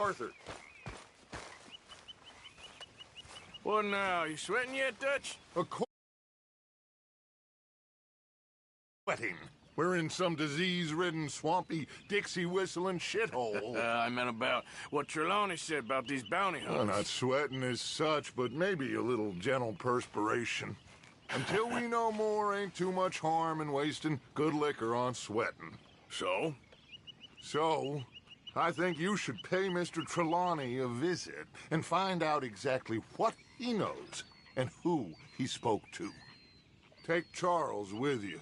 Arthur. What now? You sweating yet, Dutch? Of course. Sweating. We're in some disease-ridden, swampy, Dixie-whistling shithole. I meant about what Trelawney said about these bounty hunters. Well, not sweating as such, but maybe a little gentle perspiration. Until we know more, ain't too much harm in wasting good liquor on sweating. So? So, I think you should pay Mr. Trelawney a visit and find out exactly what he knows and who he spoke to. Take Charles with you.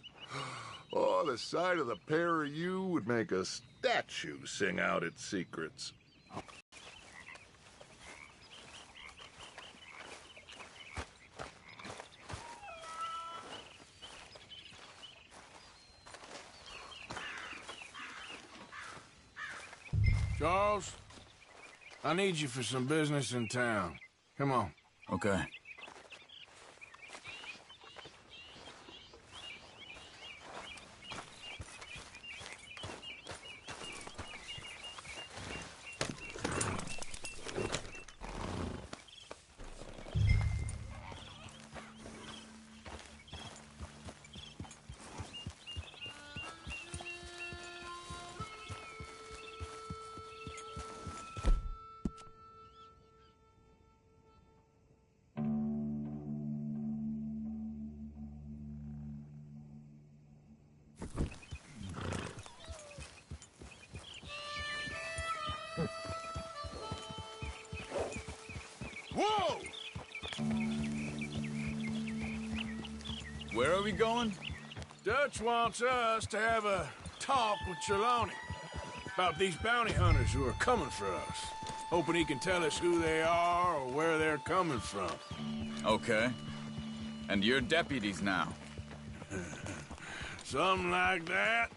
Oh, the sight of the pair of you would make a statue sing out its secrets. Charles, I need you for some business in town. Come on. Okay. Whoa! Where are we going? Dutch wants us to have a talk with Trelawney about these bounty hunters who are coming for us. Hoping he can tell us who they are or where they're coming from. Okay. And you're deputies now. Something like that.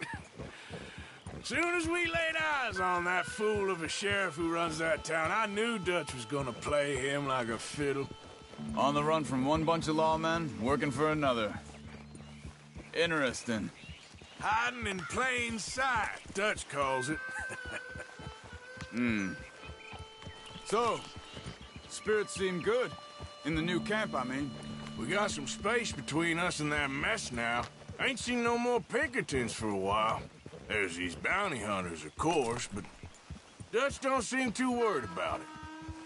Soon as we laid eyes on that fool of a sheriff who runs that town, I knew Dutch was gonna play him like a fiddle. On the run from one bunch of lawmen, working for another. Interesting. Hiding in plain sight, Dutch calls it. So, spirits seem good. In the new camp, I mean. We got some space between us and that mess now. Ain't seen no more Pinkertons for a while. There's these bounty hunters, of course, but Dutch don't seem too worried about it.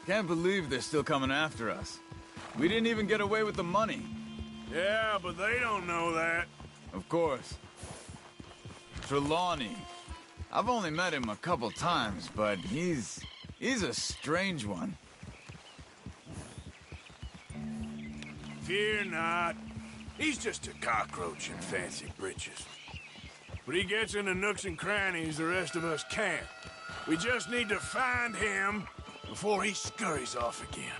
Can't believe they're still coming after us. We didn't even get away with the money. Yeah, but they don't know that. Of course. Trelawney. I've only met him a couple times, but he's a strange one. Fear not. He's just a cockroach in fancy breeches. But he gets into nooks and crannies the rest of us can't. We just need to find him before he scurries off again.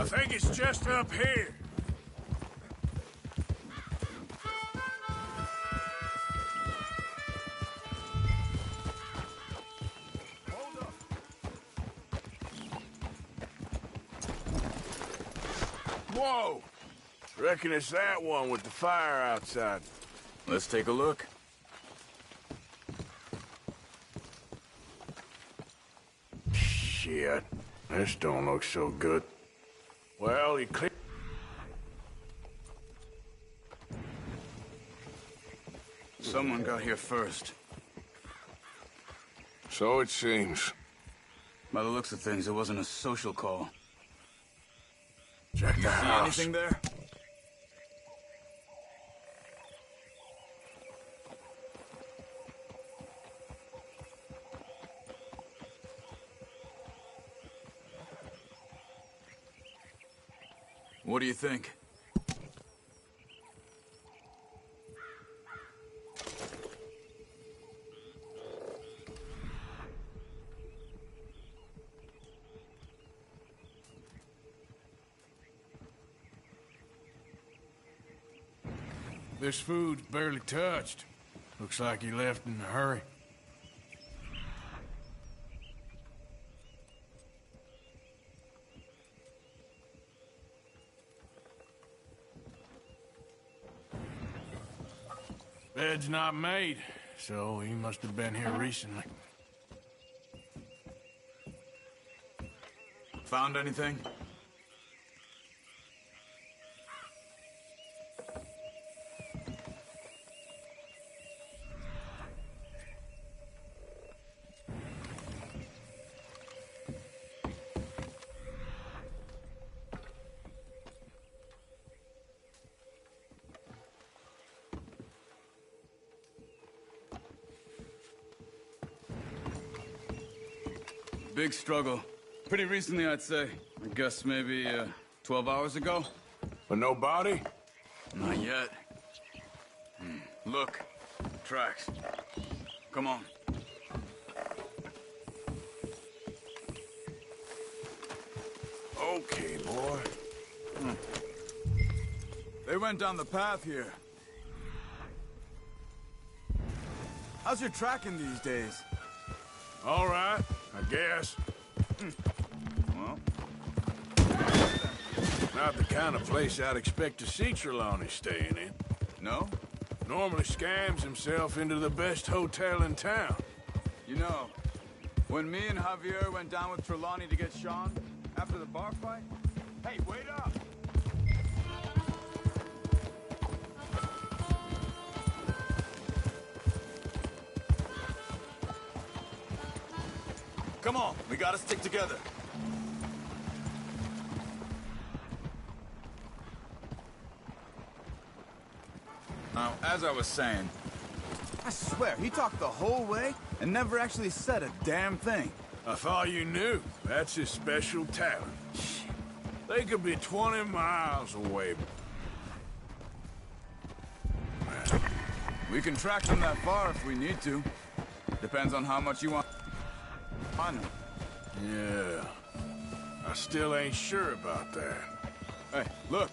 think it's just up here. Hold up. Whoa! Reckon it's that one with the fire outside. Let's take a look. Shit. This don't look so good. Well, you clear. Someone got here first. So it seems. By the looks of things, it wasn't a social call. Check the See house. anything there? What do you think? This food's barely touched. Looks like he left in a hurry. Bed's not made, so he must have been here recently. Found anything? Big struggle. Pretty recently, I'd say. I guess maybe 12 hours ago? But no body? Not yet. Look. Tracks. Come on. Okay, boy. They went down the path here. How's your tracking these days? All right, I guess. Well, Not the kind of place I'd expect to see Trelawney staying in. no? Normally scams himself into the best hotel in town. You know, when me and Javier went down with Trelawney to get Sean after the bar fight... Hey, wait up! Come on, we gotta stick together. Now, as I was saying, I swear, he talked the whole way and never actually said a damn thing. I thought you knew. That's his special talent. They could be 20 miles away. We can track them that far if we need to. Depends on how much you want. Yeah. I still ain't sure about that. Hey, look.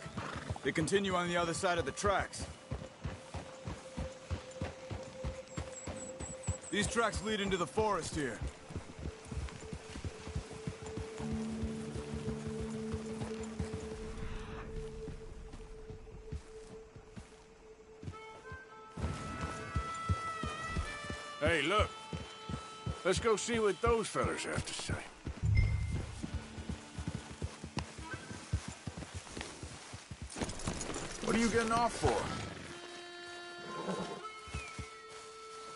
They continue on the other side of the tracks. These tracks lead into the forest here. Hey, look. Let's go see what those fellas have to say. What are you getting off for?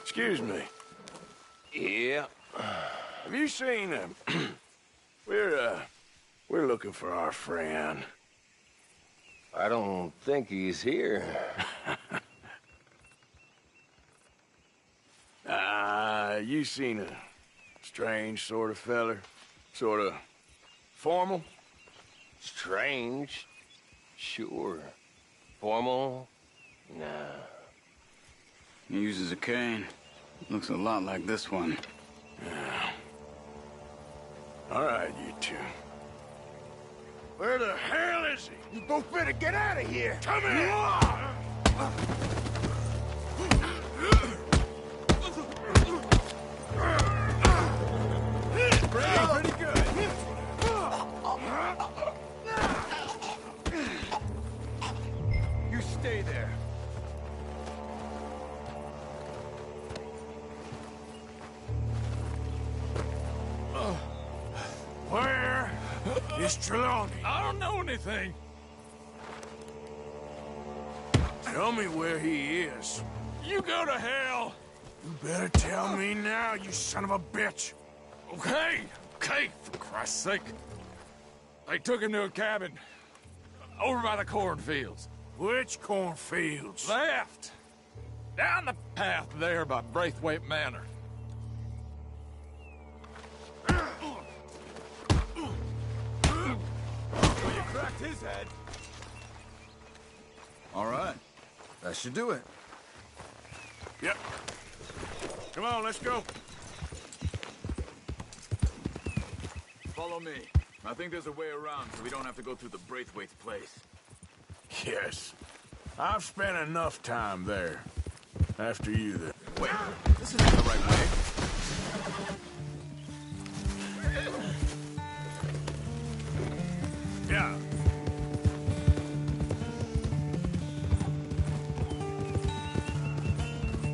Excuse me. Yeah. Have you seen him? We're looking for our friend. I don't think he's here. You seen a strange sort of feller? Sort of formal? Strange? Sure. Formal? Nah. He uses a cane. Looks a lot like this one. Yeah. All right, you two. Where the hell is he? You both better get out of here! Come here! Pretty good. You stay there. Where is Trelawney? I don't know anything. Tell me where he is. You go to hell. You better tell me now, you son of a bitch. Okay, for Christ's sake. They took him to a cabin over by the cornfields. Which cornfields? Left. Down the path there by Braithwaite Manor. Well, you cracked his head. All right. That should do it. Yep. Come on, let's go. Follow me. I think there's a way around so we don't have to go through the Braithwaite's place. Yes. I've spent enough time there. After you, then. Wait, this isn't the right way. Yeah.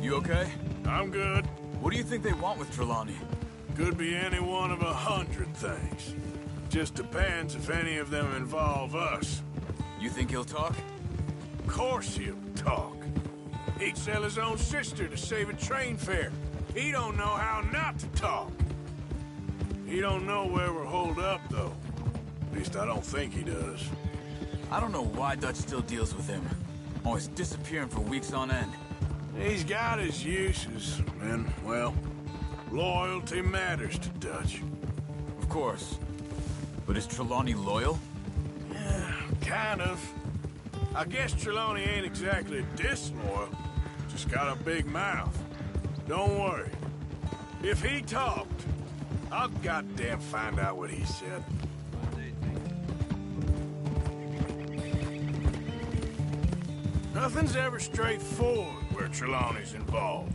You okay? I'm good. What do you think they want with Trelawney? Could be any one of 100 things. Just depends if any of them involve us. You think he'll talk? Of course he'll talk. He'd sell his own sister to save a train fare. He don't know how not to talk. He don't know where we're holed up, though. At least I don't think he does. I don't know why Dutch still deals with him. Always disappearing for weeks on end. He's got his uses, and, well, loyalty matters to Dutch. Of course. But is Trelawney loyal? Yeah, kind of. I guess Trelawney ain't exactly disloyal. Just got a big mouth. Don't worry. If he talked, I'll goddamn find out what he said. Nothing's ever straightforward where Trelawney's involved.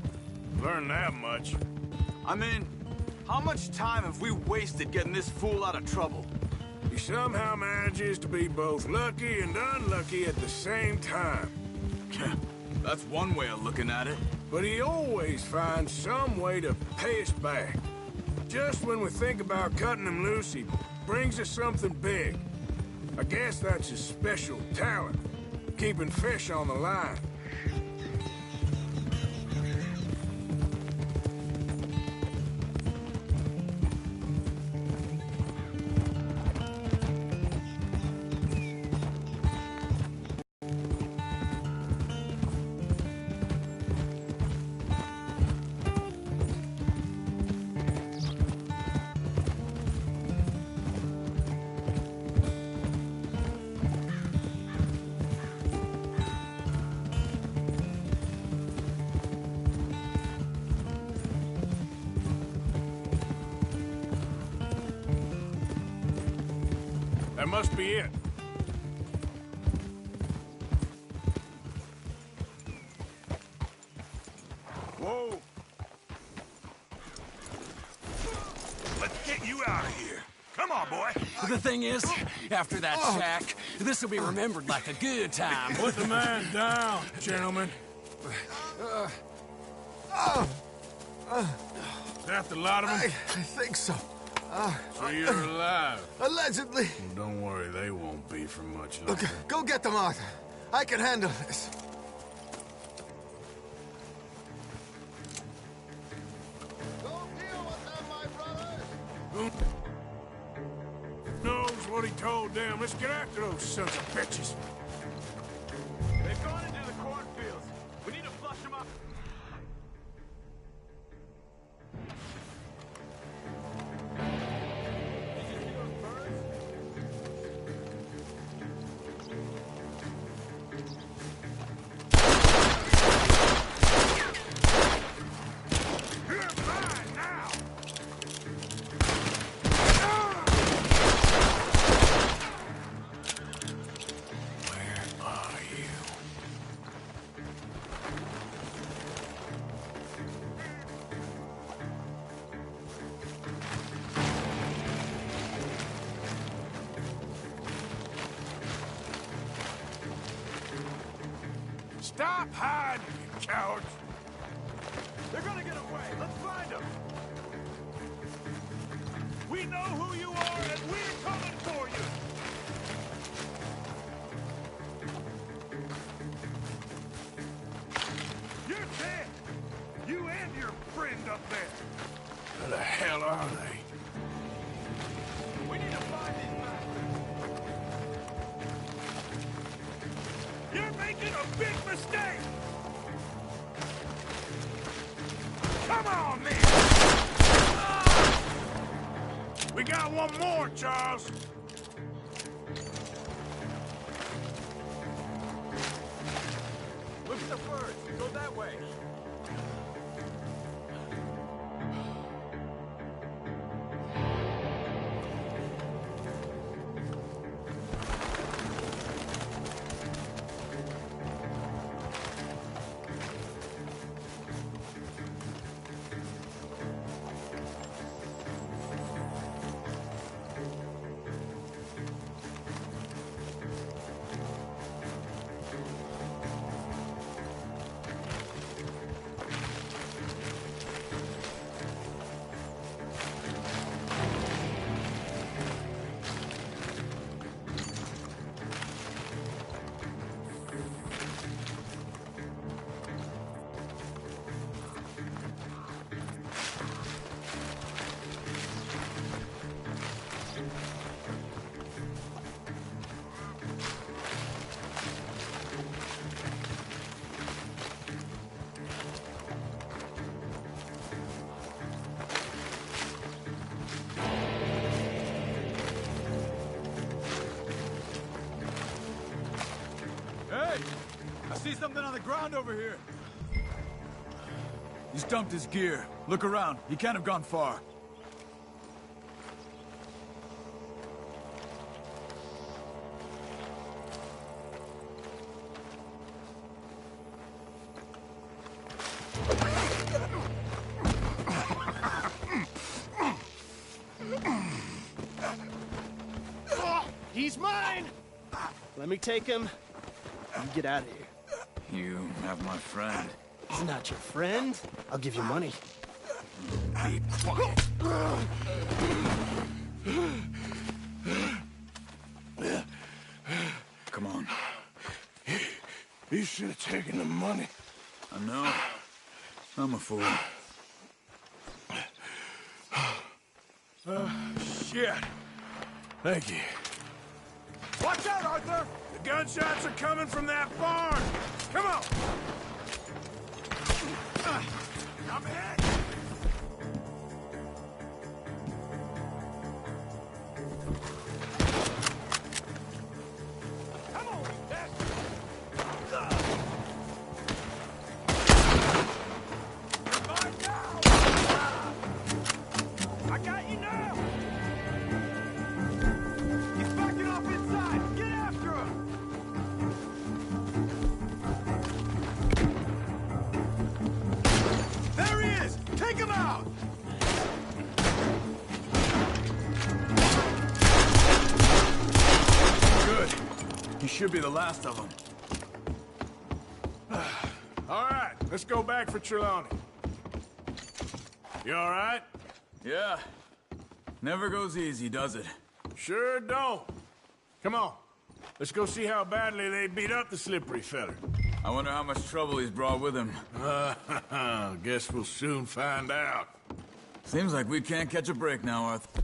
Learned that much. I mean, how much time have we wasted getting this fool out of trouble? He somehow manages to be both lucky and unlucky at the same time. That's one way of looking at it. But he always finds some way to pay us back. Just when we think about cutting him loose, he brings us something big. I guess that's his special talent, keeping fish on the line. That must be it. Whoa! Let's get you out of here. Come on, boy. The thing is, after that shack, this will be remembered like a good time. Put the man down, gentlemen. Is that the lot of them? I think so. So you're alive. Allegedly. Well, don't worry, they won't be for much longer. Okay, go get them, Arthur. I can handle this. Knows what he told them. Let's get after those sons of bitches. They've gone into the cornfields. We need to flush them up. Stop hiding, you cowards! They're gonna get away. Let's find them. We know who you are, and we're coming for you. You're dead. You and your friend up there. Where the hell are they? We need to find these bastards. You're making a big mistake. Come on, man! We got one more, Charles. Look at the birds. Go that way. I see something on the ground over here. He's dumped his gear. Look around. He can't have gone far. He's mine! Let me take him. You get out of here. You have my friend. He's not your friend. I'll give you money. Be quiet. Come on. You should have taken the money. I know. I'm a fool. Shit. Thank you. Watch out, Arthur! The gunshots are coming from that barn. Come on. I'm hit! Come on, you bastard. Mine now! I got you now! He's backing off inside! Get after him! There he is! Take him out! Good. He should be the last of them. All right, let's go back for Trelawney. You all right? Yeah. Never goes easy, does it? Sure don't. Come on. Let's go see how badly they beat up the slippery feller. I wonder how much trouble he's brought with him. Guess we'll soon find out. Seems like we can't catch a break now, Arthur.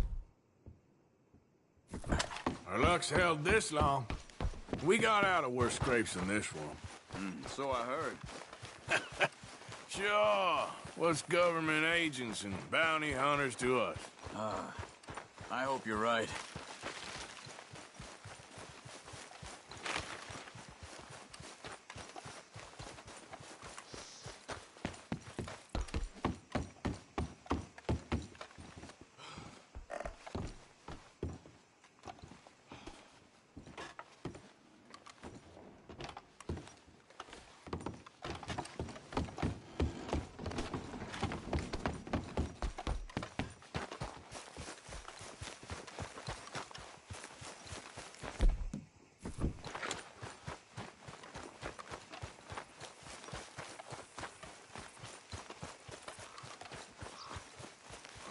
Our luck's held this long. We got out of worse scrapes than this one. So I heard. Sure. What's government agents and bounty hunters to us? I hope you're right.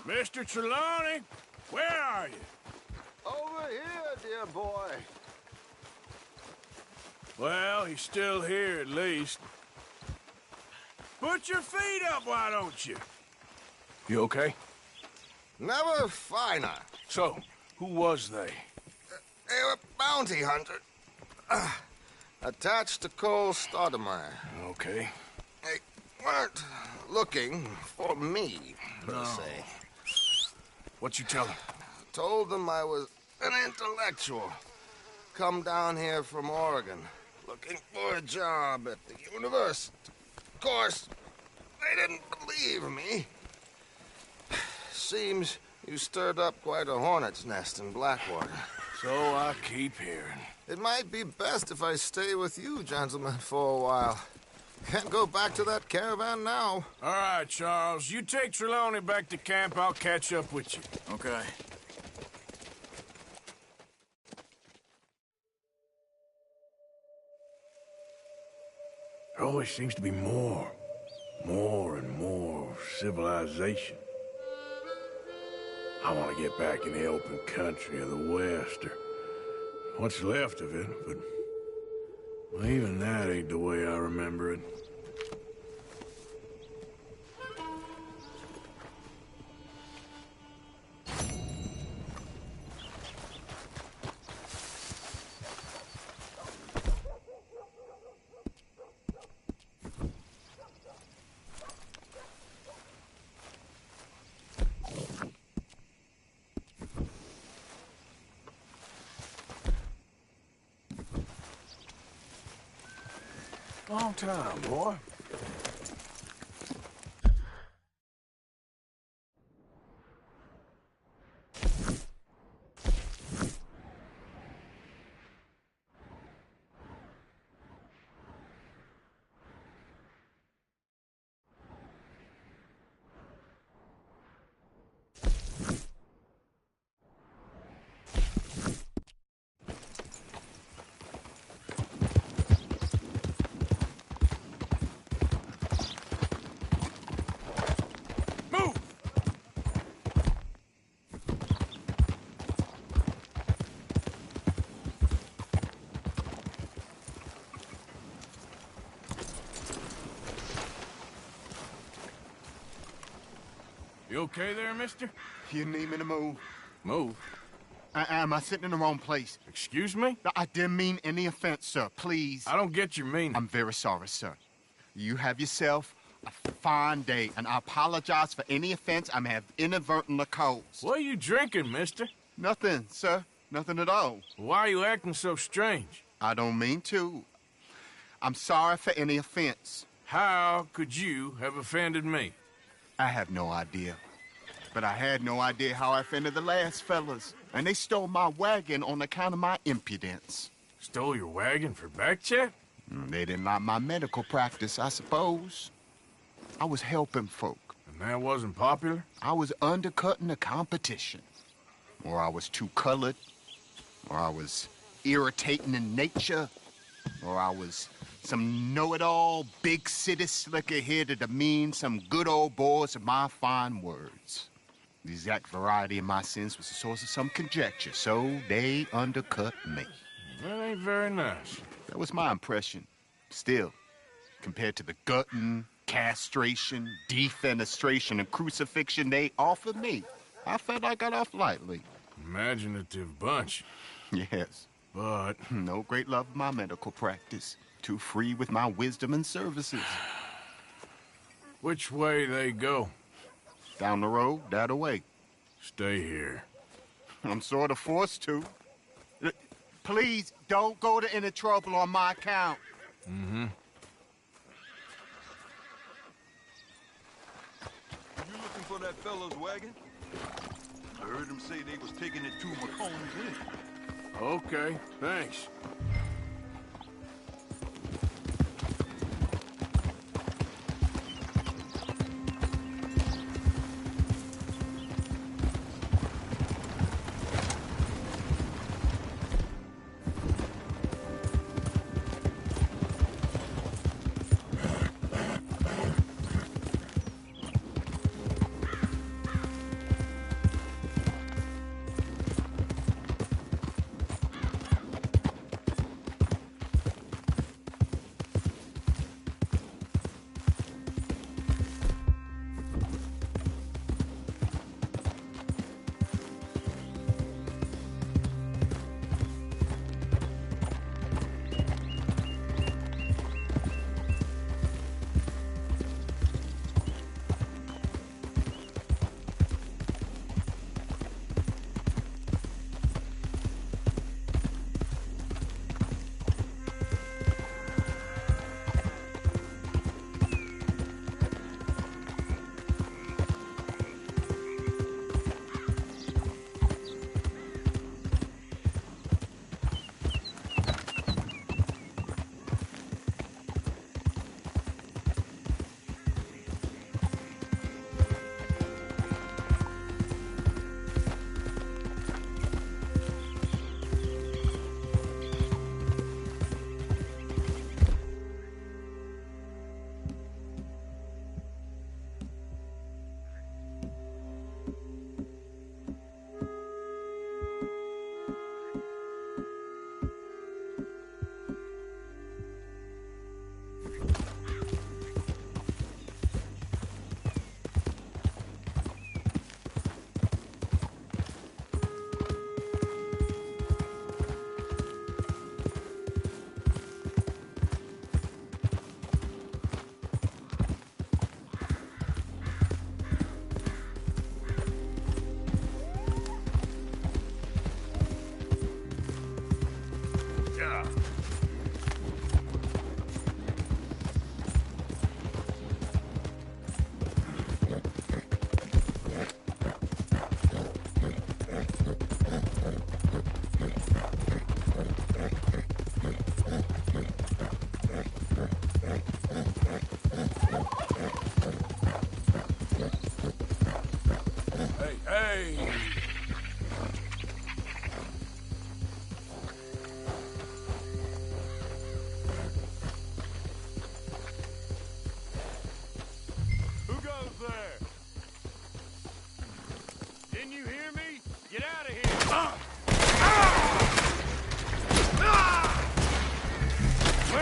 Mr. Trelawney, where are you? Over here, dear boy. Well, he's still here at least. Put your feet up, why don't you? You okay? Never finer. So, who was they? They were bounty hunter. Attached to Cole Stoudemire. Okay. They weren't looking for me, per se. What you tell him? Told them I was an intellectual. Come down here from Oregon, looking for a job at the university. Of course, they didn't believe me. Seems you stirred up quite a hornet's nest in Blackwater. So I keep hearing. It might be best if I stay with you, gentlemen, for a while. Can't go back to that caravan now. All right, Charles. You take Trelawney back to camp. I'll catch up with you. Okay. There always seems to be more and more civilization. I want to get back in the open country of the West, or what's left of it, but well, even that ain't the way I remember it. Long time, boy. You okay there, mister? You need me to move? Move. Am I sitting in the wrong place? Excuse me? I didn't mean any offense, sir. Please. I don't get your meaning. I'm very sorry, sir. You have yourself a fine day, and I apologize for any offense I may have inadvertently caused. What are you drinking, mister? Nothing, sir. Nothing at all. Why are you acting so strange? I don't mean to. I'm sorry for any offense. How could you have offended me? I have no idea. But I had no idea how I offended the last fellas. And they stole my wagon on account of my impudence. Stole your wagon for back check? They didn't like my medical practice, I suppose. I was helping folk. And that wasn't popular? I was undercutting the competition. Or I was too colored. Or I was irritating in nature. Or I was some know-it-all, big city slicker here to demean some good old boys of my fine words. The exact variety of my sins was the source of some conjecture, so they undercut me. That ain't very nice. That was my impression. Still, compared to the gutting, castration, defenestration, and crucifixion they offered me, I felt I got off lightly. Imaginative bunch. Yes. But no great love of my medical practice. Too free with my wisdom and services. which way they go? Down the road, that away. Stay here. I'm sort of forced to. Please, don't go to any trouble on my account. Mm-hmm. You looking for that fellow's wagon? I heard him say they was taking it to McComb's Inn. Okay, thanks.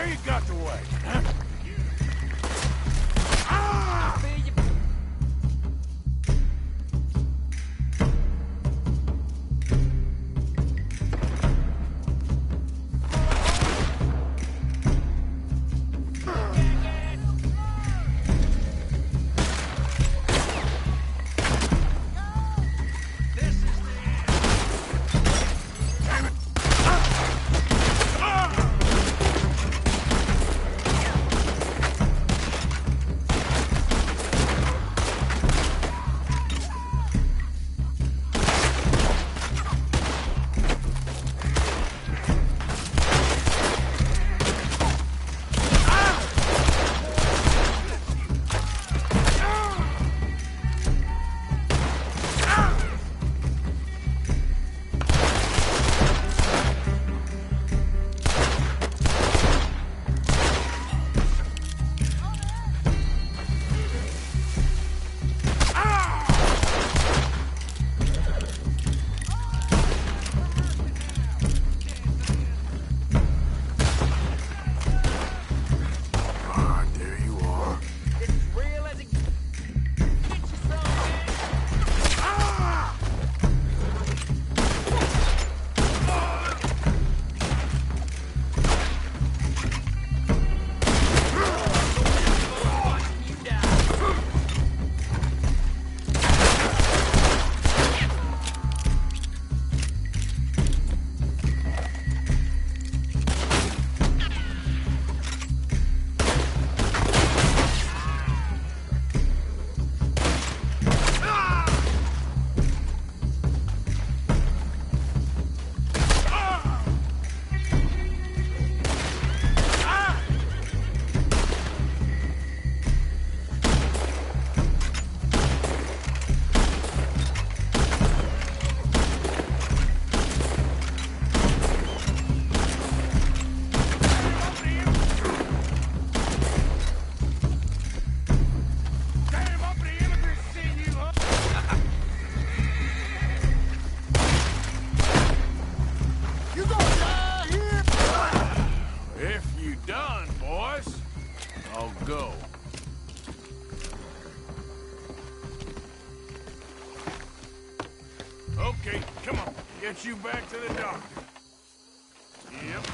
Where you got the way? Huh? Okay, come on. Get you back to the doctor. Yep.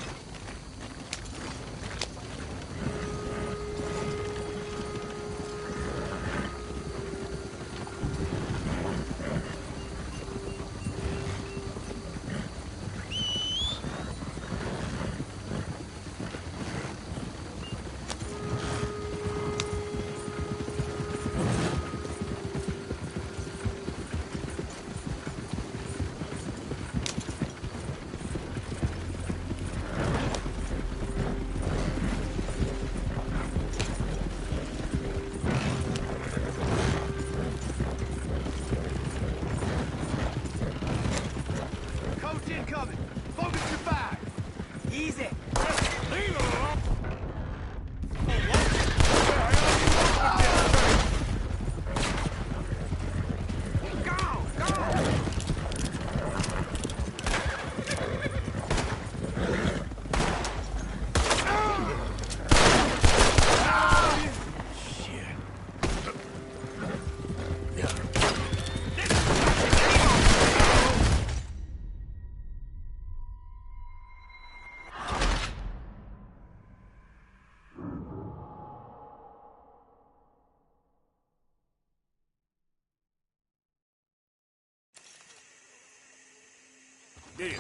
Deal.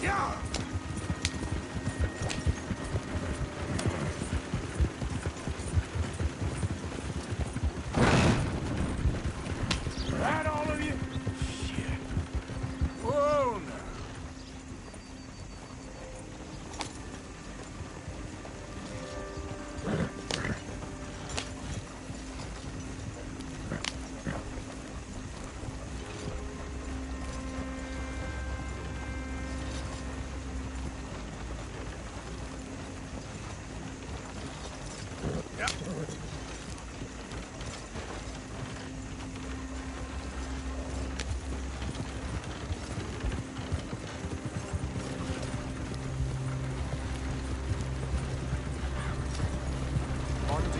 Yeah! That all of you? Shit. Whoa, now.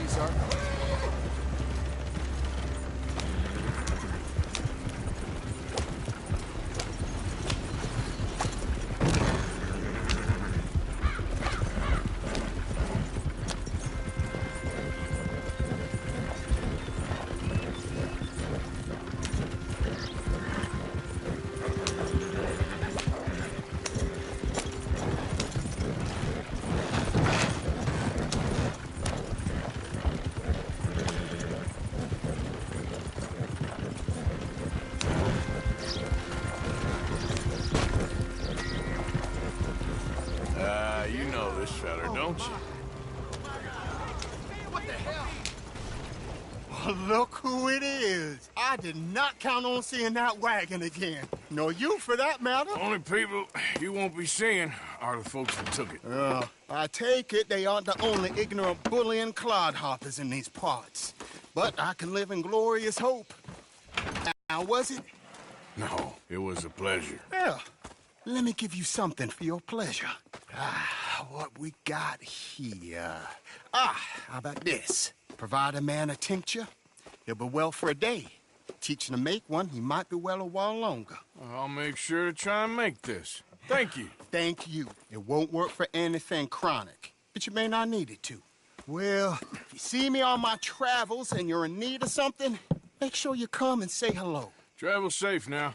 sir. You know this feller, don't you? What the hell? Oh, look who it is. I did not count on seeing that wagon again. Nor you, for that matter. Only people you won't be seeing are the folks that took it. I take it they aren't the only ignorant bullying clodhoppers in these parts. But I can live in glorious hope. Now, was it? No, it was a pleasure. Well, let me give you something for your pleasure. What we got here? How about this? Provide a man a tincture, he'll be well for a day. Teach him to make one, he might be well a while longer. I'll make sure to try and make this. Thank you. Thank you. It won't work for anything chronic, but you may not need it to. Well, if you see me on my travels and you're in need of something, make sure you come and say hello. Travel safe now.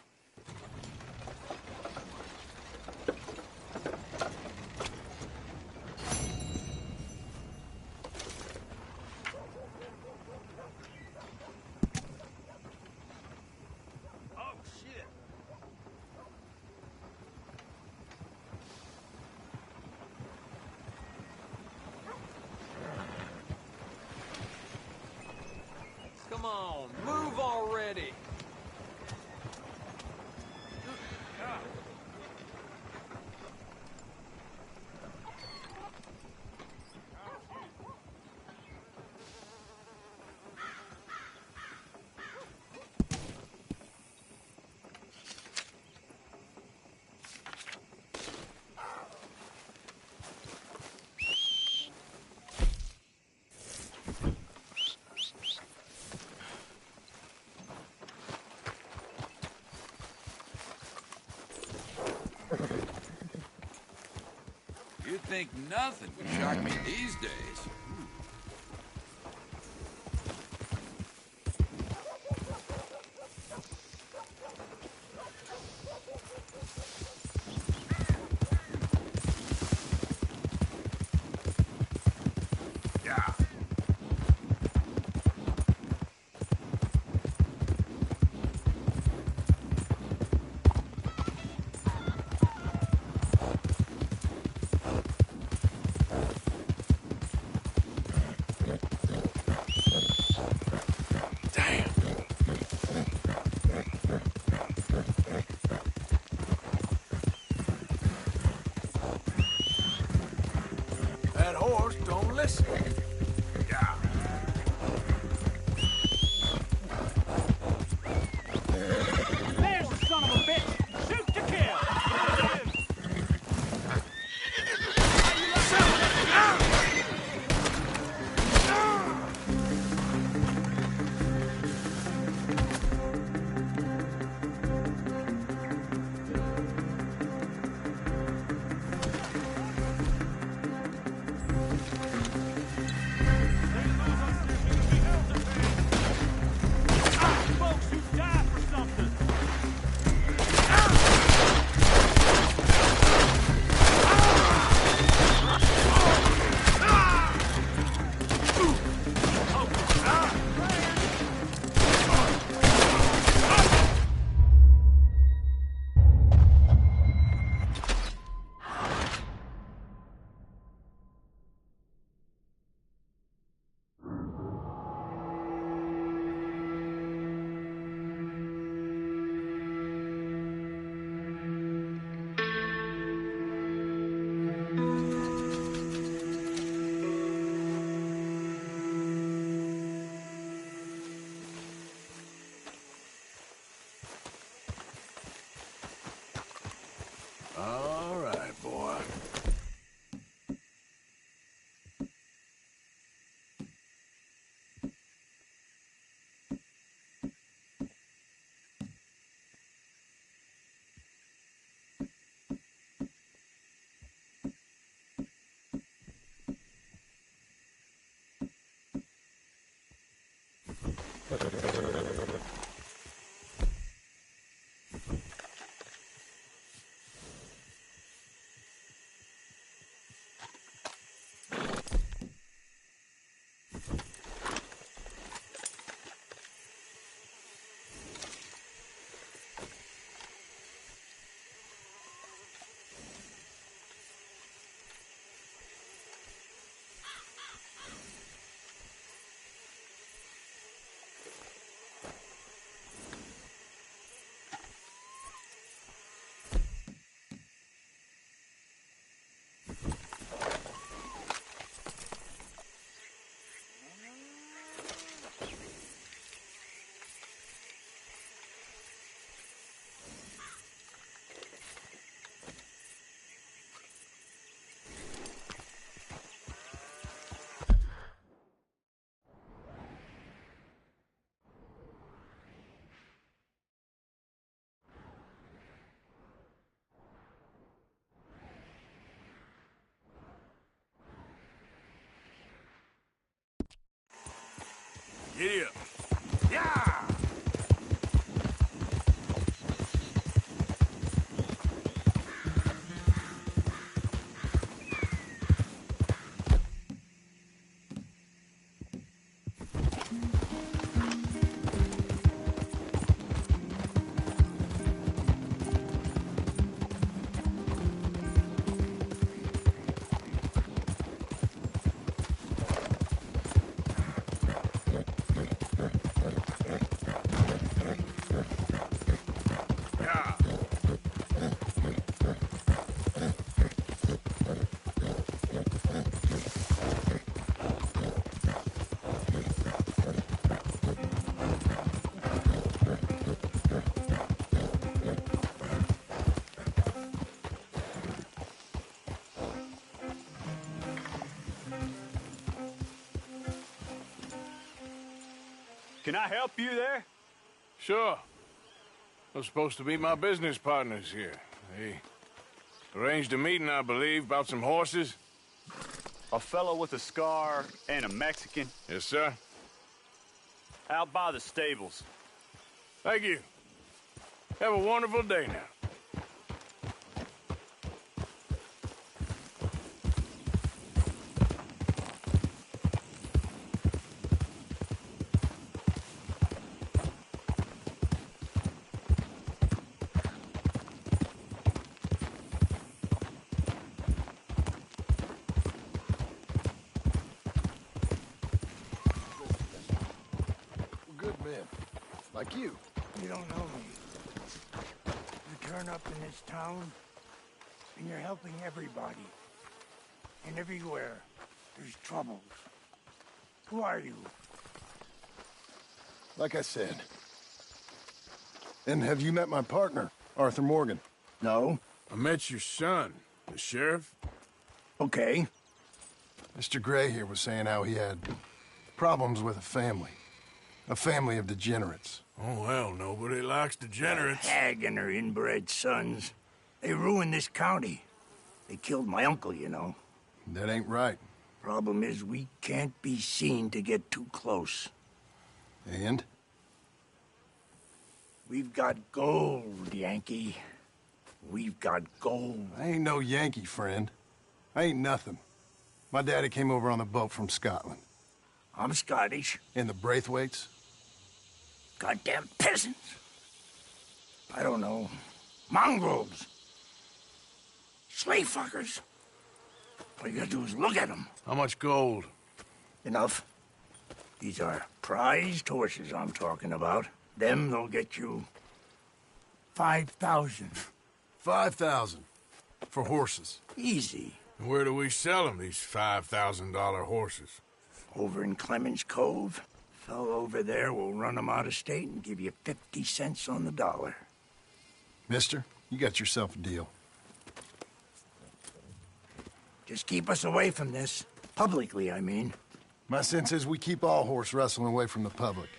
Come on, move already. You'd think nothing would shock me these days. That horse don't listen. Yeah. There's the son of a bitch! Shoot to kill! Giddy up. Yeah! Can I help you there? Sure. They're supposed to be my business partners here. They arranged a meeting, I believe, about some horses. A fellow with a scar and a Mexican. Yes, sir. Out by the stables. Thank you. Have a wonderful day now. Like you. You don't know me. You turn up in this town, and you're helping everybody. And everywhere, there's troubles. Who are you? Like I said. And have you met my partner, Arthur Morgan? No. I met your son, the sheriff. Okay. Mr. Gray here was saying how he had problems with a family. A family of degenerates. Oh, well, nobody likes degenerates. Hag and her inbred sons. They ruined this county. They killed my uncle, you know. That ain't right. Problem is, we can't be seen to get too close. And? We've got gold, Yankee. We've got gold. I ain't no Yankee, friend. I ain't nothing. My daddy came over on the boat from Scotland. I'm Scottish. And the Braithwaites? Goddamn peasants. I don't know. Mongrels. Slave fuckers. All you gotta do is look at them. How much gold? Enough. These are prized horses I'm talking about. Them, they'll get you 5,000. 5,000 for horses. Easy. And where do we sell them, these $5,000 horses? Over in Clemens Cove. Fellow over there will run them out of state and give you 50 cents on the dollar. Mister, you got yourself a deal. Just keep us away from this. Publicly, I mean. My sense is we keep all horse wrestling away from the public.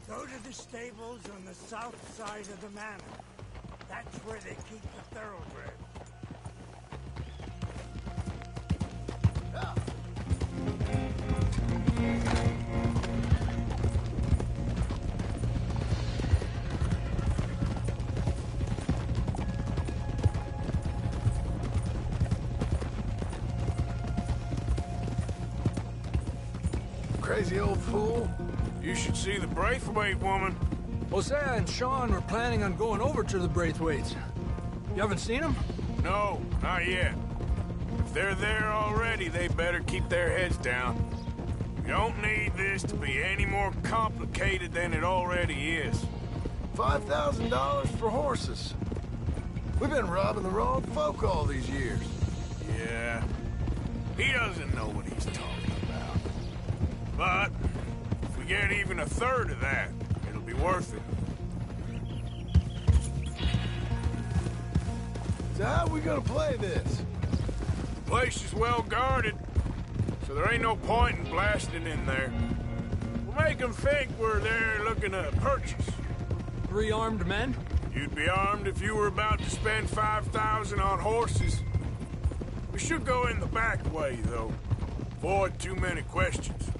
Go to the stables on the south side of the manor. That's where they keep the thoroughbred. Crazy old fool. You should see the Braithwaite woman. Hosea and Sean were planning on going over to the Braithwaites. You haven't seen them? No, not yet. If they're there already, they better keep their heads down. We don't need this to be any more complicated than it already is. $5,000 for horses. We've been robbing the wrong folk all these years. Yeah, he doesn't know what he's talking about. But if we get even a third of that, it'll be worth it. So how are we gonna play this? The place is well guarded, so there ain't no point in blasting in there. We'll make them think we're there looking to purchase. 3 armed men? You'd be armed if you were about to spend 5,000 on horses. We should go in the back way, though. Avoid too many questions.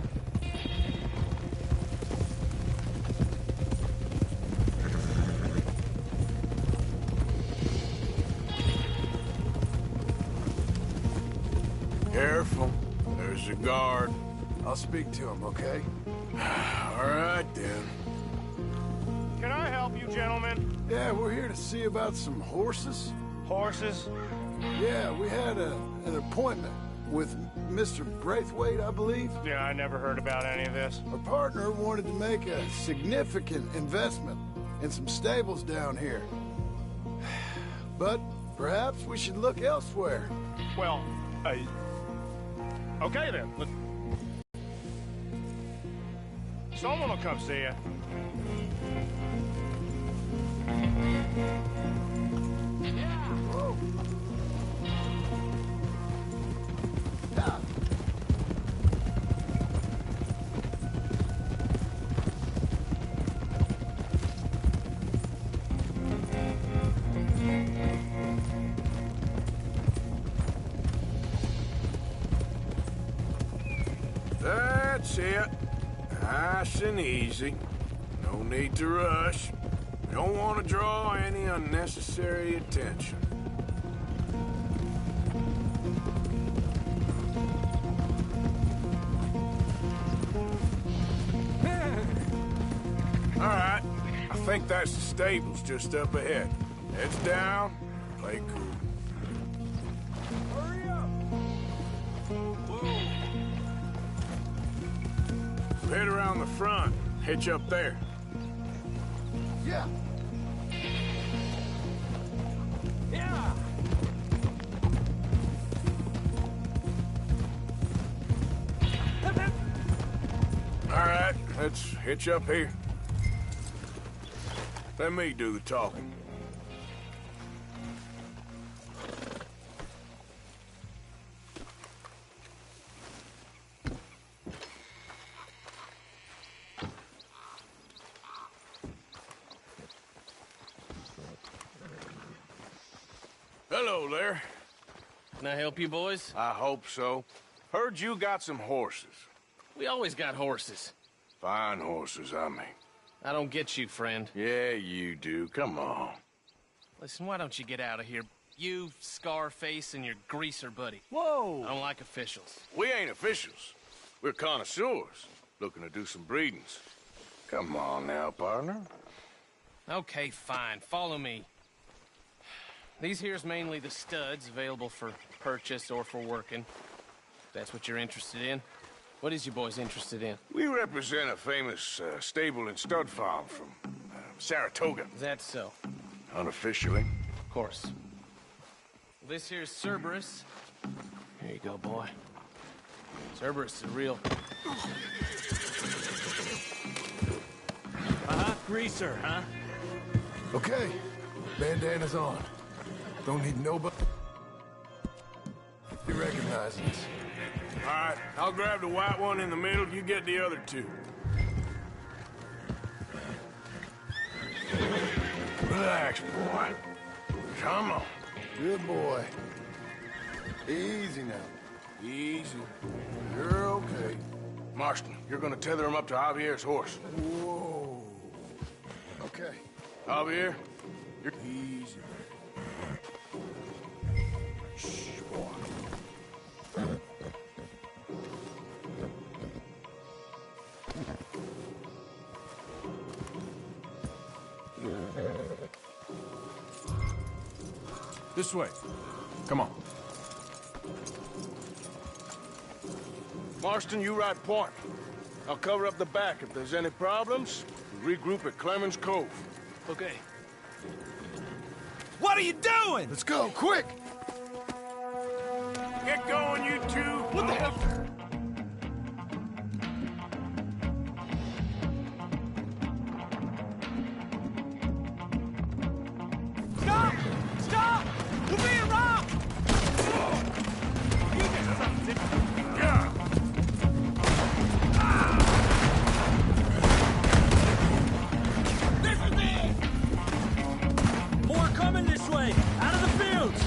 Careful. There's a guard. I'll speak to him, okay? All right, then. Can I help you, gentlemen? Yeah, we're here to see about some horses. Horses? Yeah, we had an appointment with Mr. Braithwaite, I believe. Yeah, I never heard about any of this. Our partner wanted to make a significant investment in some stables down here. But perhaps we should look elsewhere. Well, okay then. Someone will come see you. That's it. Nice and easy. No need to rush. We don't want to draw any unnecessary attention. All right. I think that's the stables just up ahead. Heads down. Play cool. Head around the front. Hitch up there. Yeah. Yeah! All right, let's hitch up here. Let me do the talking. Hello there. Can I help you, boys? I hope so. Heard you got some horses. We always got horses. Fine horses, I mean. I don't get you, friend. Yeah, you do. Come on. Listen, why don't you get out of here? You, Scarface, and your greaser buddy. Whoa! I don't like officials. We ain't officials. We're connoisseurs, looking to do some breedings. Come on now, partner. Okay, fine. Follow me. These here's mainly the studs, available for purchase or for working. If that's what you're interested in. What is you boys interested in? We represent a famous stable and stud farm from Saratoga. Is that so? Unofficially. Of course. This here's Cerberus. Here you go, boy. Cerberus is a real... Greaser, huh? Okay, bandana's on. Don't need nobody recognizing us. All right, I'll grab the white one in the middle. You get the other two. Relax, boy. Come on. Good boy. Easy now. Easy. You're okay. Marston, you're gonna tether him up to Javier's horse. Whoa. Okay. Javier, you're easy. Shh, boy. This way. Come on. Marston, you ride point. I'll cover up the back. If there's any problems, we'll regroup at Clemens Cove. Okay. What are you doing? Let's go, quick! Get going, you two! What the hell? Stop! Stop! We're being robbed! You did something. Yeah! This is it! More coming this way! Out of the fields!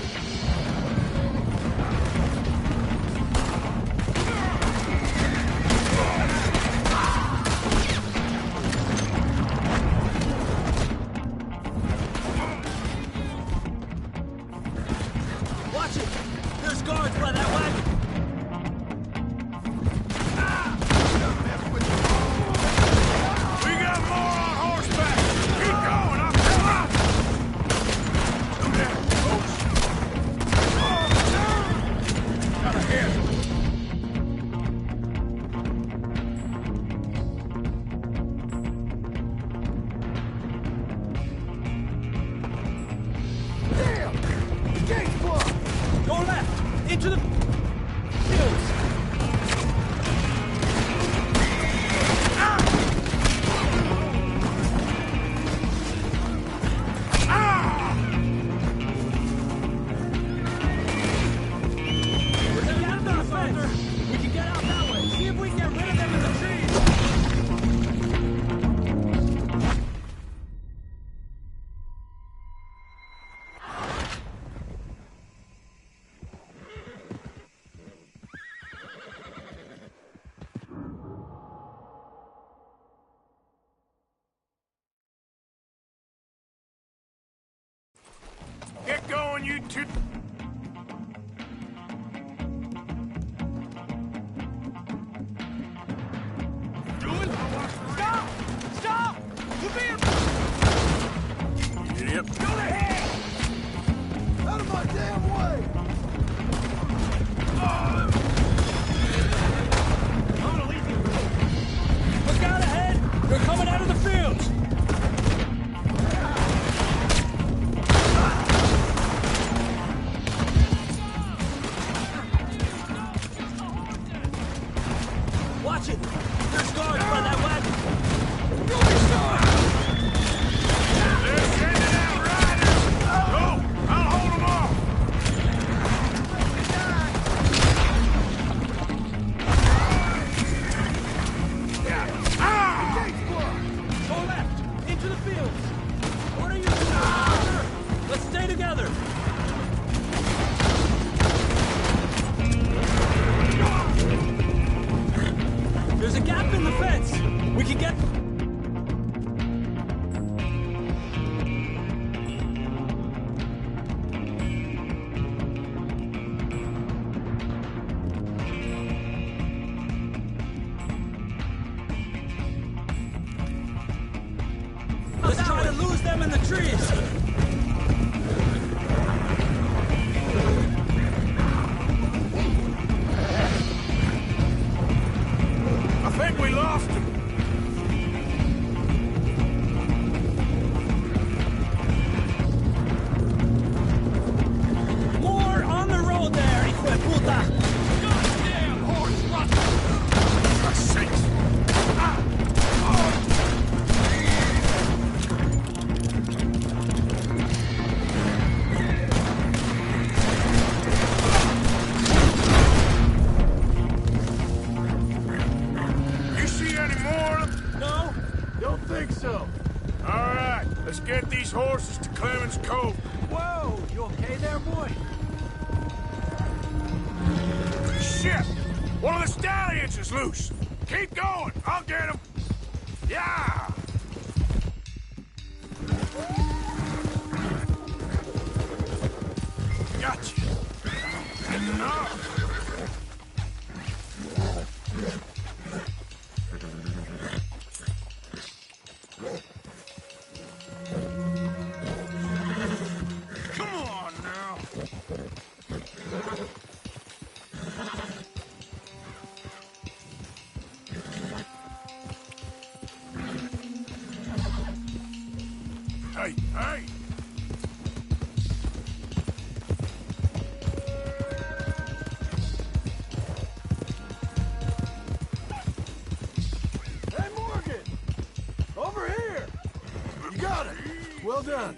There's guards by that wagon! We got more on horseback! Keep going, I'll come up! Do that, folks! Got a hit! Damn! The gate's blocked! Go left! Into the fields! We're gonna get the fence! We can get out that way! See if we can get rid of them in the trees! Get going, you two! Stop! Stop! You're being... Idiot! Go ahead! Out of my damn way! I'm gonna leave you. Look out ahead! They're coming out of the fields! Watch it! There's guards by that wagon! You'll be shot! They're sending out riders! Go! I'll hold them off! Go left! Into the fields! What are you doing, officer? Let's stay together! There's a gap in the fence! We can get... Let's try to lose them in the trees! I think we lost him. More on the road there, hijo de puta! Goddamn horse rustler! For sakes! You see any more of them? No? Don't think so. All right, let's get these horses to Clemens Cove. Whoa! You okay there, boy? Shit! One of the stallions is loose. Keep going. I'll get him. Yeah! Gotcha. Enough. Come on now. Hey, hey! Hey, Morgan! Over here! You got it! Well done.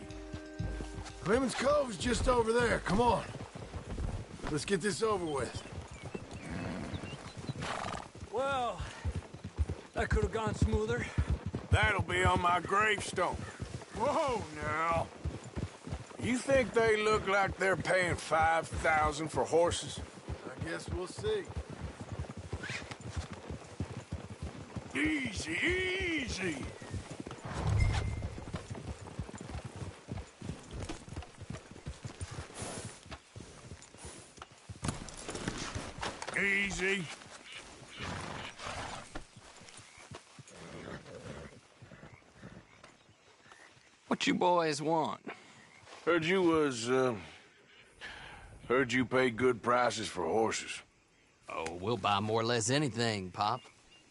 Clemens Cove's just over there. Come on. Let's get this over with. Well, that could have gone smoother. That'll be on my gravestone. Whoa, now. You think they look like they're paying $5,000 for horses? I guess we'll see. Easy, easy. Easy. What you boys want? Heard you paid good prices for horses. Oh, we'll buy more or less anything, Pop.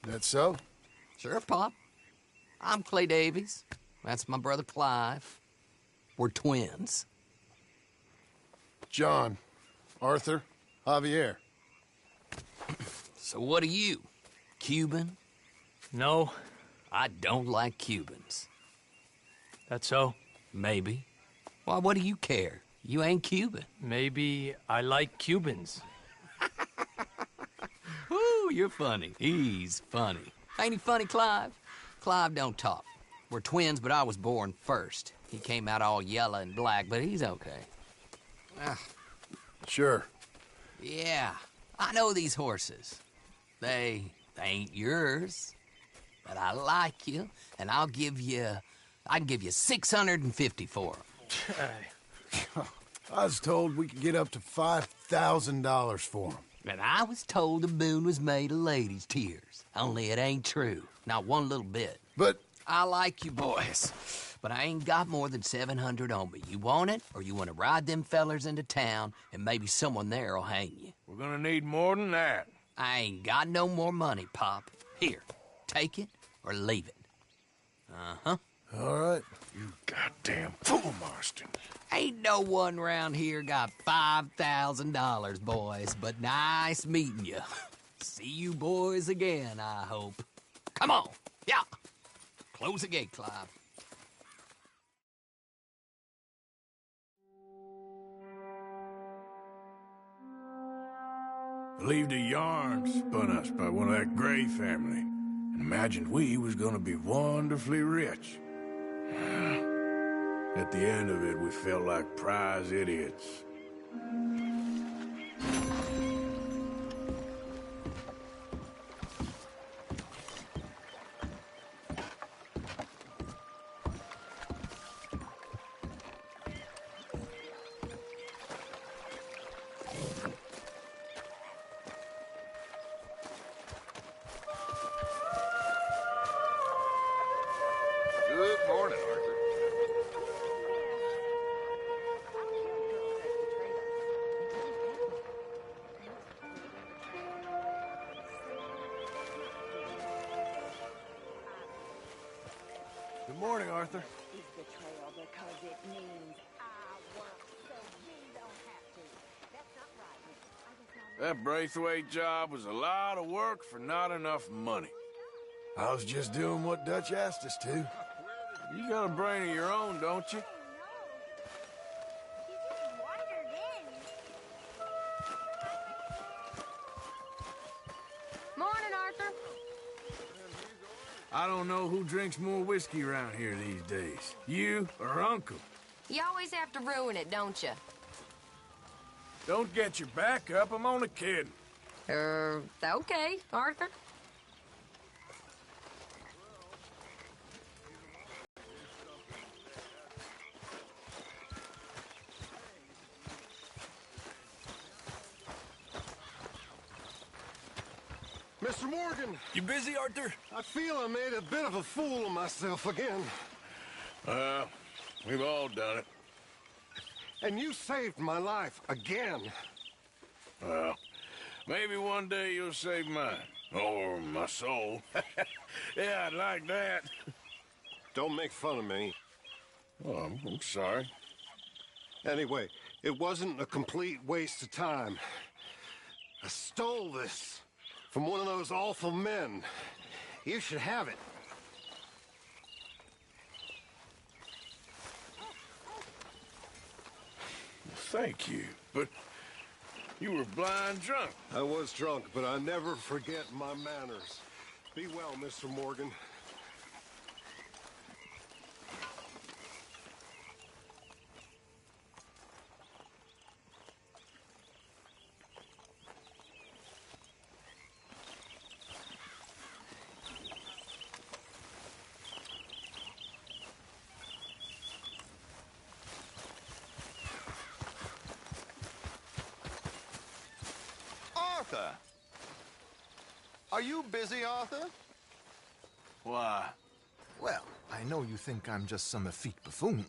That so? Sure, Pop. I'm Clay Davies. That's my brother Clive. We're twins. John, Arthur, Javier. So what are you? Cuban? No. I don't like Cubans. That so? Maybe. Why, what do you care? You ain't Cuban. Maybe I like Cubans. Woo, you're funny. He's funny. Ain't he funny, Clive? Clive don't talk. We're twins, but I was born first. He came out all yellow and black, but he's okay. Sure. Yeah, I know these horses. They ain't yours. But I like you, and I can give you 650 for them. I was told we could get up to $5,000 for them. And I was told the moon was made of ladies' tears. Only it ain't true. Not one little bit. But I like you boys, but I ain't got more than 700 on me. You want it, or you want to ride them fellers into town, and maybe someone there'll hang you? We're gonna need more than that. I ain't got no more money, Pop. Here, take it or leave it. Uh-huh. All right. You goddamn fool, Marston. Ain't no one round here got $5,000, boys, but nice meeting you. See you boys again, I hope. Come on. Yeah. Close the gate, Clive. Believed a yarn spun us by one of that Gray family, and imagined we was gonna be wonderfully rich. At the end of it, we felt like prize idiots. Good morning, Arthur. Good morning, Arthur. Is betrayal because it means I work so you don't have to. That's not right. That Braithwaite job was a lot of work for not enough money. I was just doing what Dutch asked us to. You got a brain of your own, don't you? Morning, Arthur. I don't know who drinks more whiskey around here these days. You or Uncle? You always have to ruin it, don't you? Don't get your back up, I'm only kidding. Okay, Arthur. Mr. Morgan! You busy, Arthur? I feel I made a bit of a fool of myself again. We've all done it. And you saved my life again. Well, maybe one day you'll save mine. Or my soul. Yeah, I'd like that. Don't make fun of me. Oh, I'm sorry. Anyway, it wasn't a complete waste of time. I stole this from one of those awful men. You should have it. Thank you, but you were blind drunk. I was drunk, but I never forget my manners. Be well, Mr. Morgan. Arthur, Are you busy, Arthur? Why? Well, I know you think I'm just some effete buffoon.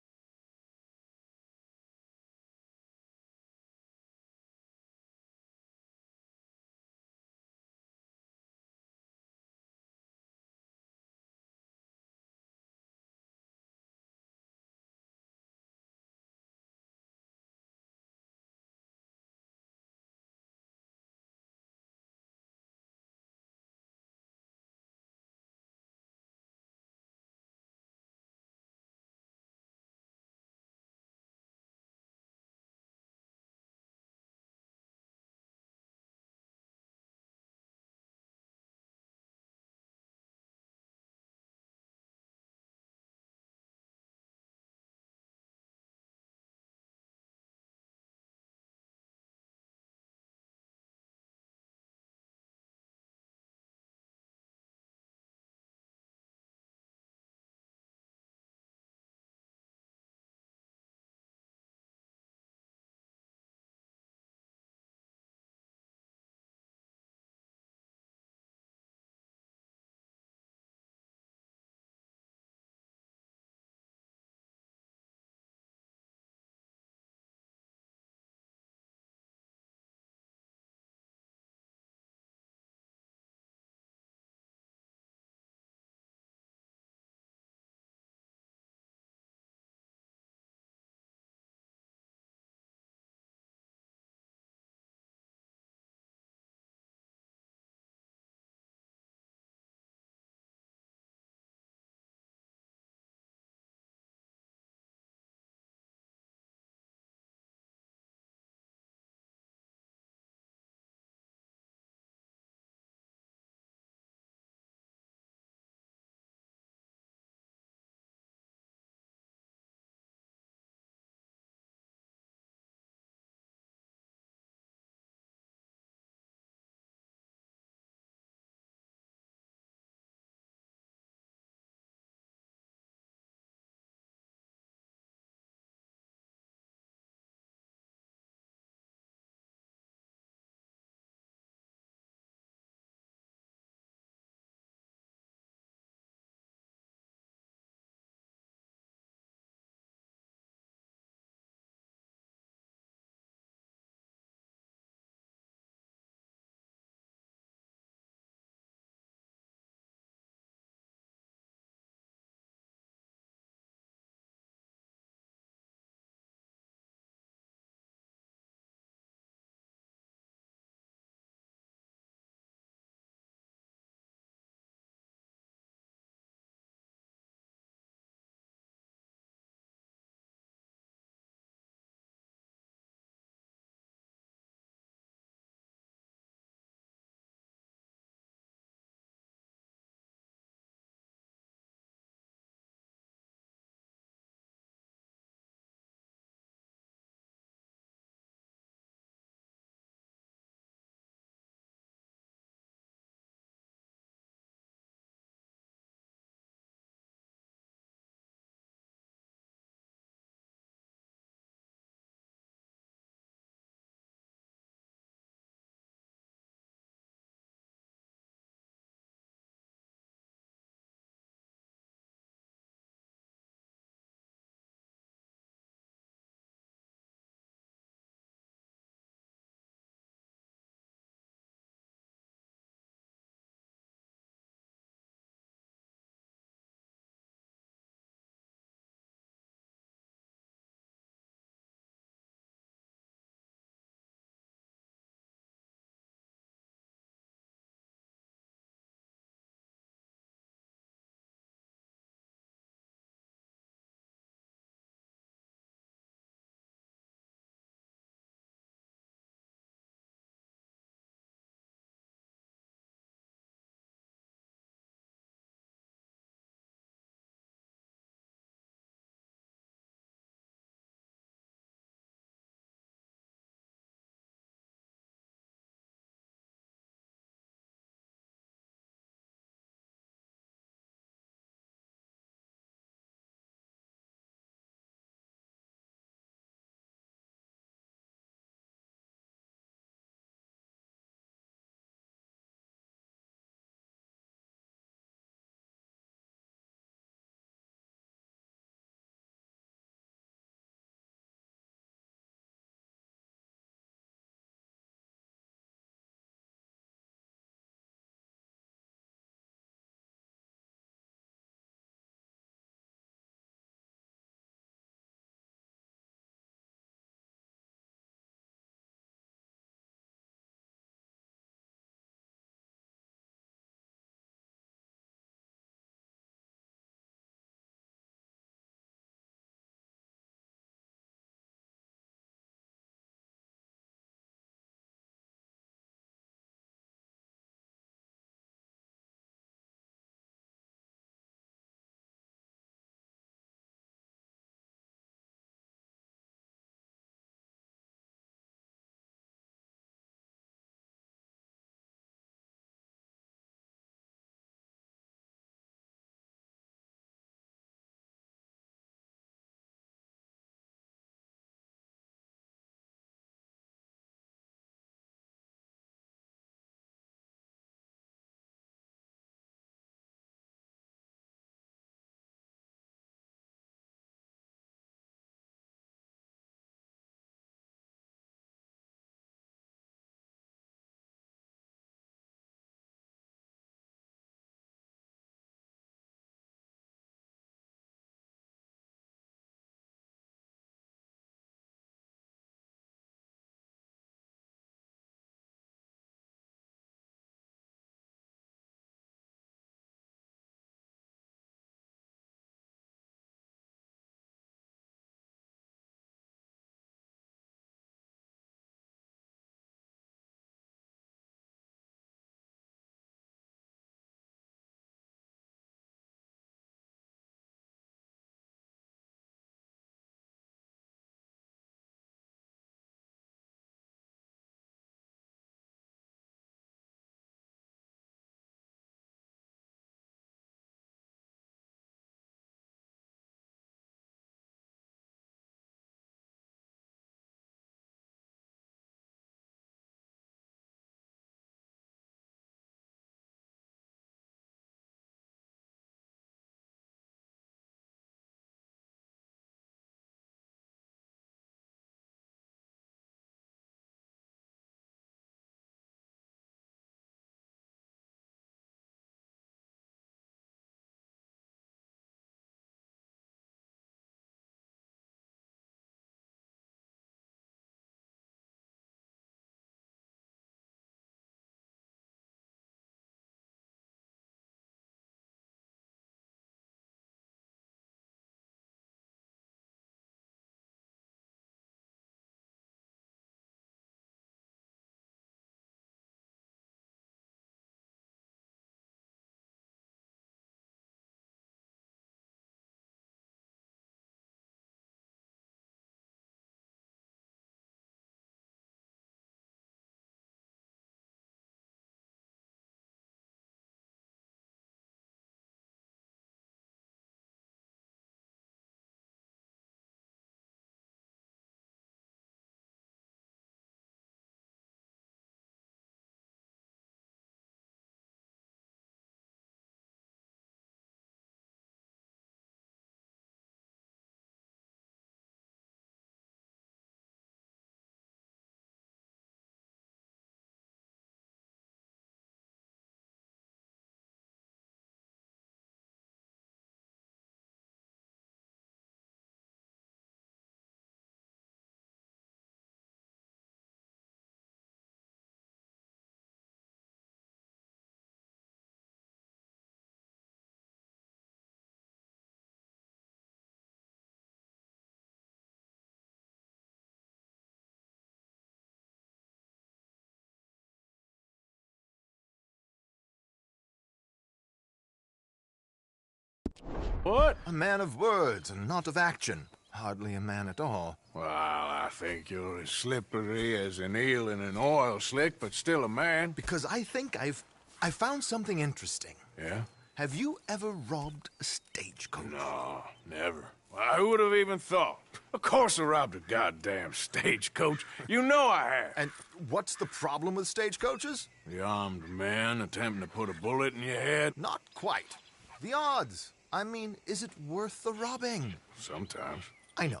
What? A man of words and not of action. Hardly a man at all. Well, I think you're as slippery as an eel in an oil slick, but still a man. Because I think I found something interesting. Yeah? Have you ever robbed a stagecoach? No, never. Well, who would have even thought? Of course I robbed a goddamn stagecoach. You know I have. And what's the problem with stagecoaches? The armed man attempting to put a bullet in your head? Not quite. The odds. I mean, is it worth the robbing? Sometimes. I know.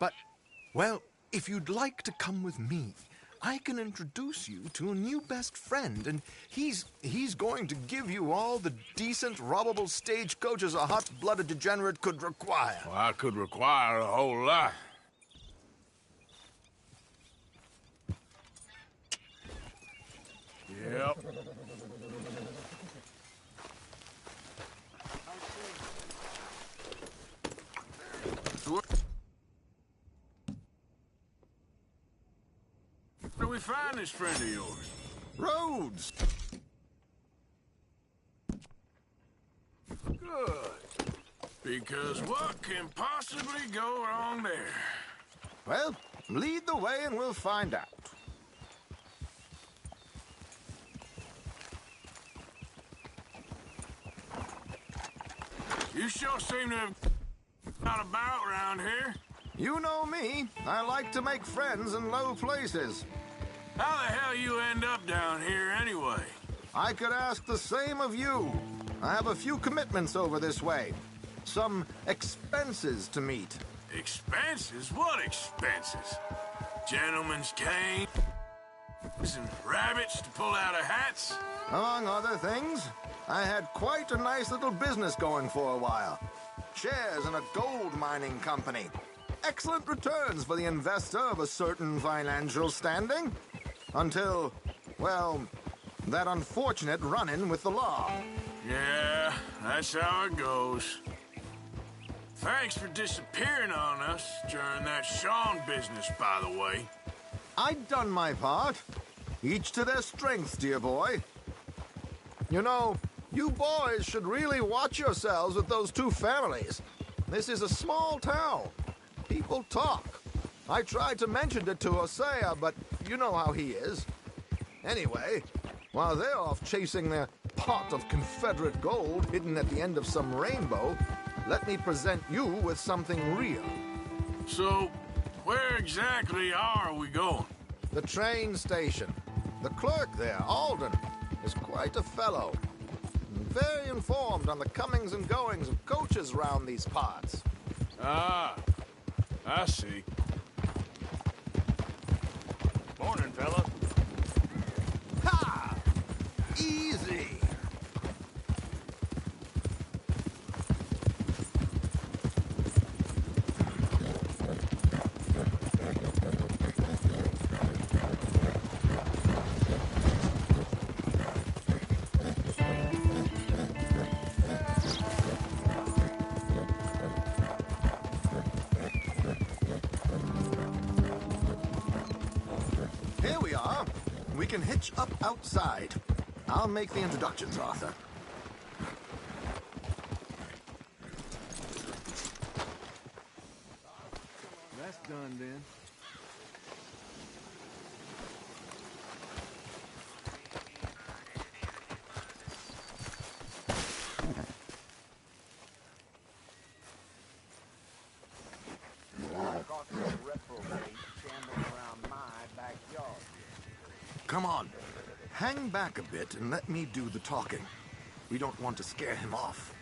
But, well, if you'd like to come with me, I can introduce you to a new best friend, and he's going to give you all the decent, robbable stagecoaches a hot-blooded degenerate could require. Well, I could require a whole lot. Yep. Where do we find this friend of yours? Roads. Good. Because what can possibly go wrong there? Well, lead the way and we'll find out. You sure seem to have got about around here. You know me. I like to make friends in low places. How the hell you end up down here anyway? I could ask the same of you. I have a few commitments over this way. Some expenses to meet. Expenses? What expenses? Gentlemen's cane? And rabbits to pull out of hats? Among other things, I had quite a nice little business going for a while. Shares in a gold mining company. Excellent returns for the investor of a certain financial standing. Until, well, that unfortunate run-in with the law. Yeah, that's how it goes. Thanks for disappearing on us during that Sean business, by the way. I'd done my part. Each to their strengths, dear boy. You know, you boys should really watch yourselves with those two families. This is a small town. People talk. I tried to mention it to Hosea, but you know how he is. Anyway, while they're off chasing their pot of Confederate gold hidden at the end of some rainbow, let me present you with something real. So, where exactly are we going? The train station. The clerk there, Alden, is quite a fellow. Very informed on the comings and goings of coaches round these parts. Ah, I see. Morning, fella. Ha! Easy. Here we are. We can hitch up outside. I'll make the introductions, Arthur. That's done then. Come on. Hang back a bit and let me do the talking. We don't want to scare him off.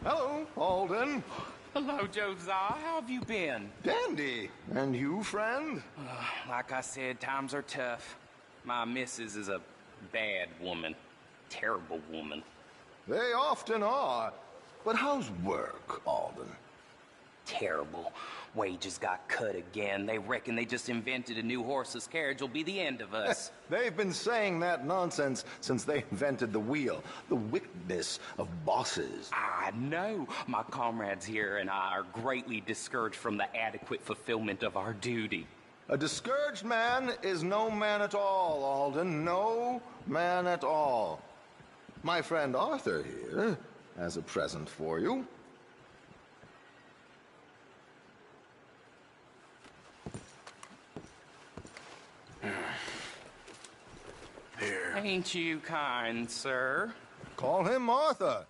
Hello, Alden. Hello, Josiah. How have you been? Dandy. And you, friend? Like I said, times are tough. My missus is a bad woman. Terrible woman. They often are. But how's work, Alden? Terrible. Wages got cut again. They reckon they just invented a new horseless carriage will be the end of us. They've been saying that nonsense since they invented the wheel. The wickedness of bosses. I know. My comrades here and I are greatly discouraged from the adequate fulfillment of our duty. A discouraged man is no man at all, Alden. No man at all. My friend Arthur here has a present for you. Here. Ain't you kind, sir? Call him Arthur.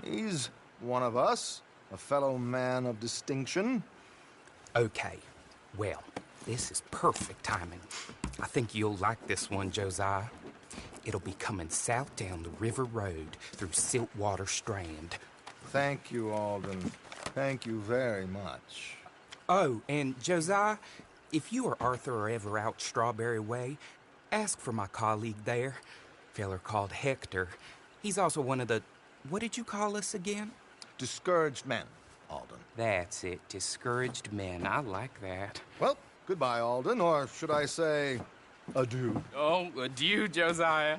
He's one of us, a fellow man of distinction. Okay. Well, this is perfect timing. I think you'll like this one, Josiah. It'll be coming south down the river road through Siltwater Strand. Thank you, Alden. Thank you very much. Oh, and Josiah, if you or Arthur are ever out Strawberry Way, ask for my colleague there, feller called Hector. He's also one of the... What did you call us again? Discouraged men, Alden. That's it, discouraged men. I like that. Well, goodbye, Alden, or should I say, adieu. Oh, adieu, Josiah.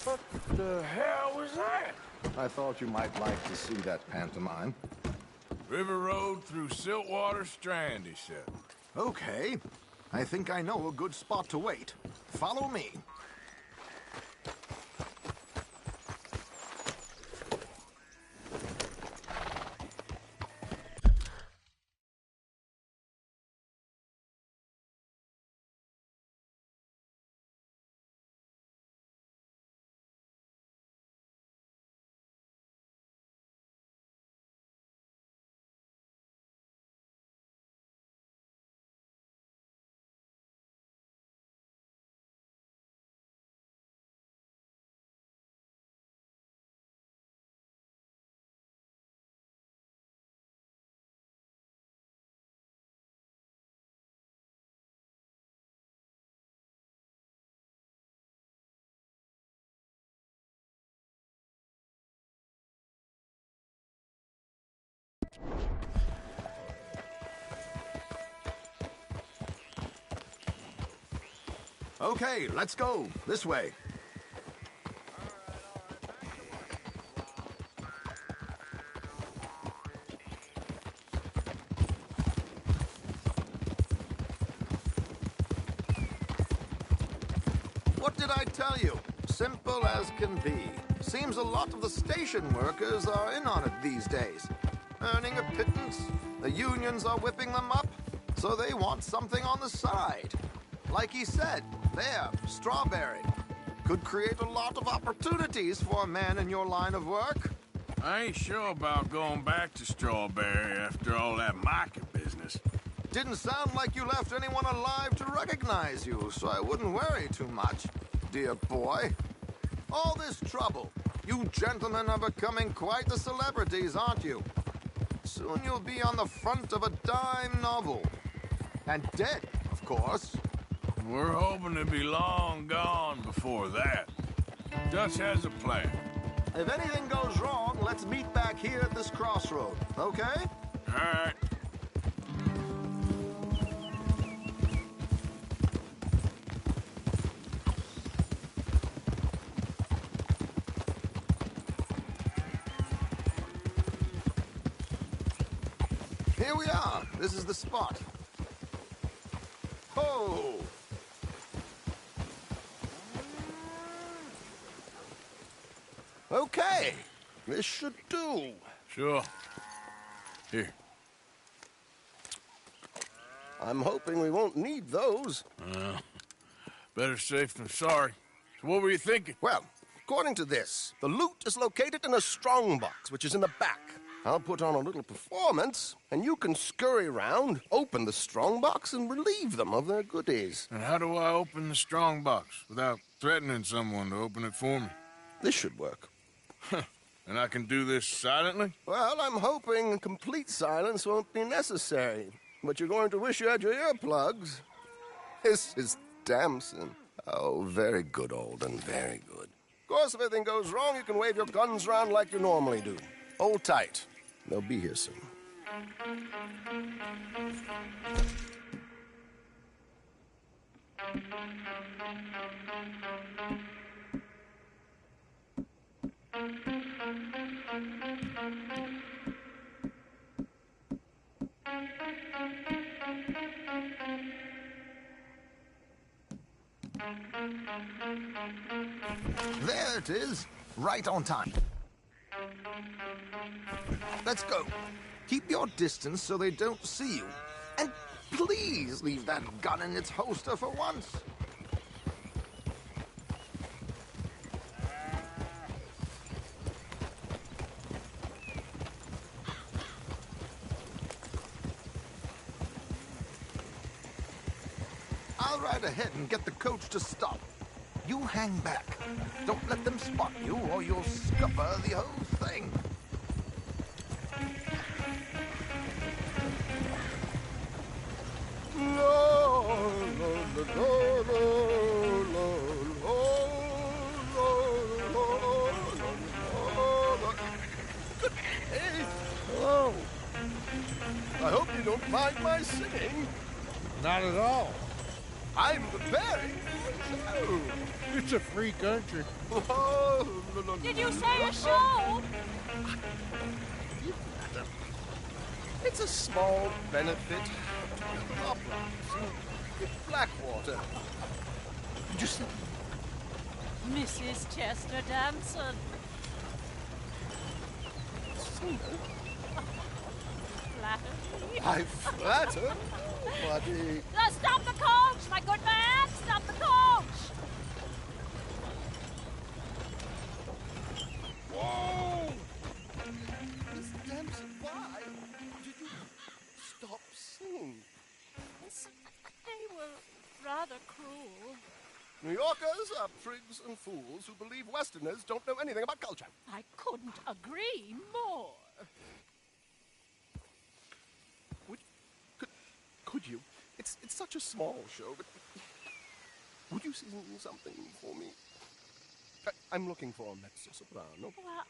What the hell was that? I thought you might like to see that pantomime. River Road through Siltwater Strand, he said. Okay. I think I know a good spot to wait. Follow me. Okay, let's go. This way. What did I tell you? Simple as can be. Seems a lot of the station workers are in on it these days. Earning a pittance. The unions are whipping them up, so they want something on the side. Like he said, there, Strawberry. Could create a lot of opportunities for a man in your line of work. I ain't sure about going back to Strawberry after all that Micah business. Didn't sound like you left anyone alive to recognize you, so I wouldn't worry too much, dear boy. All this trouble. You gentlemen are becoming quite the celebrities, aren't you? Soon you'll be on the front of a dime novel. And dead, of course. We're hoping to be long gone before that. Dutch has a plan. If anything goes wrong, let's meet back here at this crossroad, okay? All right. Here we are. This is the spot. Oh! Okay. This should do. Sure. Here. I'm hoping we won't need those. Better safe than sorry. So what were you thinking? Well, according to this, the loot is located in a strongbox, which is in the back. I'll put on a little performance, and you can scurry around, open the strongbox, and relieve them of their goodies. And how do I open the strongbox without threatening someone to open it for me? This should work. And I can do this silently? Well, I'm hoping complete silence won't be necessary. But you're going to wish you had your earplugs. Mrs. Damson. Oh, very good, Alden, very good. Of course, if anything goes wrong, you can wave your guns around like you normally do. Hold tight. They'll be here soon. There it is, right on time. Let's go. Keep your distance so they don't see you. And please leave that gun in its holster for once. I'll ride ahead and get the coach to stop. You hang back. Don't let them spot you or you'll scupper the whole thing. Hello. I hope you don't mind my singing. Not at all. I'm preparing for a show. It's a free country. Did you say a show? It's a small benefit uprising in Blackwater. Did you see? Mrs. Chester Damson. Flattered me. I flatter, buddy. Stop the coach, my good man! Stop the coach! Whoa! Miss Damson, why did you stop singing? They were rather cruel. New Yorkers are prigs and fools who believe Westerners don't know anything about culture. I couldn't agree more. Could you? It's such a small show, but would you sing something for me? I'm looking for a mezzo-soprano. Well,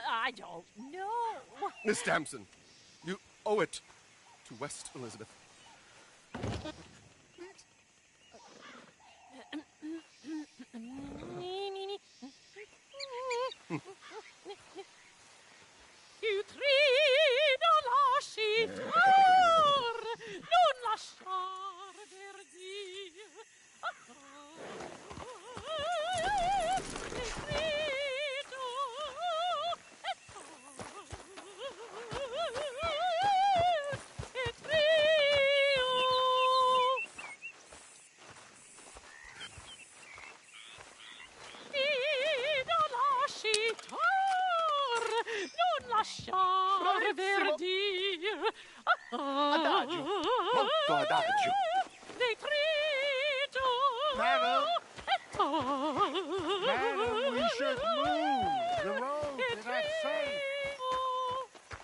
I don't know. Miss Damson, you owe it to West Elizabeth. Tu trido lasciar, non lasciar verdir. Lasciar verdir. Adagio, molto adagio. Detrito. Madam, we should move. The roads are not safe.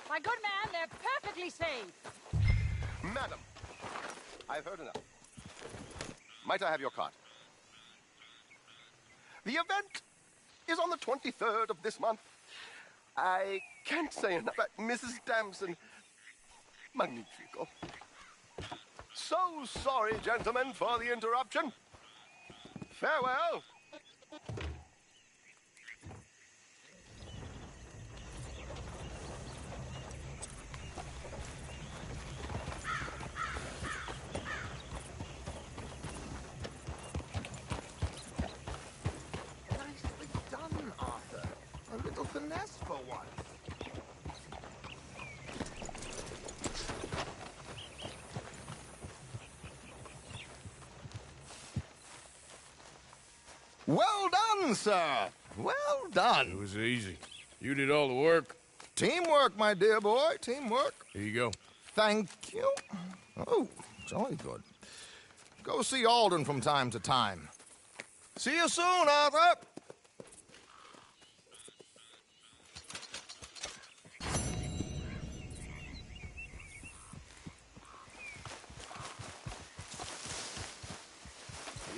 My good man, they're perfectly safe. Madam, I've heard enough. Might I have your card? The event is on the 23rd of this month. I can't say enough about Mrs. Damson. Magnifico. So sorry, gentlemen, for the interruption. Farewell. Nicely done, Arthur. A little finesse for once. Well done, sir. Well done. It was easy. You did all the work. Teamwork, my dear boy. Teamwork. Here you go. Thank you. Oh, jolly good. Go see Alden from time to time. See you soon, Arthur.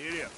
Giddy up.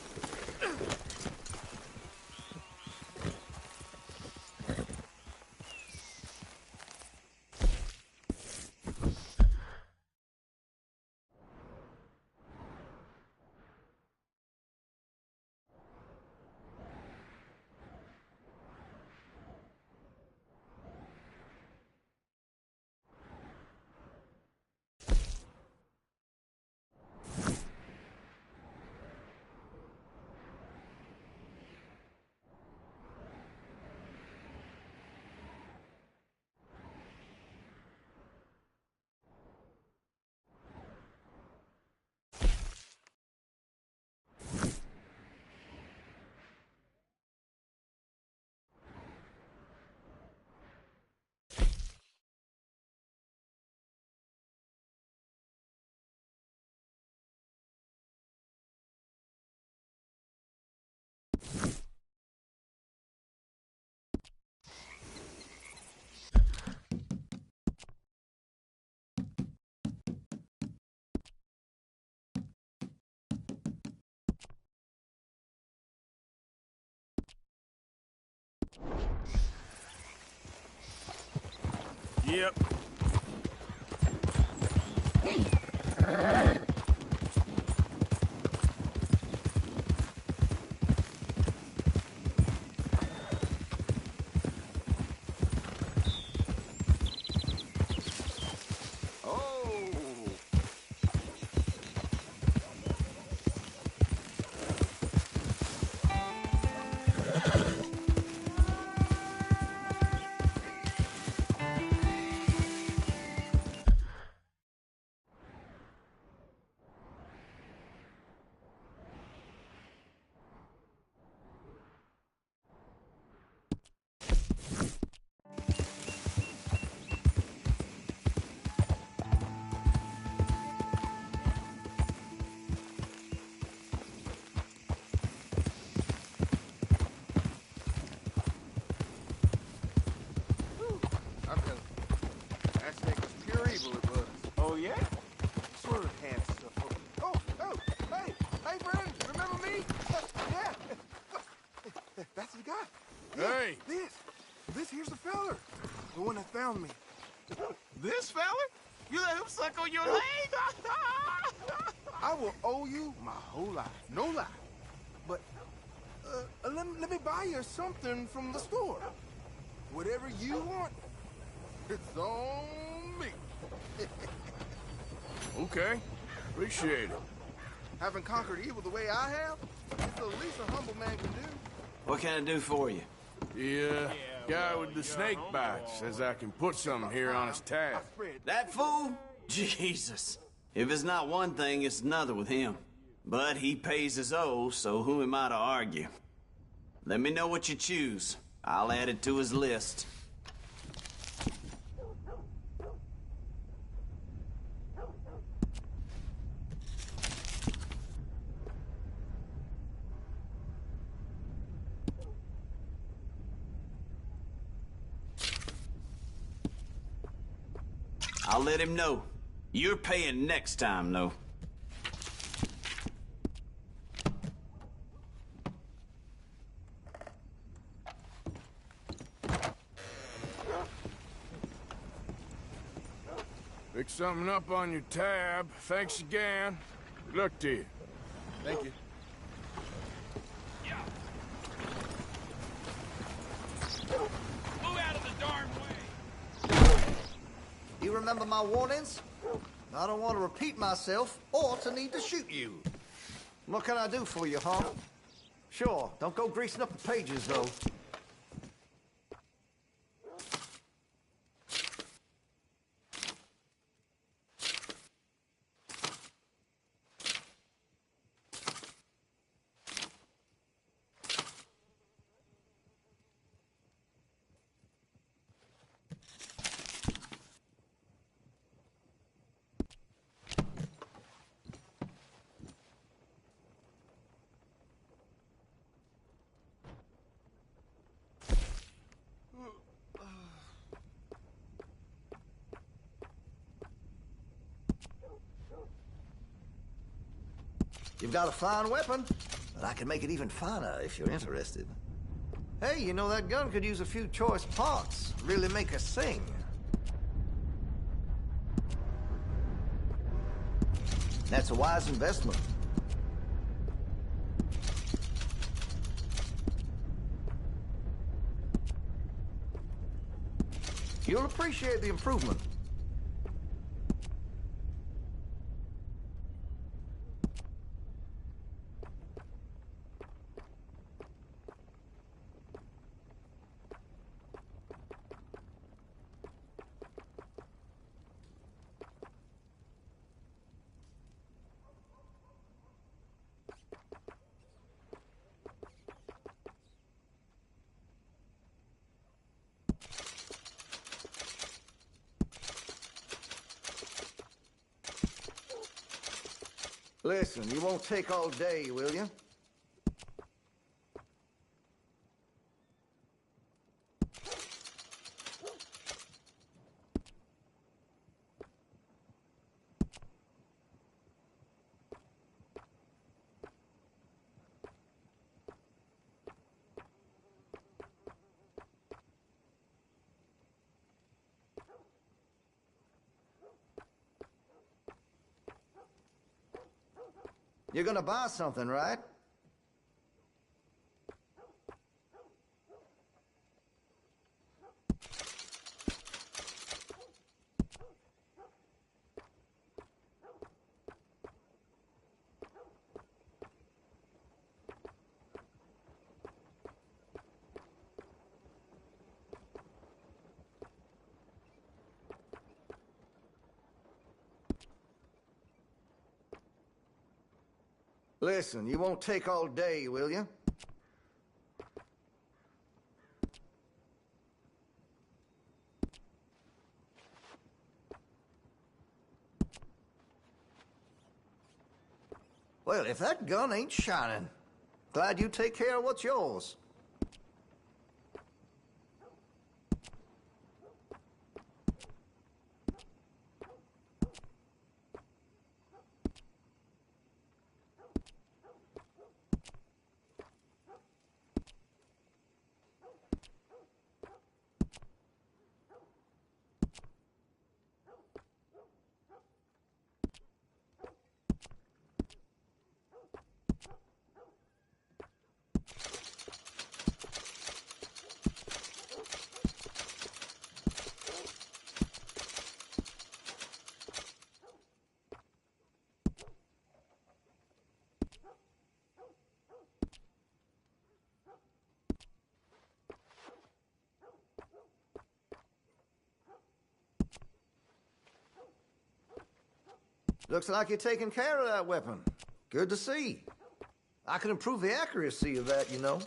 Yep. Oh, yeah? Sort of hand stuff. Oh, hey, Brennan, remember me? Yeah. That's the guy. Hey! This here's the feller. The one that found me. This feller? You let him suck on your leg? I will owe you my whole life. No lie. But, let me buy you something from the store. Whatever you want, it's on me. Okay. Appreciate it. Having conquered evil the way I have, it's the least a humble man can do. What can I do for you? The guy with the snake bites says I can put something here on his tab. That fool? Jesus. If it's not one thing, it's another with him. But he pays his owe, so who am I to argue? Let me know what you choose. I'll add it to his list. I'll let him know. You're paying next time, though. Pick something up on your tab. Thanks again. Good luck to you. Thank you. Move out of the darn way! You remember my warnings? I don't want to repeat myself or to need to shoot you. What can I do for you, huh? Sure, don't go greasing up the pages, though. You've got a fine weapon. But I can make it even finer if you're interested. Hey, you know, that gun could use a few choice parts. Really make us sing. That's a wise investment. You'll appreciate the improvement. Listen, you won't take all day, will you? You're gonna buy something, right? Listen, you won't take all day, will you? Well, if that gun ain't shining, glad you take care of what's yours. Looks like you're taking care of that weapon. Good to see. I can improve the accuracy of that, you know.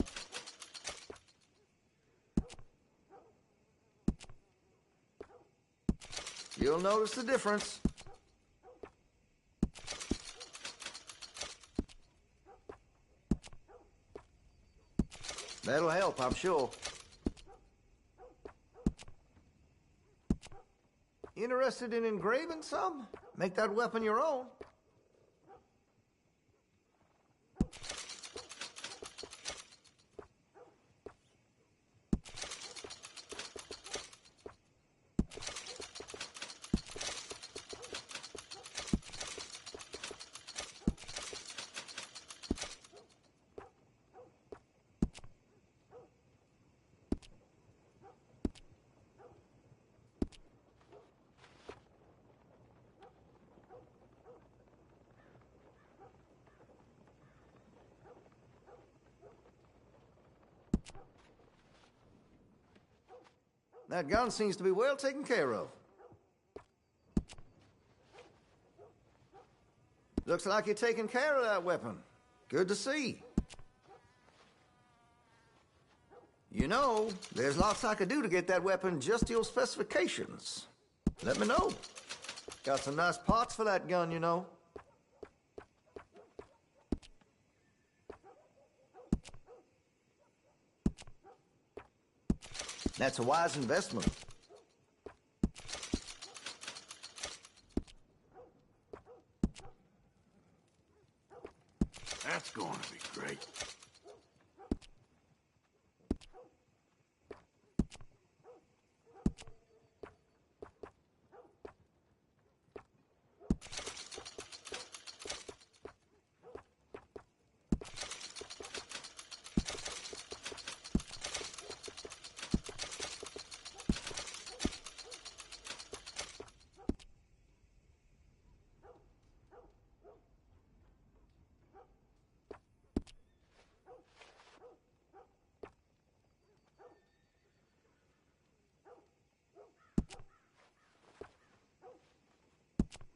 You'll notice the difference. That'll help, I'm sure. Interested in engraving some? Make that weapon your own. That gun seems to be well taken care of. Looks like you're taking care of that weapon. Good to see. You know, there's lots I could do to get that weapon just to your specifications. Let me know. Got some nice parts for that gun, you know. That's a wise investment. That's gonna be great.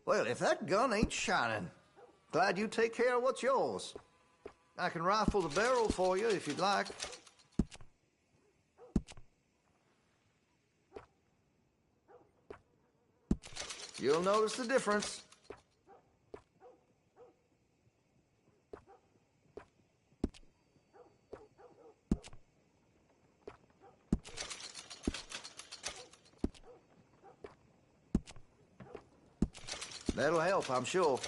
Well, if that gun ain't shining, glad you take care of what's yours. I can rifle the barrel for you if you'd like. You'll notice the difference. That'll help, I'm sure.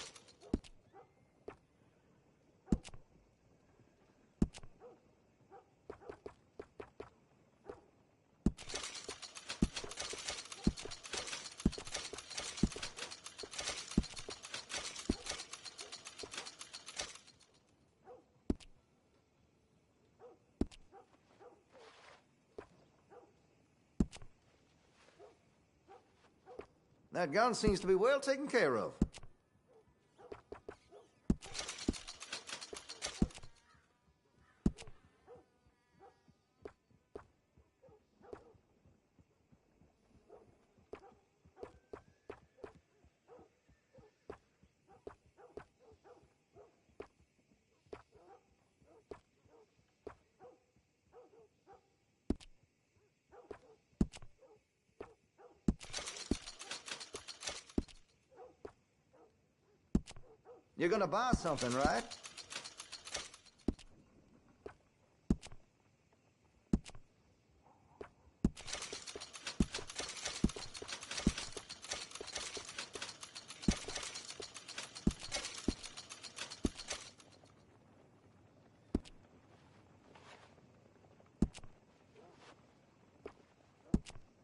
That gun seems to be well taken care of. You're gonna buy something, right?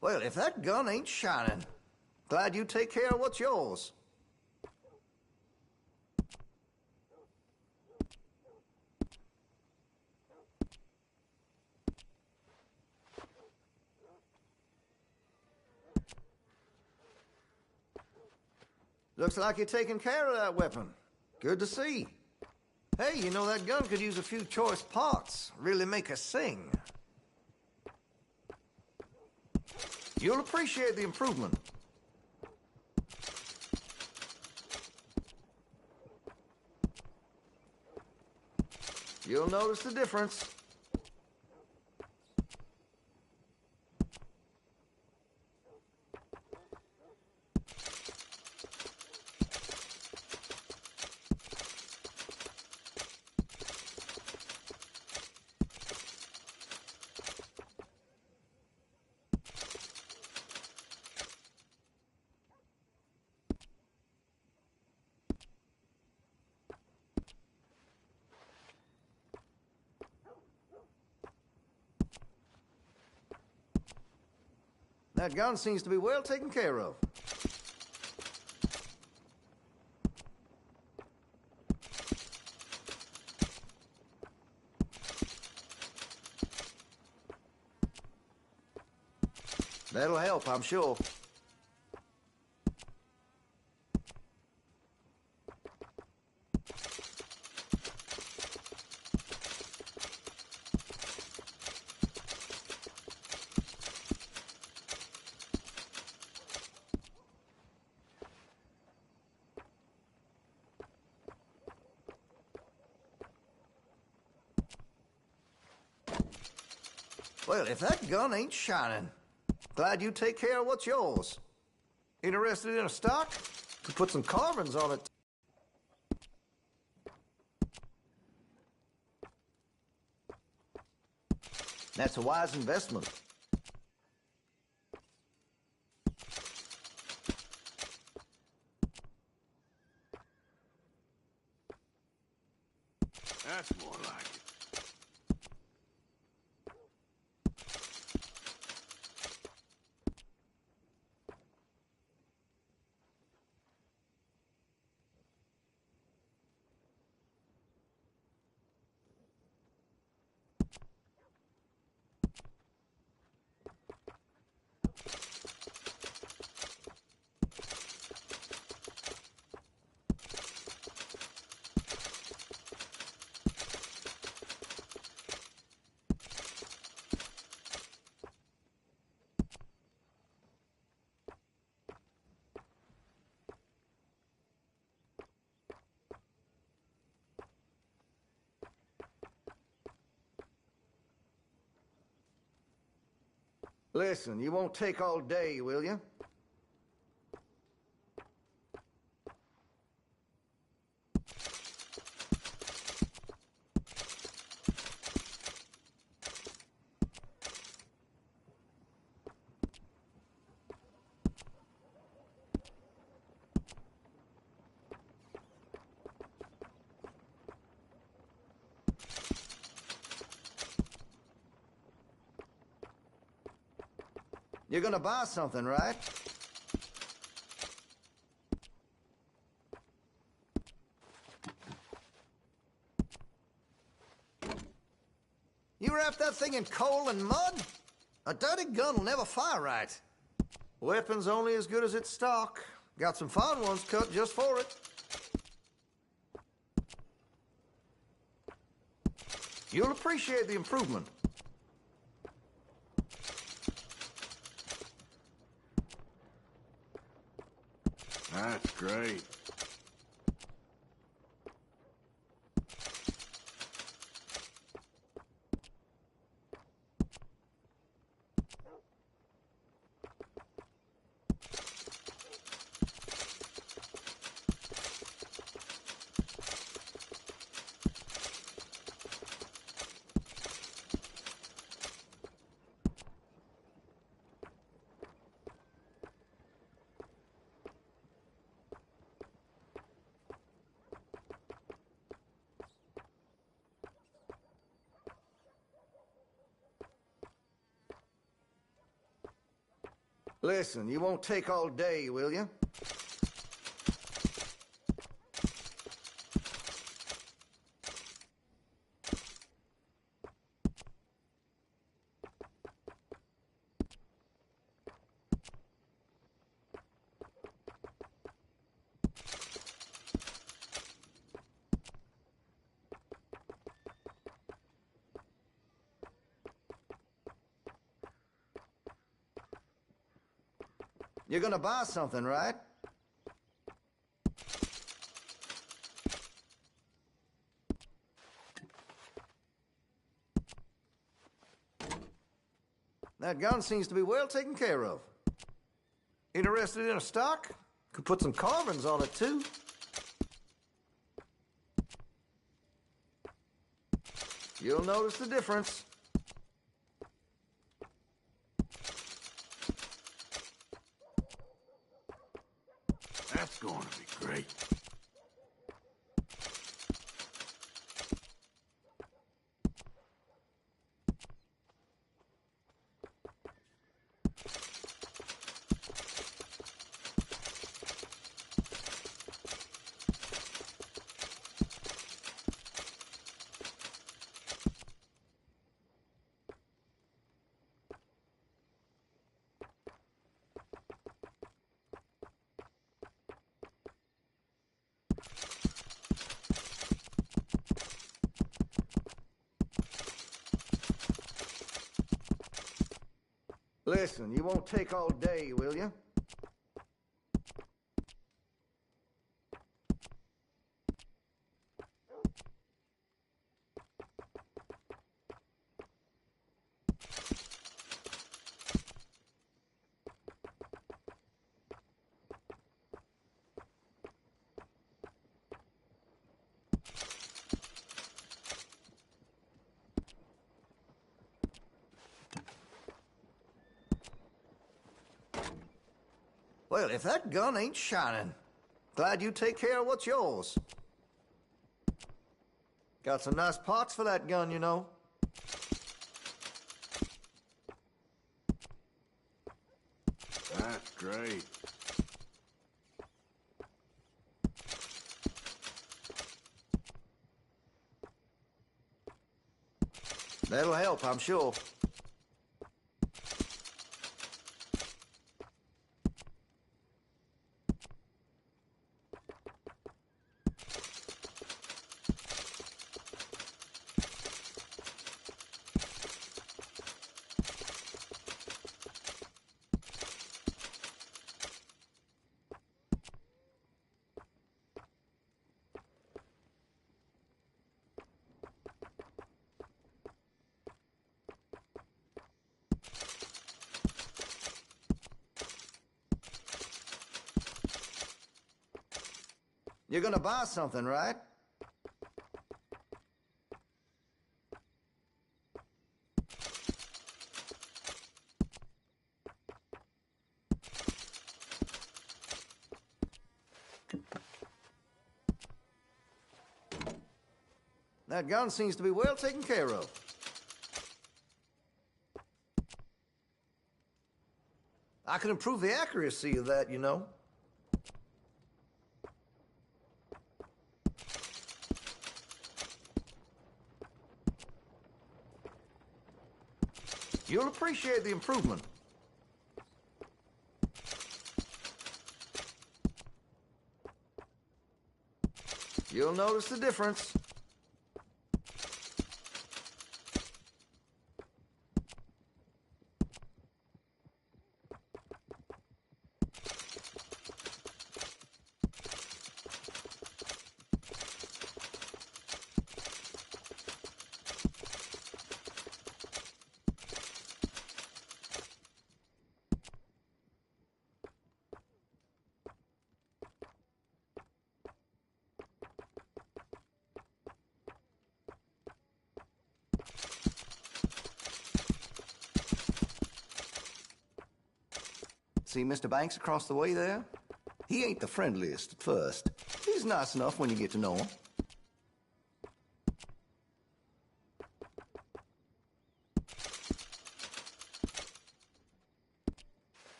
Well, if that gun ain't shining, glad you take care of what's yours. Looks like you're taking care of that weapon. Good to see. Hey, you know that gun could use a few choice parts. Really make us sing. You'll appreciate the improvement. You'll notice the difference. That gun seems to be well taken care of. That'll help, I'm sure. Well, if that gun ain't shining, glad you take care of what's yours. Interested in a stock? Could put some carbons on it. That's a wise investment. That's more like it. Listen, you won't take all day, will you? You're gonna buy something, right? You wrapped that thing in coal and mud? A dirty gun will never fire right. Weapon's only as good as its stock. Got some fine ones cut just for it. You'll appreciate the improvement. That's great. Listen, you won't take all day, will you? You're gonna buy something, right? That gun seems to be well taken care of. Interested in a stock? Could put some carvings on it, too. You'll notice the difference. That's going to be great. Listen, you won't take all day, will you? Well, if that gun ain't shining, glad you take care of what's yours. Got some nice parts for that gun, you know. That's great. That'll help, I'm sure. You're gonna buy something, right? That gun seems to be well taken care of. I can improve the accuracy of that, you know. You'll appreciate the improvement. You'll notice the difference. See Mr. Banks across the way there? He ain't the friendliest at first. He's nice enough when you get to know him.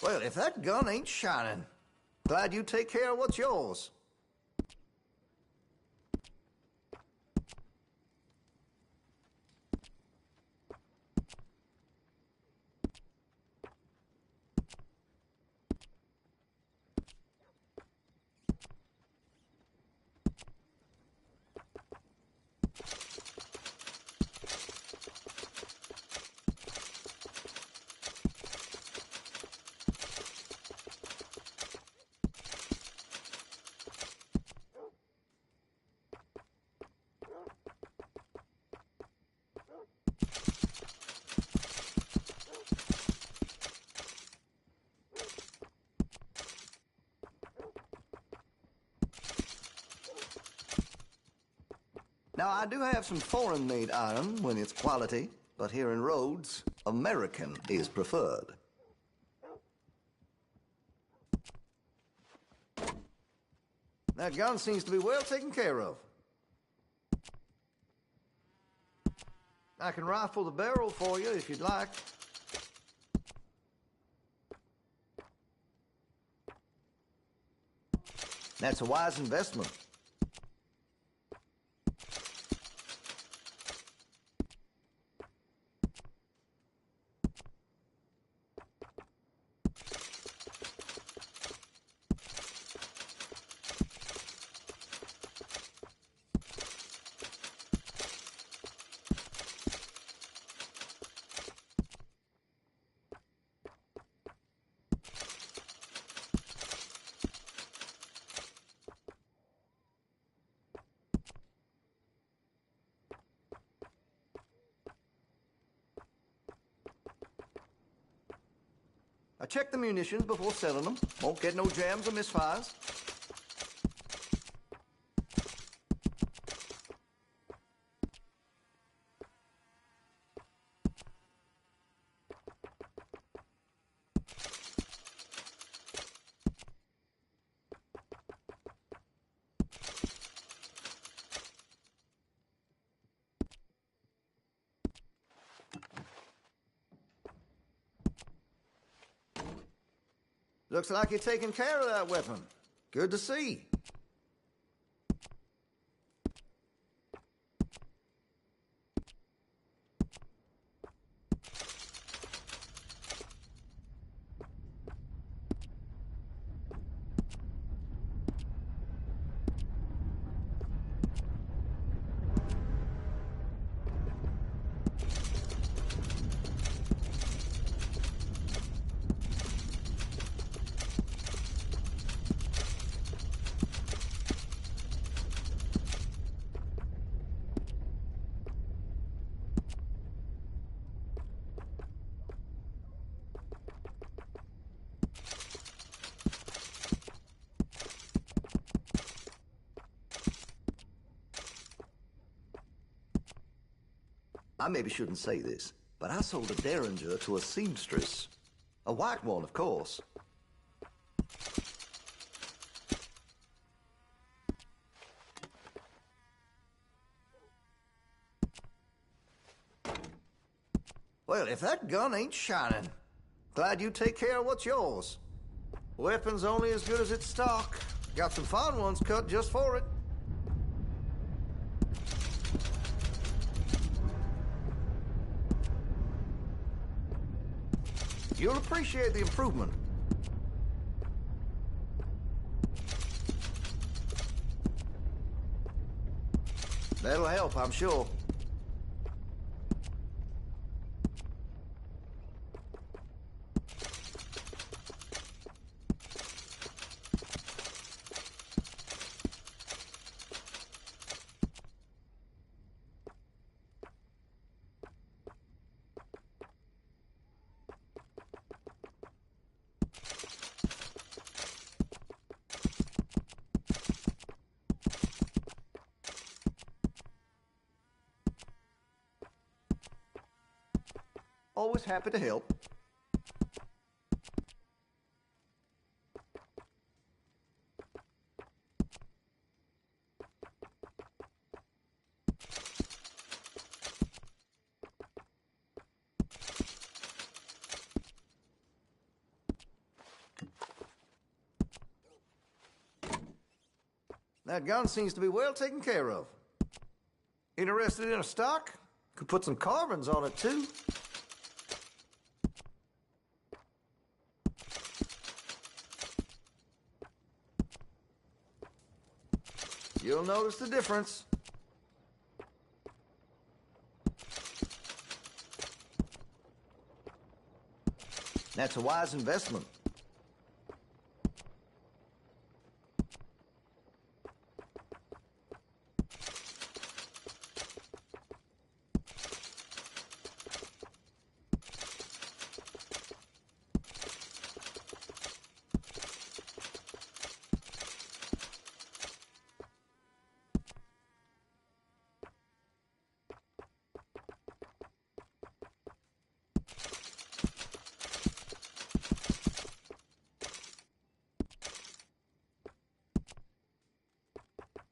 Well, if that gun ain't shining, glad you take care of what's yours. Now, I do have some foreign-made iron when it's quality, but here in Rhodes, American is preferred. That gun seems to be well taken care of. I can rifle the barrel for you if you'd like. That's a wise investment. I check the munitions before selling them. Won't get no jams or misfires. Looks like you're taking care of that weapon. Good to see. I maybe shouldn't say this, but I sold a derringer to a seamstress. A white one, of course. Well, if that gun ain't shining, glad you take care of what's yours. Weapon's only as good as its stock. Got some fine ones cut just for it. You'll appreciate the improvement. That'll help, I'm sure. Always happy to help. That gun seems to be well taken care of. Interested in a stock? Could put some carbons on it, too. You'll notice the difference. That's a wise investment.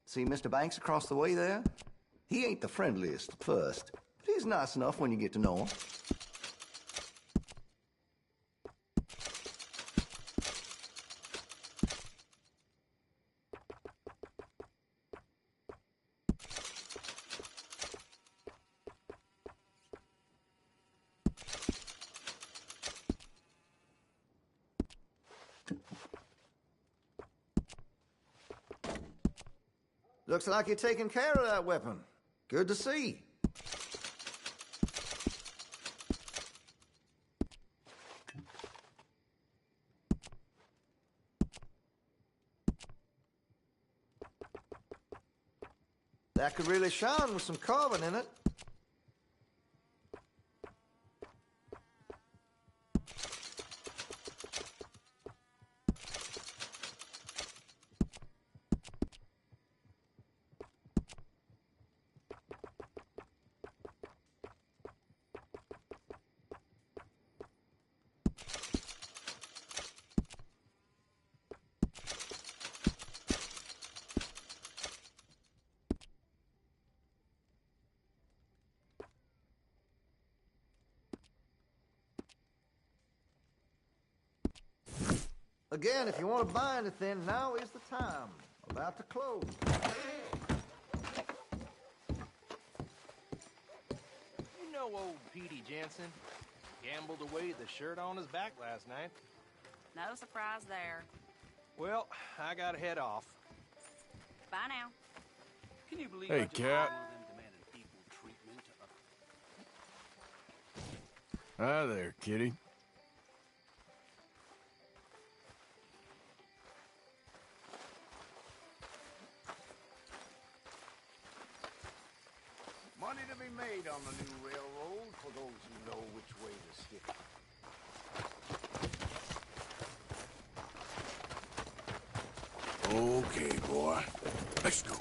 See Mr. Banks across the way there? He ain't the friendliest at first, but he's nice enough when you get to know him. Looks like you're taking care of that weapon. Good to see. That could really shine with some carbon in it. Again, if you want to buy anything, now is the time. About to close. You know old Petey Jensen? Gambled away the shirt on his back last night. No surprise there. Well, I gotta head off. Bye now. Can you believe Hey, Cat. Hi there, kitty. Money to be made on the new railroad for those who know which way to stick it. Okay, boy. Let's go.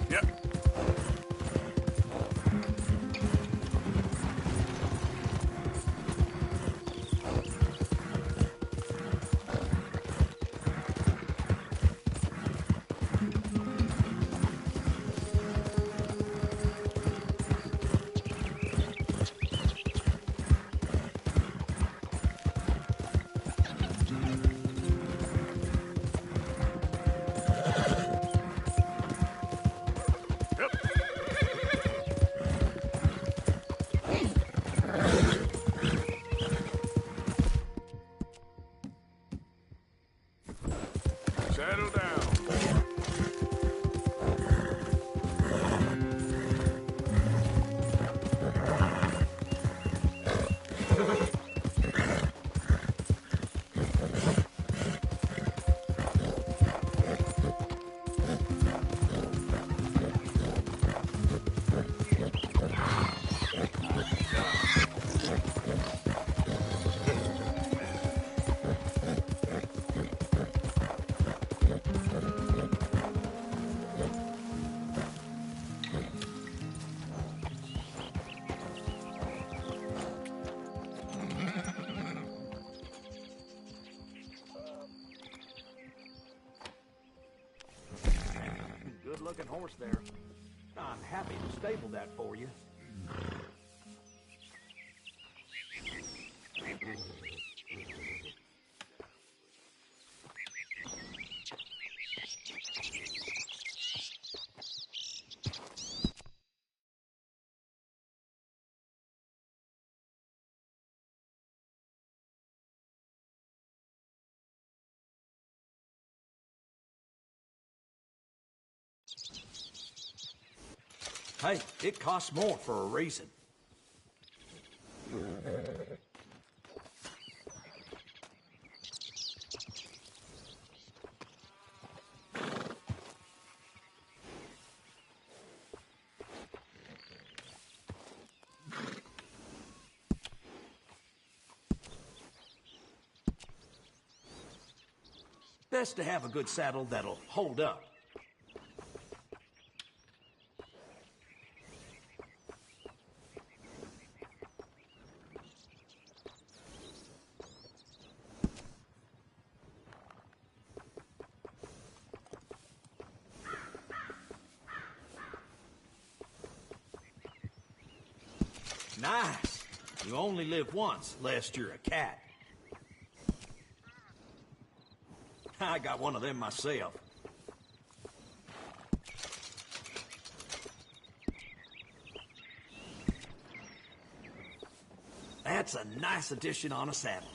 Yeah. Settle down. Good-looking horse there. I'm happy to stable that for you. Hey, it costs more for a reason. Best to have a good saddle that'll hold up. Nice. You only live once, lest you're a cat. I got one of them myself. That's a nice addition on a saddle.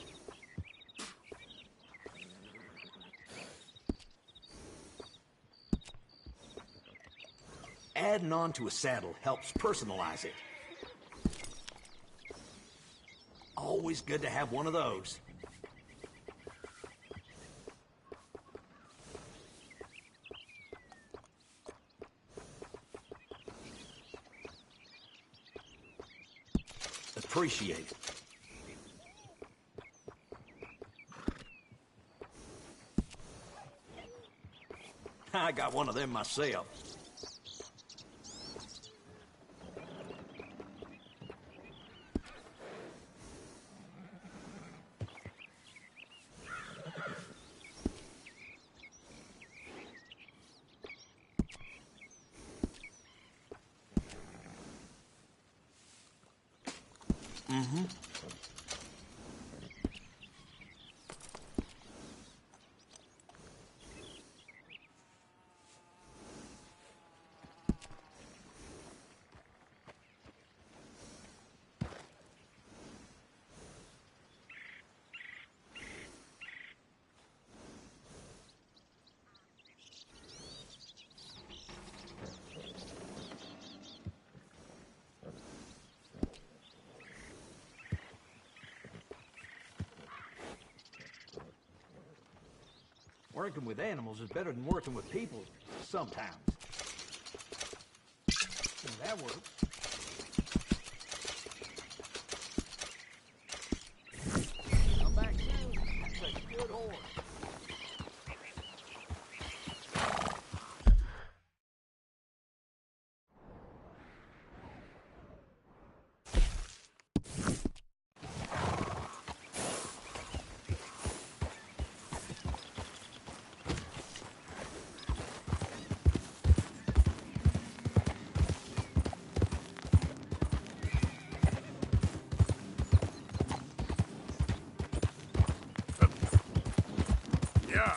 Adding on to a saddle helps personalize it. Always good to have one of those. Appreciate it. I got one of them myself. Mm-hmm. Working with animals is better than working with people sometimes. And that works. Come back soon. That's a good horse. Yeah.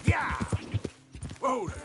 Yeah. Whoa there.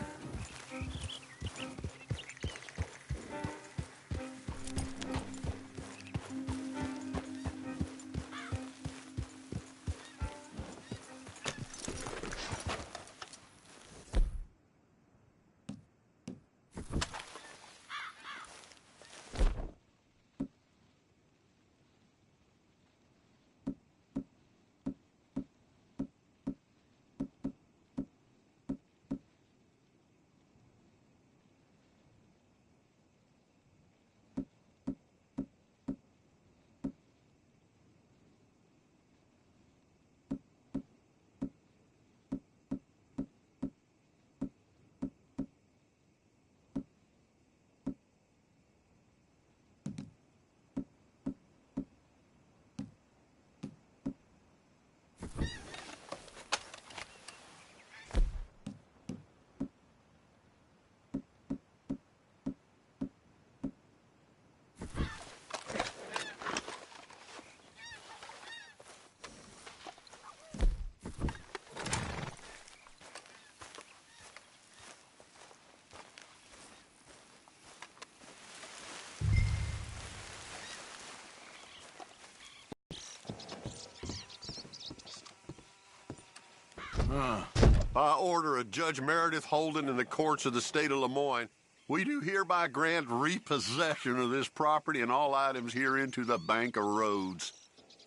By order of Judge Meredith Holden in the courts of the state of Lemoyne, we do hereby grant repossession of this property and all items herein to the Bank of Roads.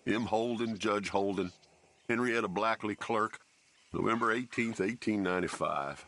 M. Holden, Judge Holden. Henrietta Blackley, Clerk. November 18th, 1895.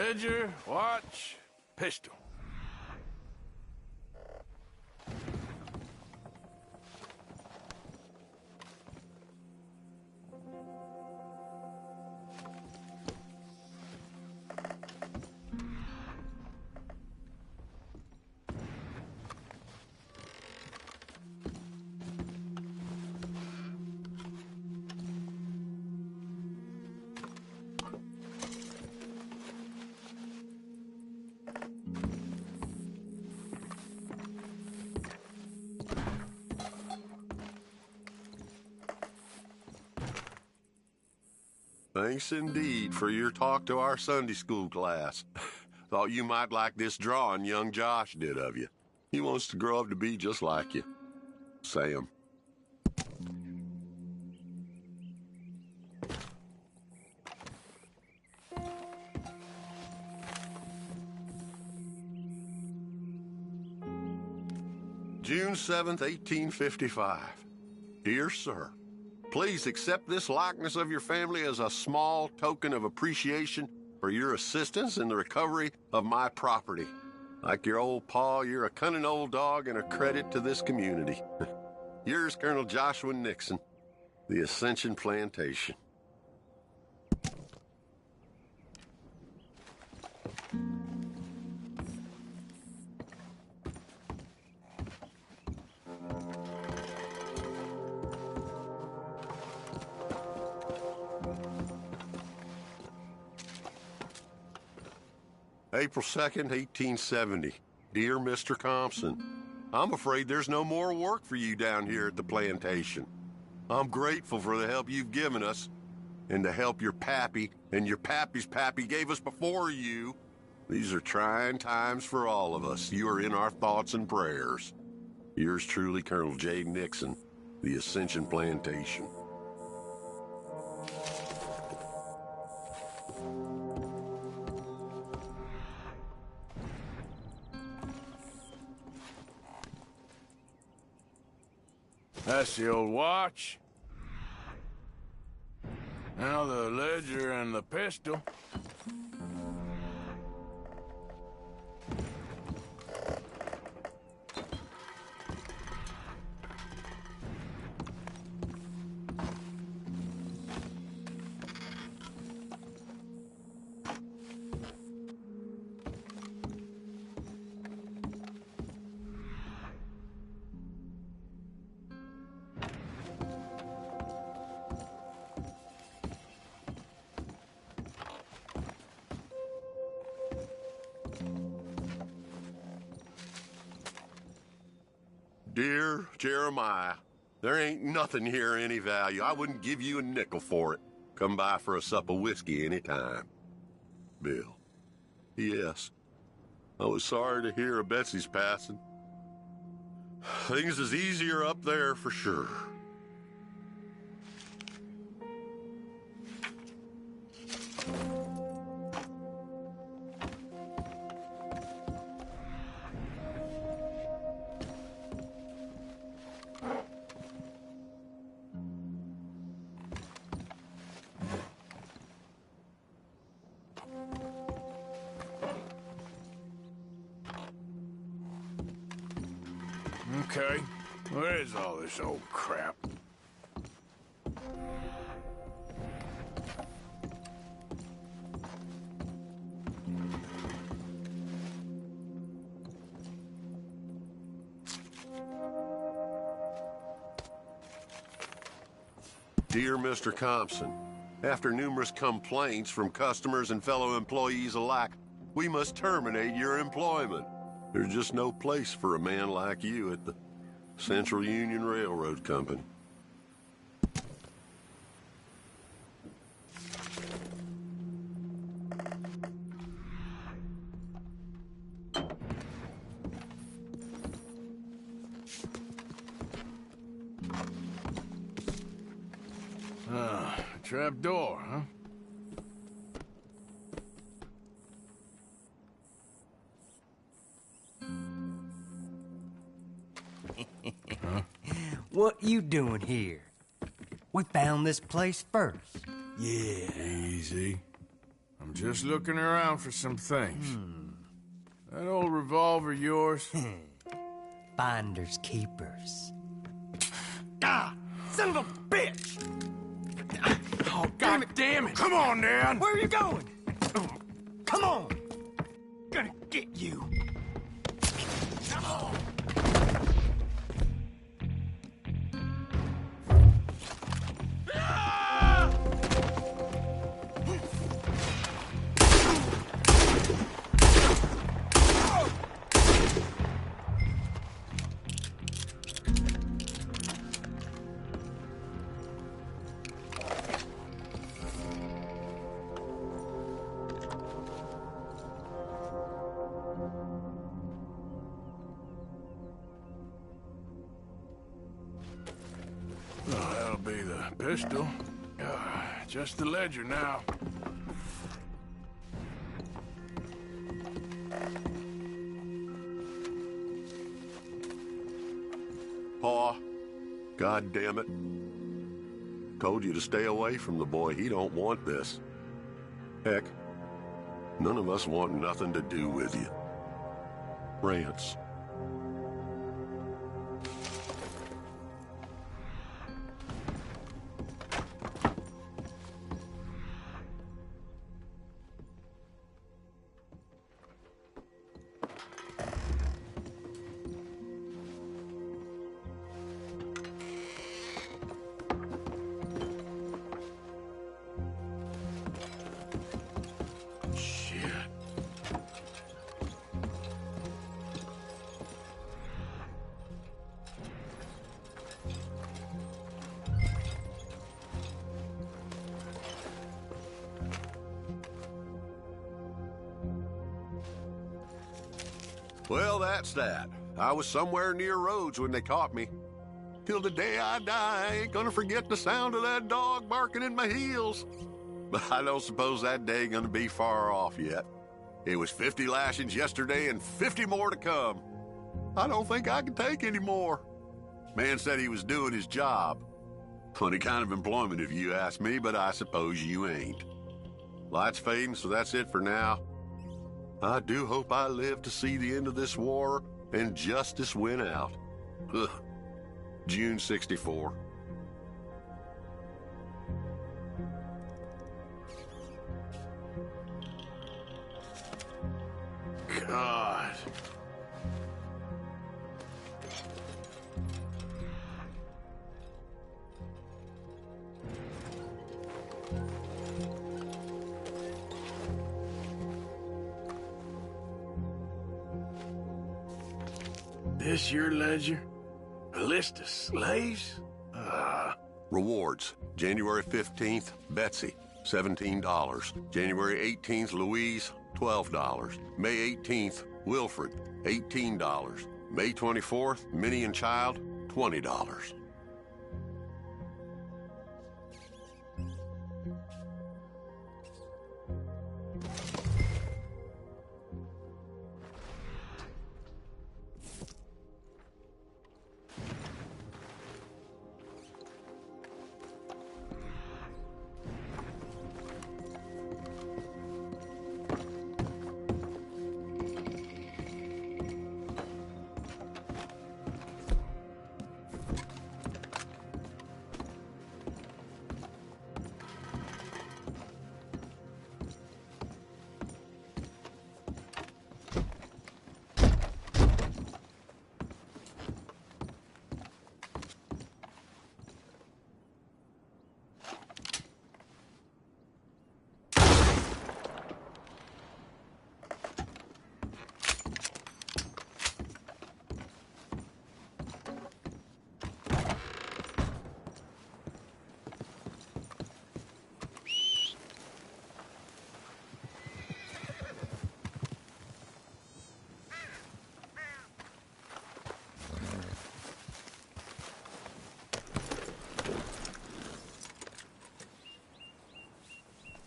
Ledger, watch, pistol. Thanks indeed for your talk to our Sunday school class. Thought you might like this drawing young Josh did of you. He wants to grow up to be just like you. Sam. June 7th, 1855. Dear Sir, please accept this likeness of your family as a small token of appreciation for your assistance in the recovery of my property. Like your old pa, you're a cunning old dog and a credit to this community. Yours, Colonel Joshua Nixon, the Ascension Plantation. April 2nd, 1870. Dear Mr. Compson, I'm afraid there's no more work for you down here at the plantation. I'm grateful for the help you've given us, and the help your pappy and your pappy's pappy gave us before you. These are trying times for all of us. You are in our thoughts and prayers. Yours truly, Colonel J. Nixon, the Ascension Plantation. That's the old watch. Now the ledger and the pistol. Dear Jeremiah, there ain't nothing here of any value. I wouldn't give you a nickel for it. Come by for a sup of whiskey any time. Bill. Yes. I was sorry to hear of Betsy's passing. Things is easier up there for sure. Okay, where is all this old crap? Dear Mr. Compson, after numerous complaints from customers and fellow employees alike, we must terminate your employment. There's just no place for a man like you at the Central Union Railroad Company. Trap door, huh? What you doing here? We found this place first. Yeah. Easy. I'm Just looking around for some things. That old revolver yours? Finders keepers. God, son of a bitch! Oh, God damn it! Come on, Dan! Where are you going? Come on! Gonna get you. Come on! Oh, that'll be the pistol. Just the ledger now. Pa, God damn it. Told you to stay away from the boy. He don't want this. Heck, none of us want nothing to do with you. Rance. Well, that's that. I was somewhere near Rhodes when they caught me. Till the day I die, I ain't gonna forget the sound of that dog barking in my heels. But I don't suppose that day gonna be far off yet. It was 50 lashings yesterday and 50 more to come. I don't think I can take any more. Man said he was doing his job. Funny kind of employment if you ask me, but I suppose you ain't. Light's fading, so that's it for now. I do hope I live to see the end of this war and justice win out. Ugh. June 64. God. This your ledger? A list of slaves? Rewards. January 15th, Betsy, $17. January 18th, Louise, $12. May 18th, Wilfred, $18. May 24th, Minnie and Child, $20.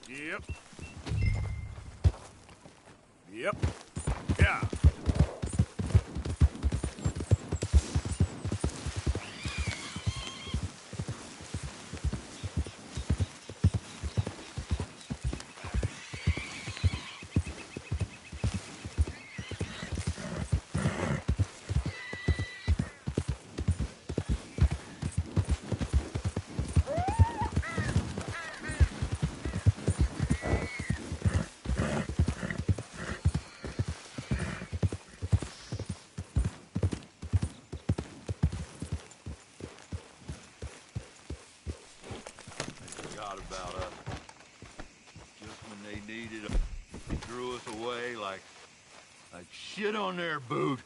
Yep. Yep. Yeah. shit on their boot.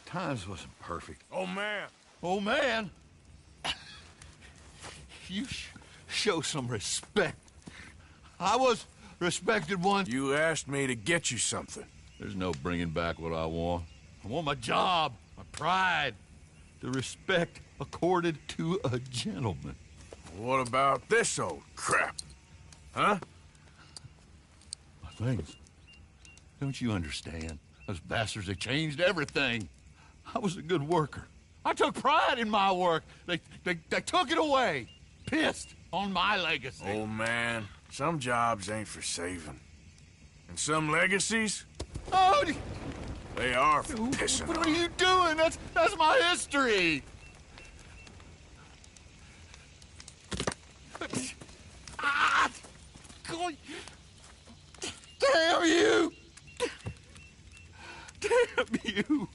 Times wasn't perfect. Oh, man. Oh, man! You show some respect. I was respected once. You asked me to get you something. There's no bringing back what I want. I want my job, my pride, the respect accorded to a gentleman. What about this old crap? Huh? My things. Don't you understand? Those bastards, they changed everything. I was a good worker. I took pride in my work. They took it away. Pissed on my legacy. Oh, man. Some jobs ain't for saving. And some legacies? Oh, they are for pissing what on. are you doing? That's my history. Ah! Damn you! Damn you!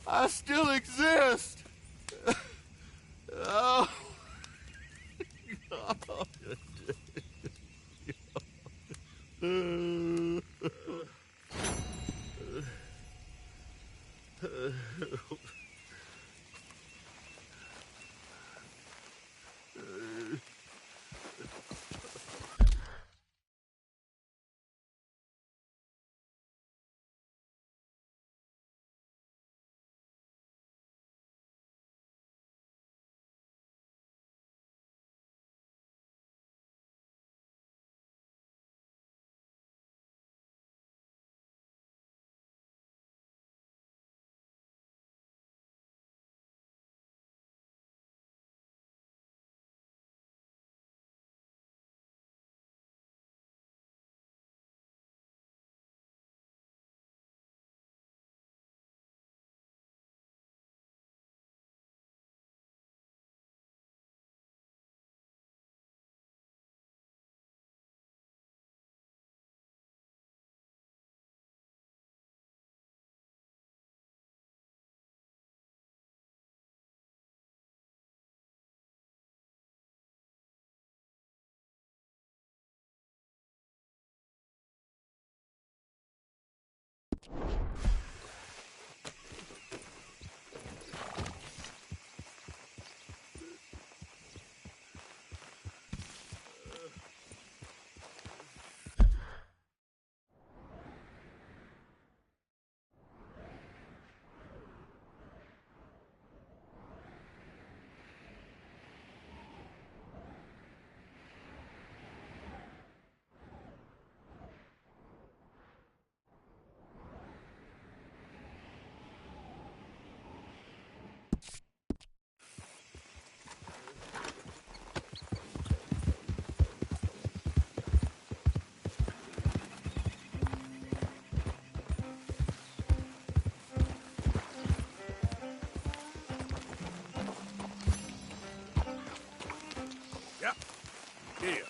I still exist! Oh. Yep. Here.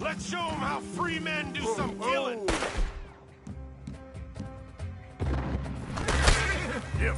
Let's show them how free men do some killing. Yep.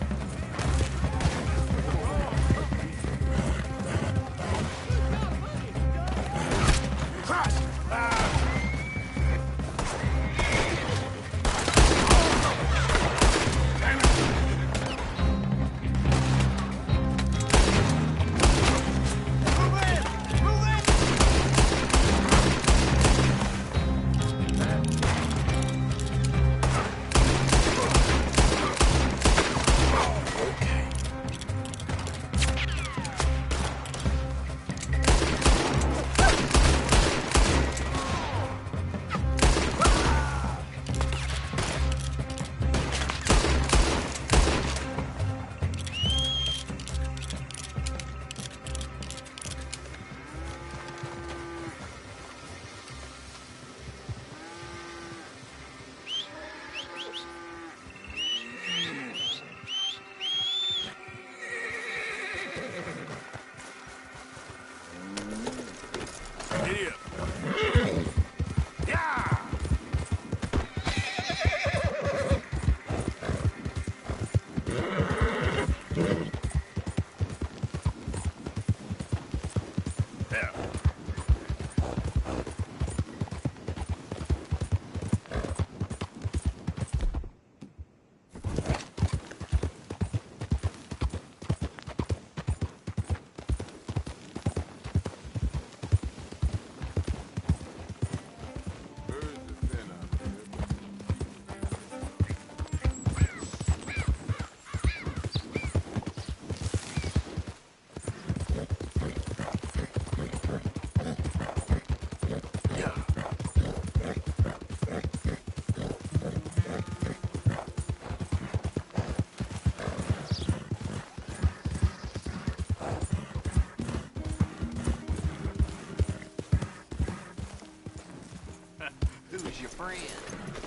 Here's your friend.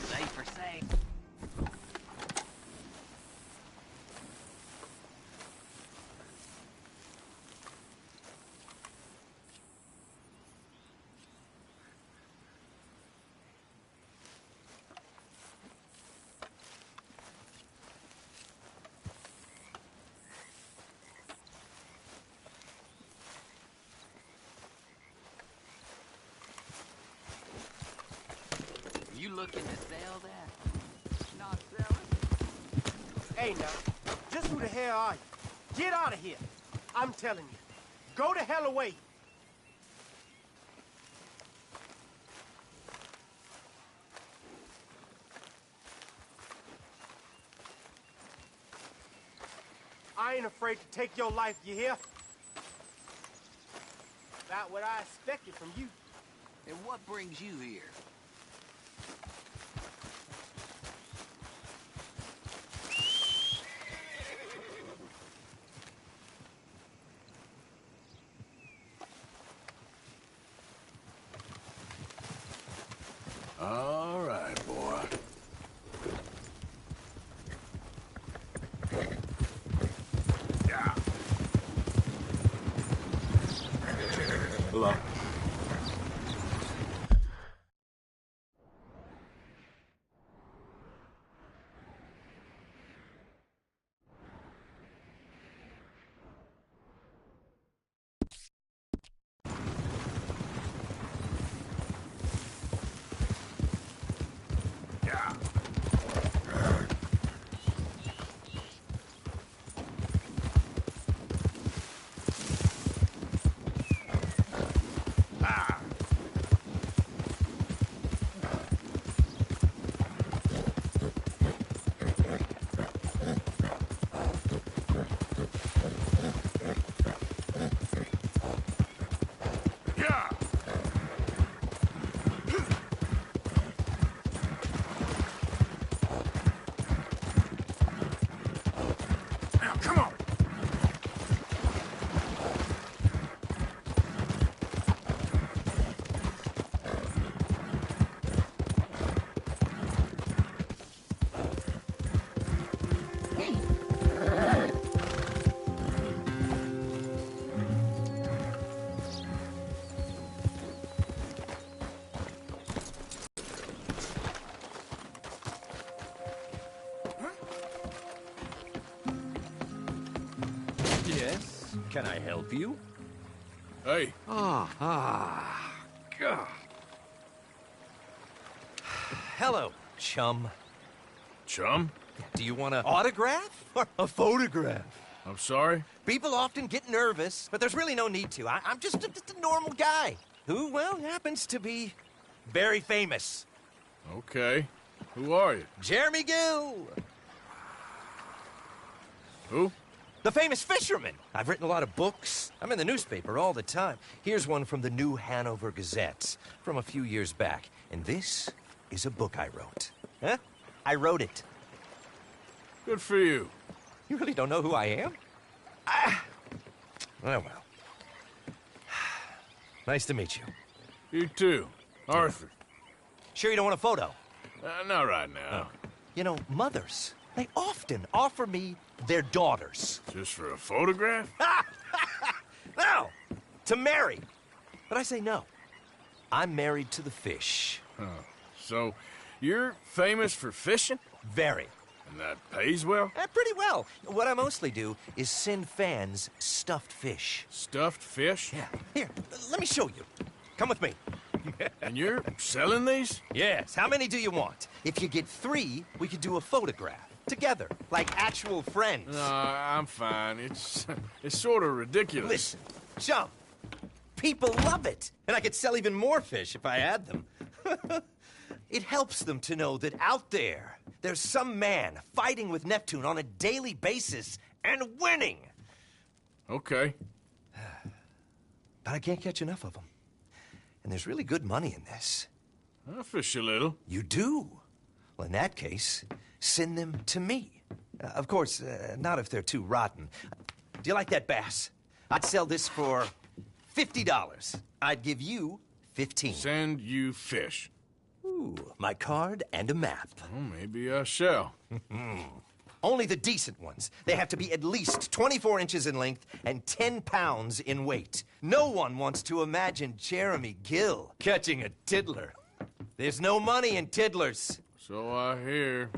Safe for safe. You looking to sell that? Not selling? Hey, now, just who the hell are you? Get out of here. I'm telling you. Go the hell away. I ain't afraid to take your life, you hear? Not what I expected from you. And what brings you here? All right, boy. Yeah. Hello. Yes? Can I help you? Hey. God. Hello, chum. Chum? Do you want an autograph or a photograph? I'm sorry? People often get nervous, but there's really no need to. I'm just a normal guy who, well, happens to be very famous. Okay. Who are you? Jeremy Gill. Who? The famous fisherman. I've written a lot of books. I'm in the newspaper all the time. Here's one from the New Hanover Gazette from a few years back. And this is a book I wrote. Huh? I wrote it. Good for you. You really don't know who I am? Oh, well. Nice to meet you. You too. Arthur. Sure you don't want a photo? Not right now. You know, mothers, they often offer me their daughters. Just for a photograph? No, to marry. But I say no. I'm married to the fish. Huh. So, you're famous for fishing? Very. And that pays well? Pretty well. What I mostly do is send fans stuffed fish. Stuffed fish? Yeah. Here, let me show you. Come with me. And you're selling these? Yes. How many do you want? If you get 3, we could do a photograph. Together, like actual friends. No, I'm fine. It's sort of ridiculous. Listen, chum, people love it. And I could sell even more fish if I had them. It helps them to know that out there's some man fighting with Neptune on a daily basis and winning. Okay. But I can't catch enough of them. And there's really good money in this. I'll fish a little. You do? Well, in that case, send them to me. Of course, not if they're too rotten. Do you like that bass? I'd sell this for $50. I'd give you 15. Send you fish. Ooh, my card and a map. Well, maybe I shall. Only the decent ones. They have to be at least 24 inches in length and 10 pounds in weight. No one wants to imagine Jeremy Gill catching a tiddler. There's no money in tiddlers. So I hear.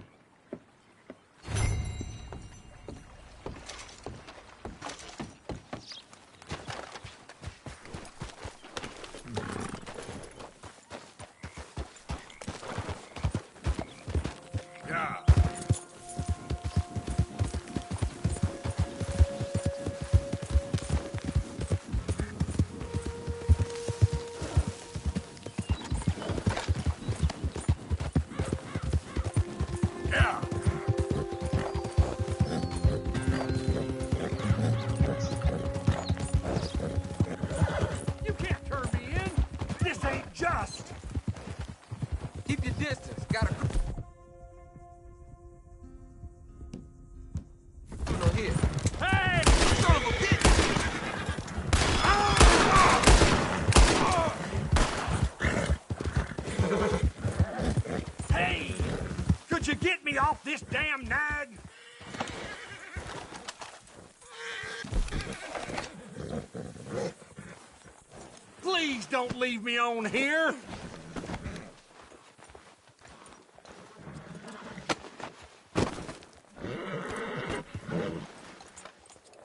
You can't turn me in. This ain't just. Keep your distance. Gotta... Here. Hey! Son of a bitch! Hey! Could you get me off this damn nag? Please don't leave me on here.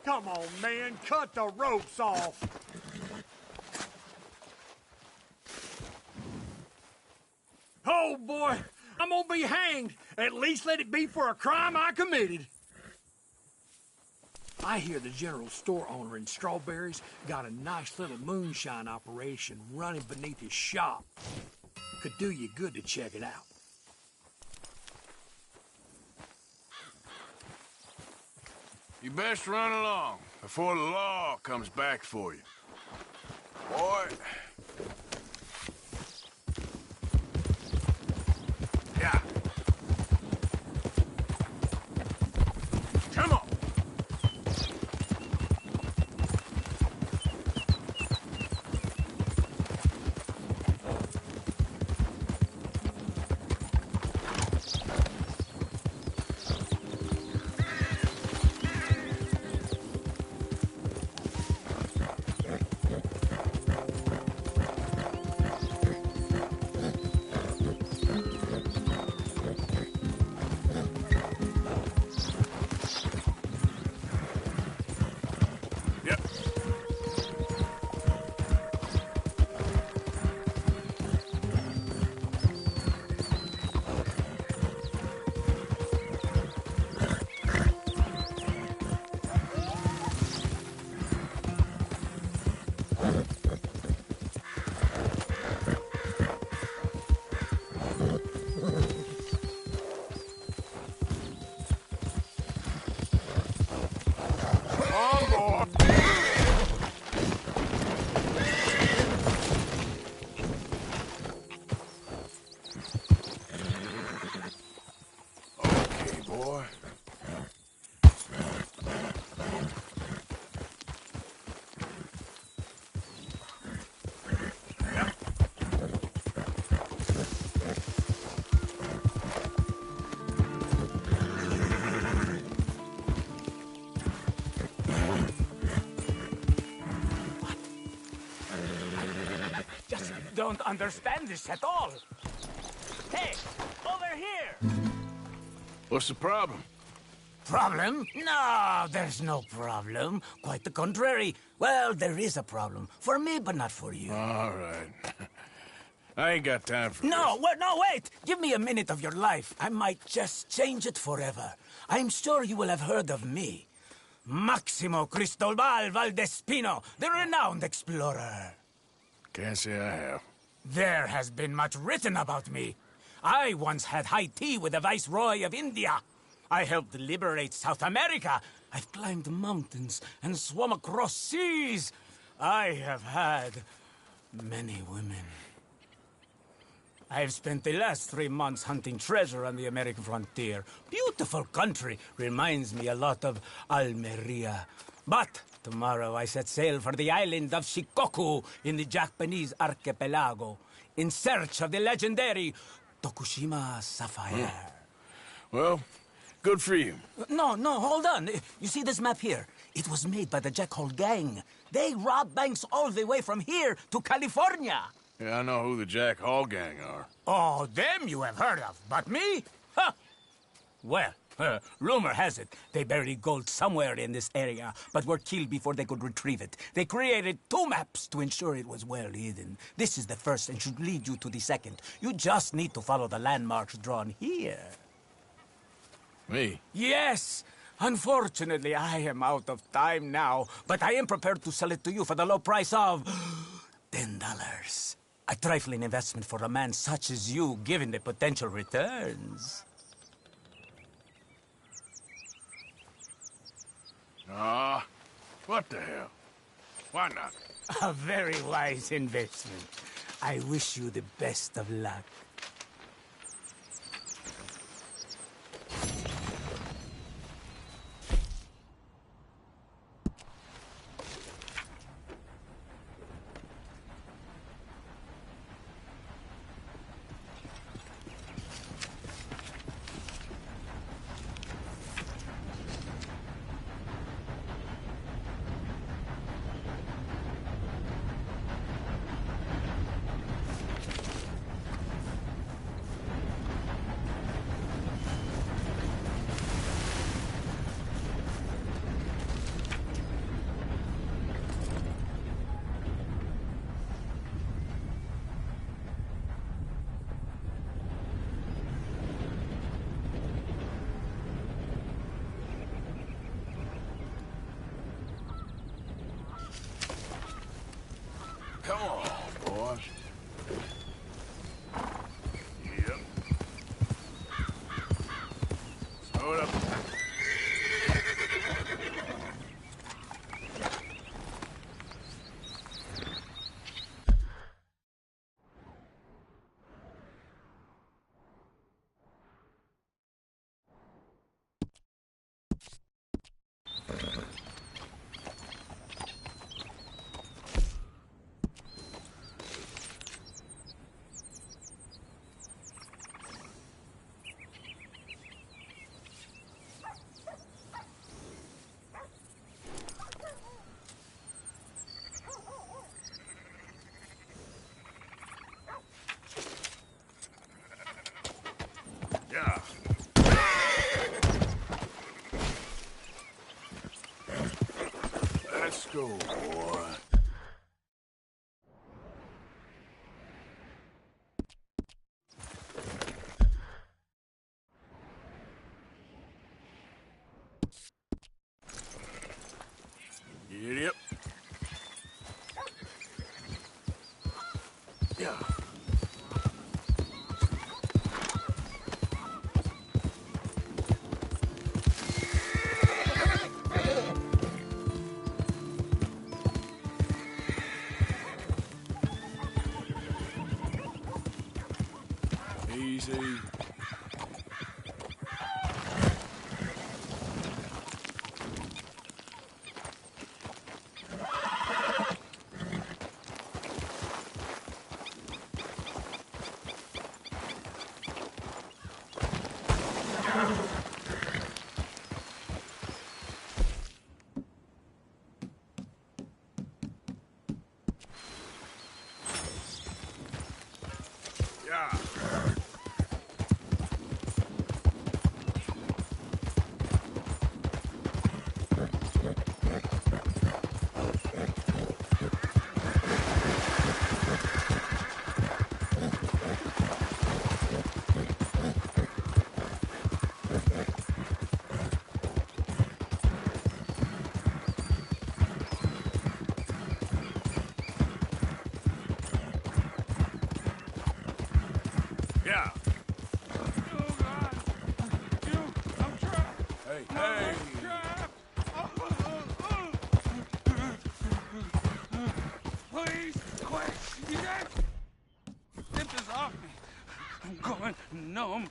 Come on, man, cut the ropes off. Oh, boy, I'm gonna be hanged. At least let it be for a crime I committed. I hear the general store owner in Strawberries got a nice little moonshine operation running beneath his shop. Could do you good to check it out. You best run along before the law comes back for you. Boy. Yeah. Come on. Don't understand this at all. Hey, over here! What's the problem? Problem? No, there's no problem. Quite the contrary. Well, there is a problem. For me, but not for you. All right. I ain't got time for No, wait! Give me a minute of your life. I might just change it forever. I'm sure you will have heard of me. Maximo Cristobal Valdespino, the renowned explorer. Can't say I have. There has been much written about me. I once had high tea with the Viceroy of India. I helped liberate South America. I've climbed mountains and swum across seas. I have had many women. I've spent the last 3 months hunting treasure on the American frontier. Beautiful country. Reminds me a lot of Almeria. But tomorrow I set sail for the island of Shikoku in the Japanese archipelago in search of the legendary Tokushima Sapphire. Well, good for you. No, hold on. You see this map here? It was made by the Jackhole Gang. They rob banks all the way from here to California. Yeah, I know who the Jack Hall gang are. Oh, them you have heard of, but me? Huh. Well, rumor has it they buried gold somewhere in this area, but were killed before they could retrieve it. They created 2 maps to ensure it was well hidden. This is the first and should lead you to the second. You just need to follow the landmarks drawn here. Me? Yes! Unfortunately, I am out of time now, but I am prepared to sell it to you for the low price of $10. A trifling investment for a man such as you, given the potential returns. What the hell? Why not? A very wise investment. I wish you the best of luck. Come on, boys. Yep. Slow it up. Yeah. Let's go, boy. Yep. Yeah. Easy. Yeah. Yeah. Hey, hey. Please, quick! You guys! Get this off me! I'm going numb.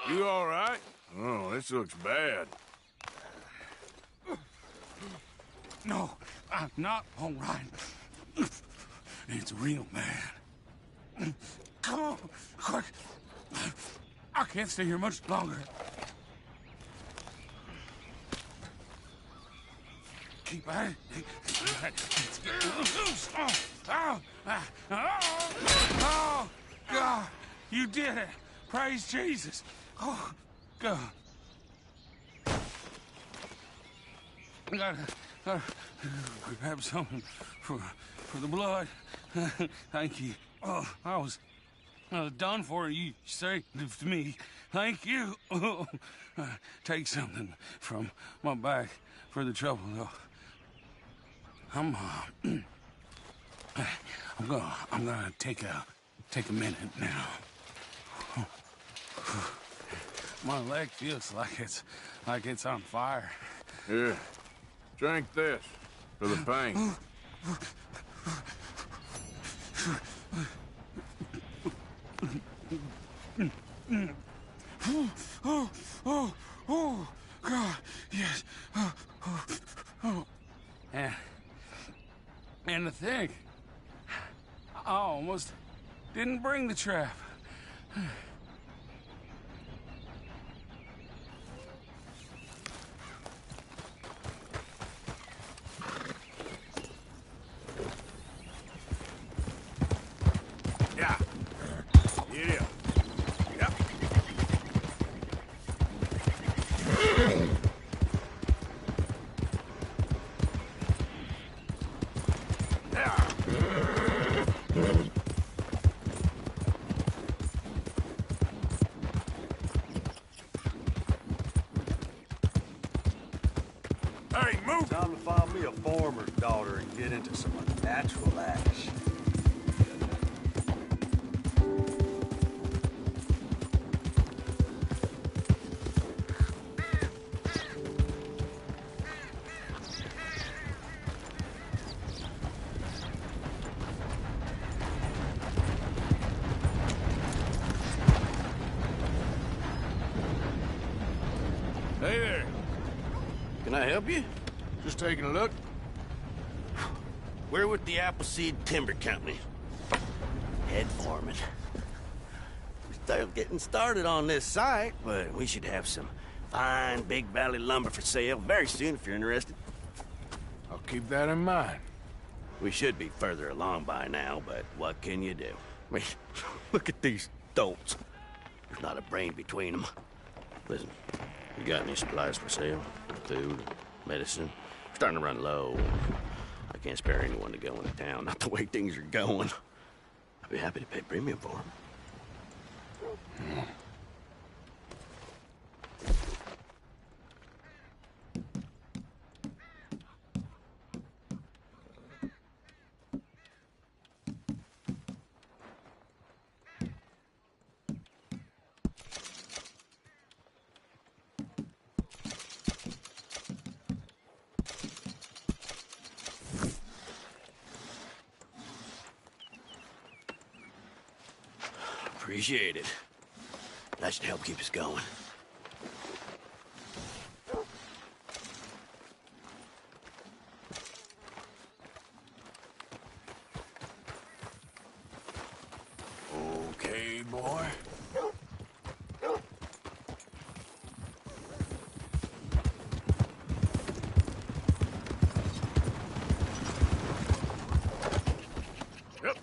You all right? Oh, this looks bad. No, I'm not all right. It's real, man. Come on, quick. I can't stay here much longer. Keep at it. Oh, God, you did it. Praise Jesus. Oh, God. I gotta grab something for the blood. Thank you. Oh, I was done for. You saved me. Thank you. Take something from my bag for the trouble, though. I'm gonna take a minute now. My leg feels like it's on fire. Here, drink this for the pain. Oh, God, yes. And to think, I almost didn't bring the trap. Yeah. Yeah. Yep. Hey, move! Time to find me a farmer's daughter and get into some unnatural action. Hey there. Can I help you? Just taking a look. We're with the Appleseed Timber Company. Head foreman. We're still getting started on this site, but we should have some fine Big Valley lumber for sale very soon if you're interested. I'll keep that in mind. We should be further along by now, but what can you do? I mean, look at these dolts. There's not a brain between them. Listen, you got any supplies for sale? Food, medicine? Starting to run low. I can't spare anyone to go into town, not the way things are going. I'd be happy to pay premium for them. Appreciate it. That should help keep us going. Okay, boy. Yep.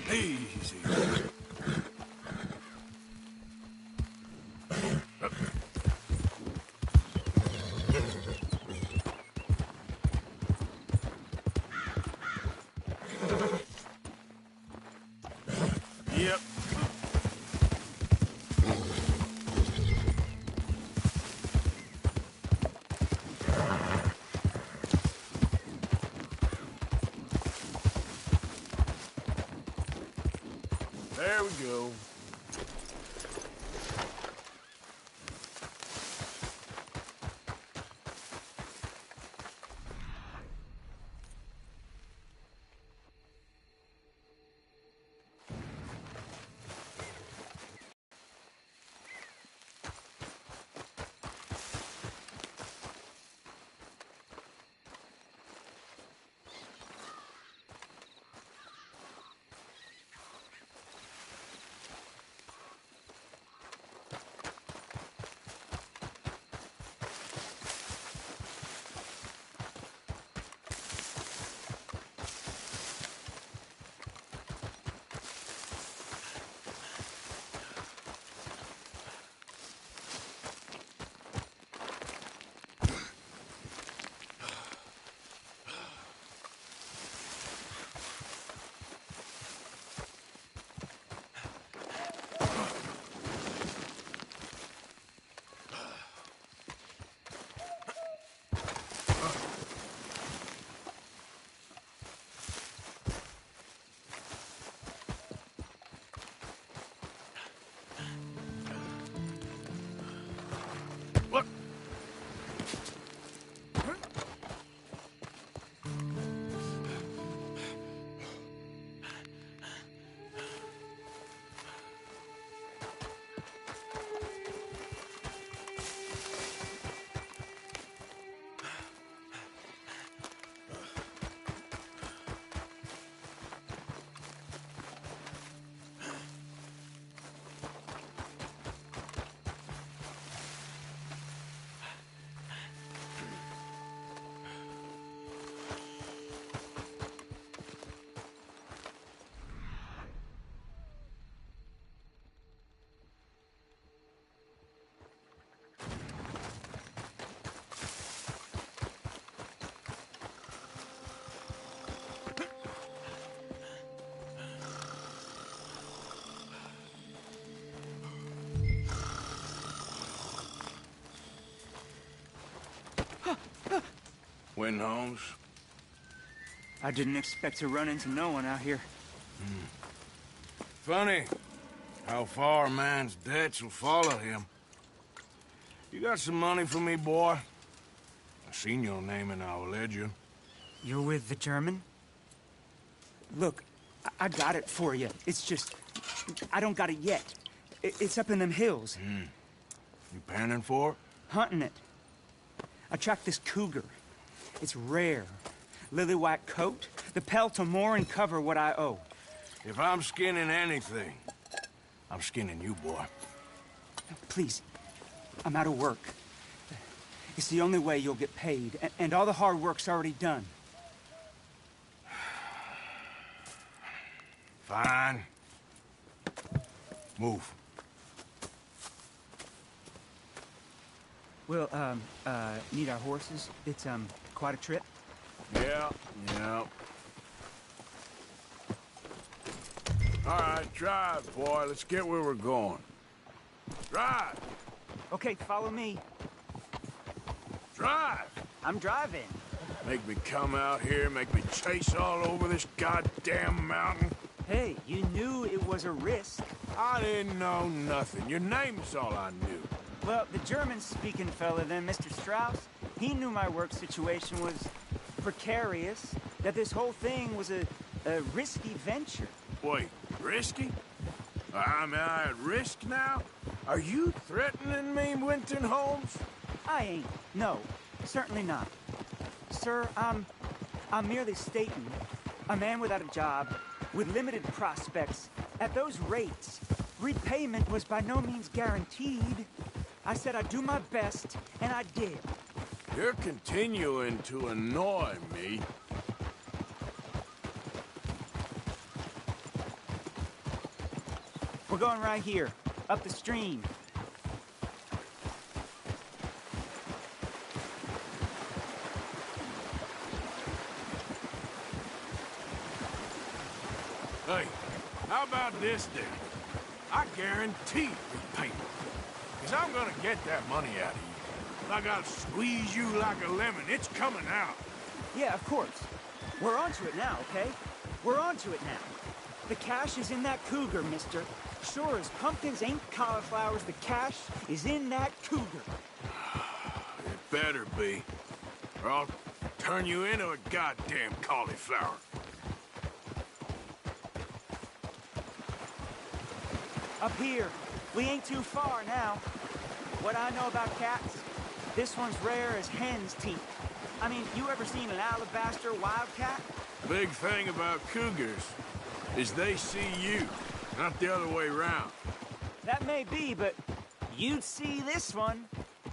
Easy. Yep. There we go. Win, Holmes. I didn't expect to run into no one out here. Funny how far a man's debts will follow him. You got some money for me, boy? I seen your name in our ledger. You're with the German? Look, I got it for you. It's just, I don't got it yet. It's up in them hills. You panning for it? Hunting it. I tracked this cougar. It's rare. Lily white coat, the pelt to more and cover what I owe. If I'm skinning anything, I'm skinning you, boy. Please, I'm out of work. It's the only way you'll get paid, and all the hard work's already done. Fine. Move. We'll, need our horses. It's, quite a trip. Yeah. All right, drive, boy. Let's get where we're going. Drive! Okay, follow me. Drive! I'm driving. Make me come out here, make me chase all over this goddamn mountain. Hey, you knew it was a risk. I didn't know nothing. Your name's all I knew. Well, the German-speaking fella then, Mr. Strauss, he knew my work situation was precarious, that this whole thing was a risky venture. Wait, risky? Am I at risk now? Are you threatening me, Winton Holmes? I ain't. No, certainly not. Sir, I'm merely stating, a man without a job, with limited prospects, at those rates, repayment was by no means guaranteed. I said I'd do my best, and I did. You're continuing to annoy me. We're going right here, up the stream. Hey, how about this then? I guarantee we pay. Because I'm gonna get that money out of you. I gotta squeeze you like a lemon. It's coming out. Yeah, of course. We're onto it now, okay? We're onto it now. The cash is in that cougar, mister. Sure as pumpkins ain't cauliflowers, the cash is in that cougar. It better be, or I'll turn you into a goddamn cauliflower. Up here. We ain't too far now. What I know about cats, this one's rare as hen's teeth. I mean, you ever seen an alabaster wildcat? Big thing about cougars is they see you, not the other way around. That may be, but you'd see this one.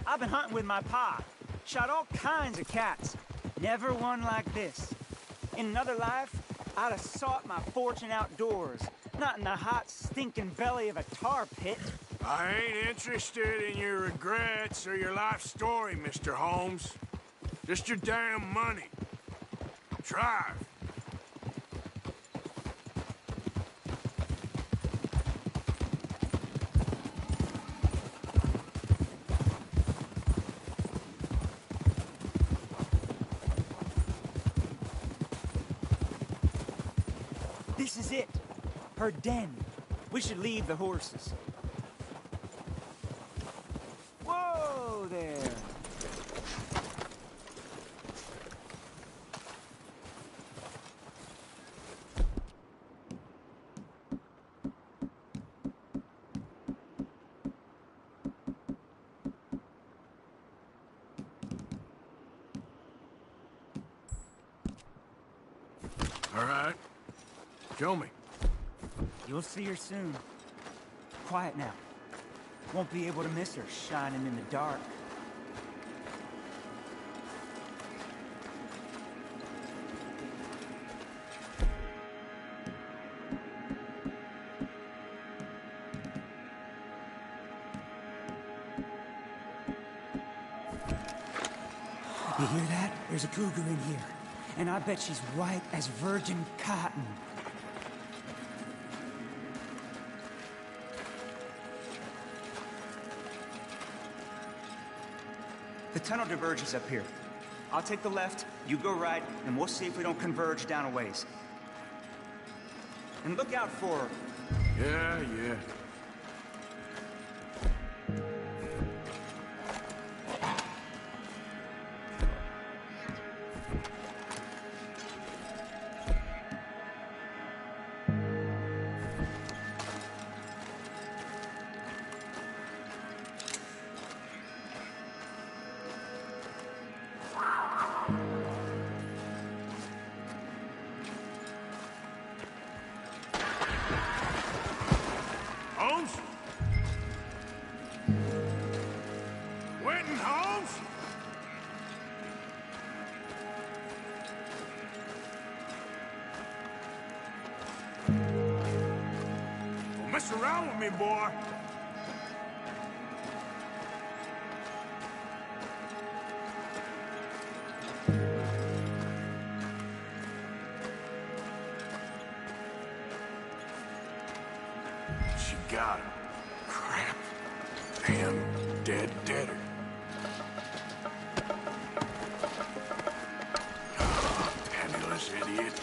I've been hunting with my pa. Shot all kinds of cats. Never one like this. In another life, I'd have sought my fortune outdoors, not in the hot, stinking belly of a tar pit. I ain't interested in your regrets or your life story, Mr. Holmes. Just your damn money. Drive. This is it. Her den. We should leave the horses. Whoa there. All right. Show me. You'll see her soon. Quiet now. Won't be able to miss her shining in the dark. You hear that? There's a cougar in here. And I bet she's white as virgin cotton. The tunnel diverges up here. I'll take the left, you go right, and we'll see if we don't converge down a ways. And look out for her. Yeah. Holmes? Winton Holmes? Don't mess around with me, boy. She got him. Crap. Damn deader. Oh, penniless idiot.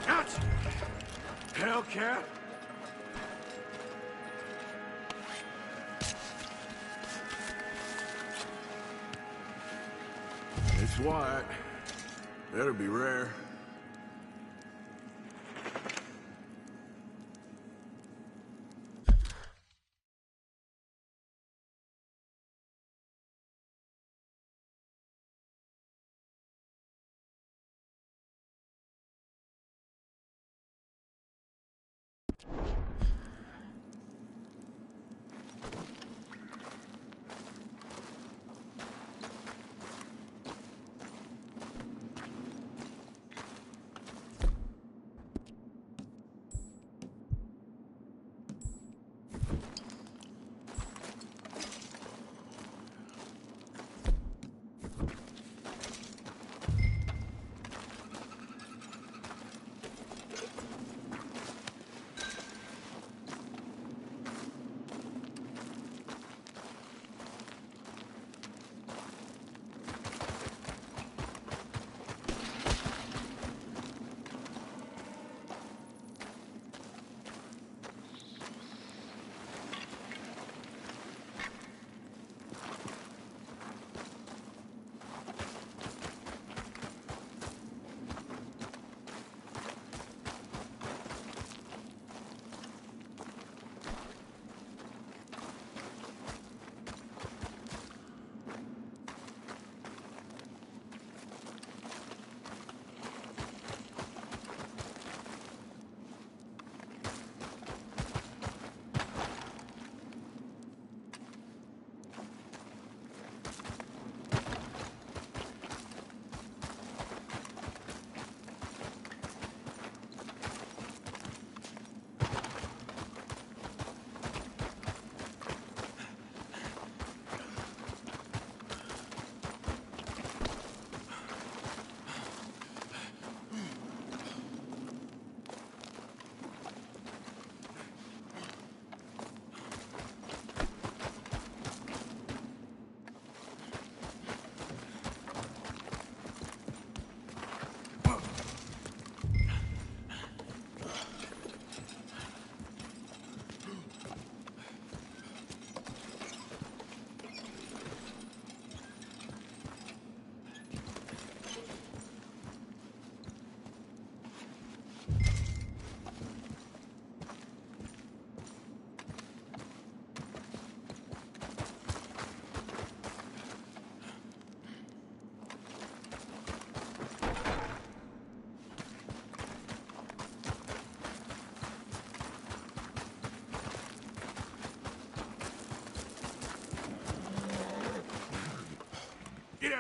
Ouch! Hellcat? It's white. Better be rare.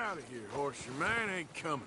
out of here, horse. Your man ain't coming.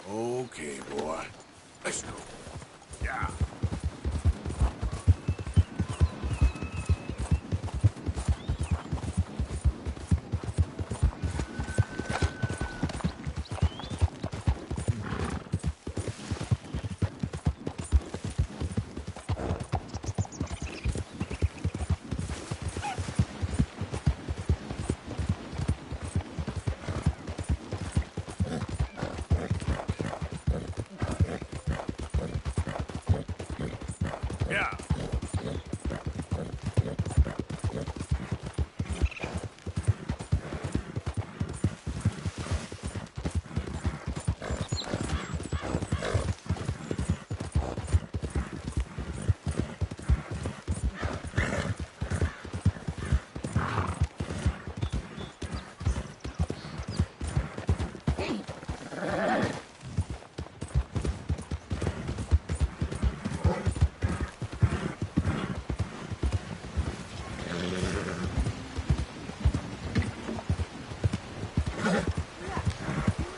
Okay, boy. Let's go. Yeah. Yeah.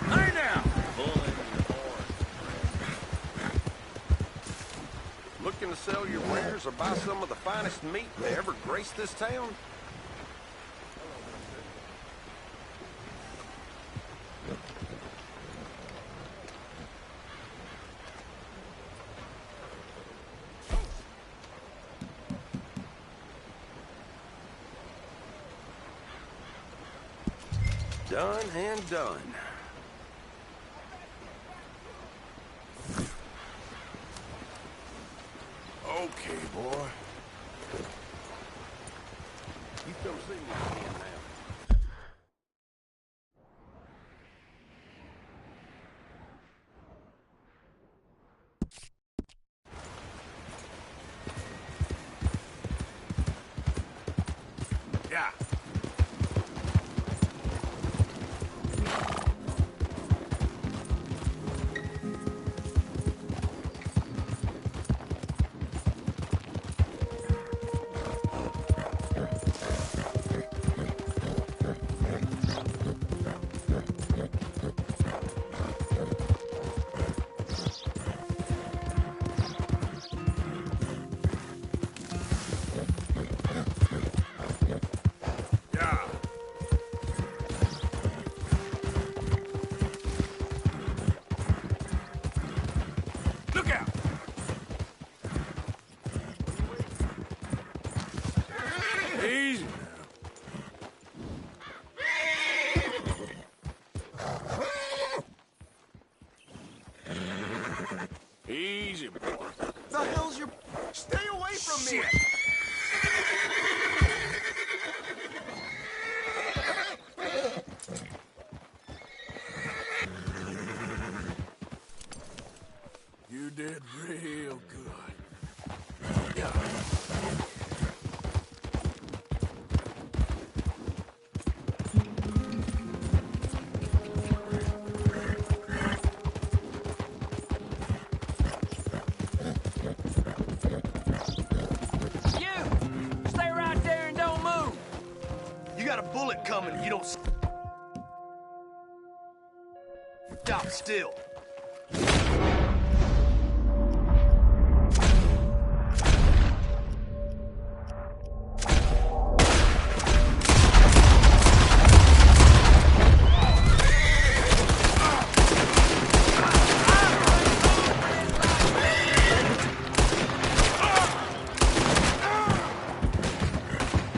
Hey now! Looking to sell your wares or buy some of the finest meat that ever graced this town? Done and done. Okay, boy. You come see me again now. Yeah. Yeah. Look out! Easy now. Easy, boy. The hell's your... Stay away from me! Shit. You did real good. Yeah. You! Stay right there and don't move! You got a bullet coming. You don't... Stop still.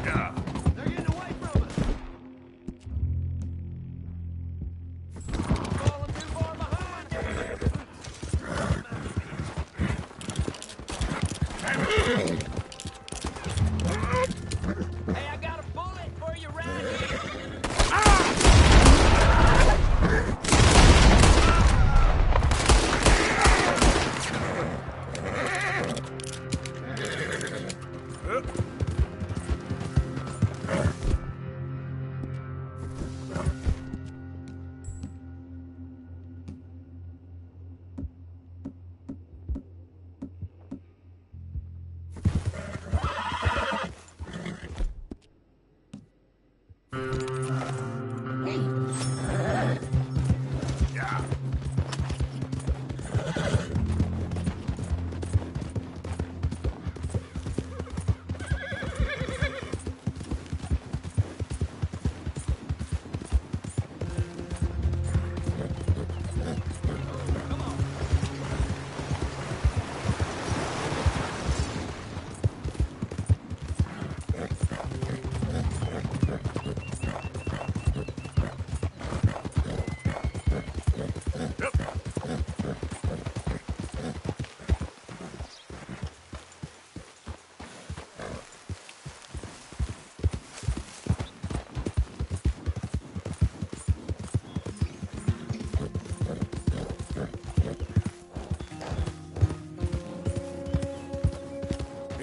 Yeah.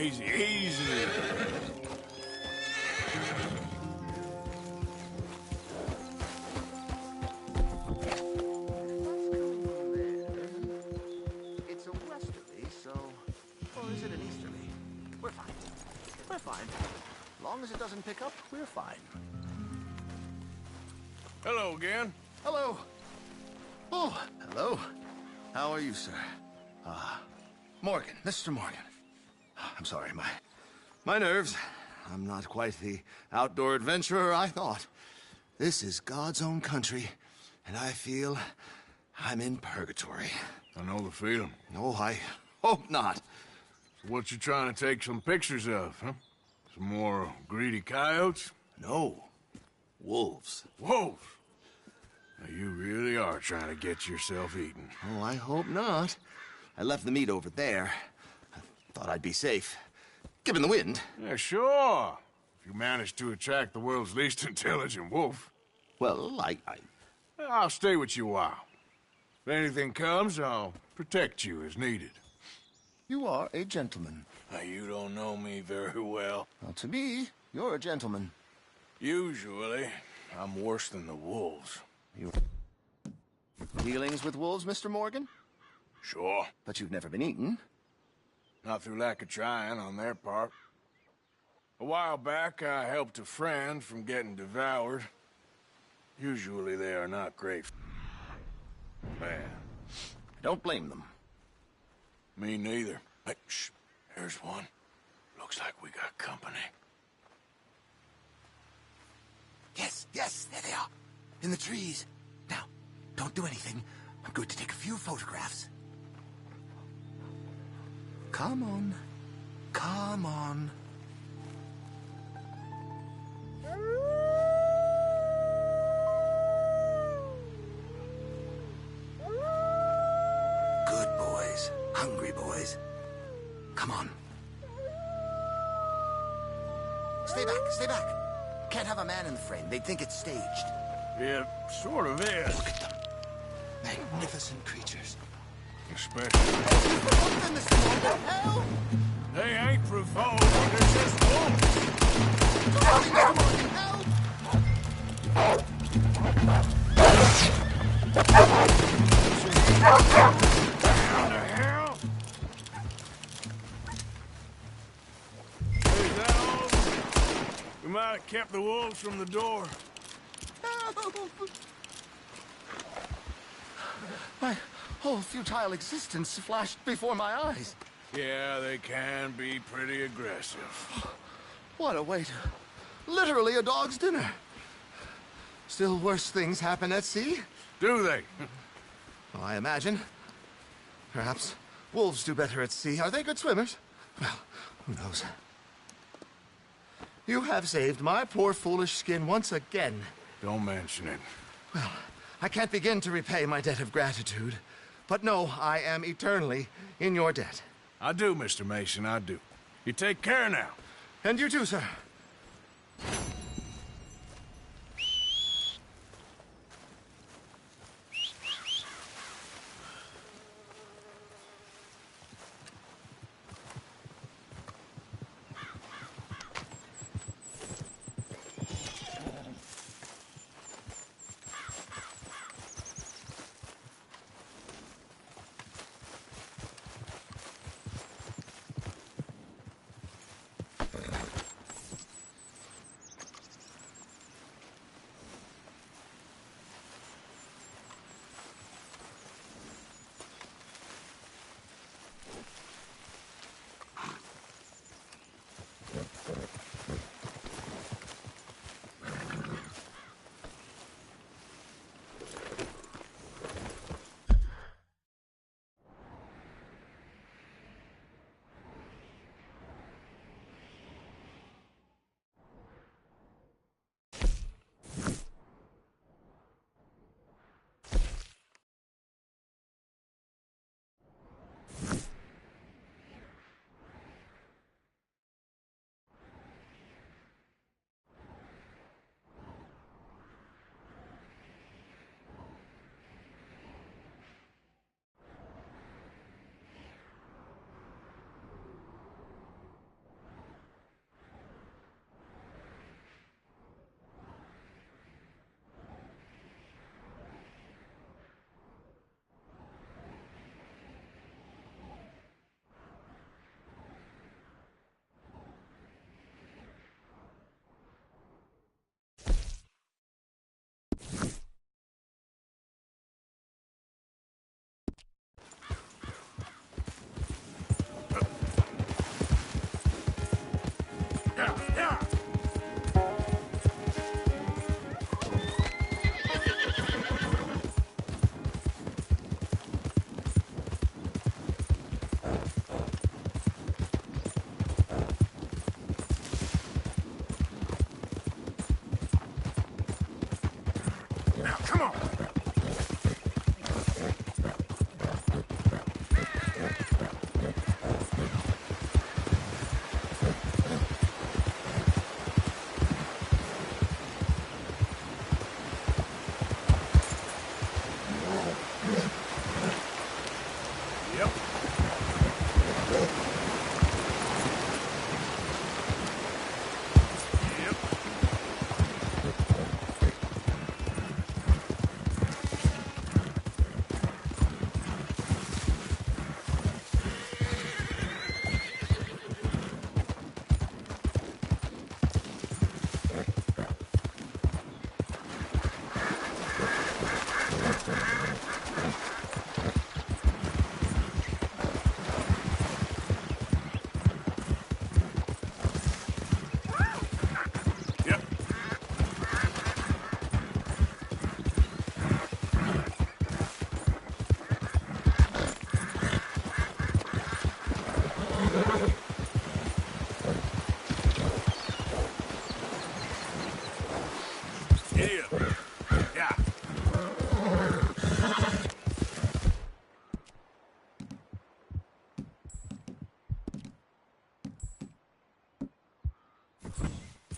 Easy, easy. It's a westerly, so... Or is it an easterly? We're fine. We're fine. As long as it doesn't pick up, we're fine. Hello again. Hello. Oh, hello. How are you, sir? Morgan, Mr. Morgan. I'm sorry, my nerves. I'm not quite the outdoor adventurer I thought. This is God's own country, and I feel I'm in purgatory. I know the feeling. Oh, I hope not. So what you trying to take some pictures of, huh? Some more greedy coyotes? No. Wolves. Wolves? Now, you really are trying to get yourself eaten. Oh, I hope not. I left the meat over there. I thought I'd be safe. Given the wind. Yeah, sure. If you manage to attract the world's least intelligent wolf. Well, I'll stay with you a while. If anything comes, I'll protect you as needed. You are a gentleman. Now, you don't know me very well. Well, to me, you're a gentleman. Usually, I'm worse than the wolves. You dealings with wolves, Mr. Morgan? Sure. But you've never been eaten. Not through lack of trying on their part. A while back, I helped a friend from getting devoured. Usually they are not great. Man. I don't blame them. Me neither. Hey, shh. Here's one. Looks like we got company. Yes, there they are. In the trees. Now, don't do anything. I'm going to take a few photographs. Come on. Come on. Good boys. Hungry boys. Come on. Stay back, stay back. Can't have a man in the frame. They'd think it's staged. Yeah, sort of is. Look at them. Magnificent creatures. Especially. They ain't provoked, they're just wolves. Down to hell? Is that all? We might have kept the wolves from the door. My whole futile existence flashed before my eyes. Yeah, they can be pretty aggressive. What a way to... Literally a dog's dinner. Still worse things happen at sea. Do they? Well, I imagine. Perhaps wolves do better at sea. Are they good swimmers? Well, who knows? You have saved my poor foolish skin once again. Don't mention it. Well, I can't begin to repay my debt of gratitude. But no, I am eternally in your debt. I do, Mr. Mason, I do. You take care now. And you too, sir. Come on.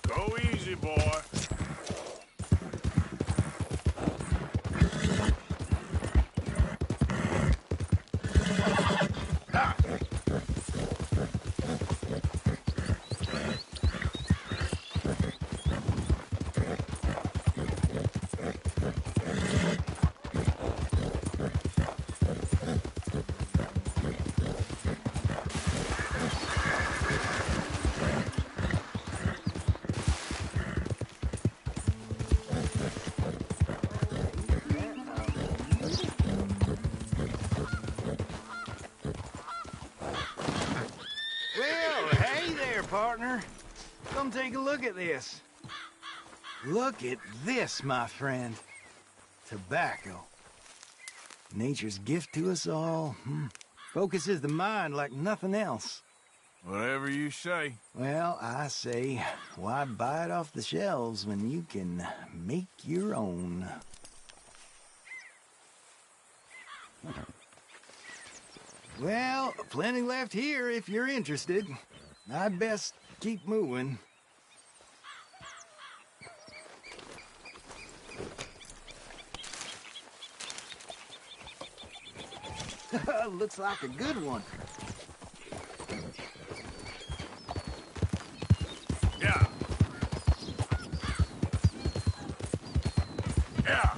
Go easy, boy. Well, hey there, partner. Come take a look at this. Look at this, my friend. Tobacco. Nature's gift to us all. Focuses the mind like nothing else. Whatever you say. Well, I say, why buy it off the shelves when you can make your own? Well, plenty left here if you're interested. I'd best keep moving. Looks like a good one. Yeah. Yeah.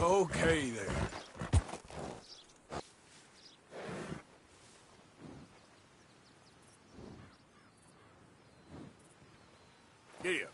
Okay, there. Giddy up.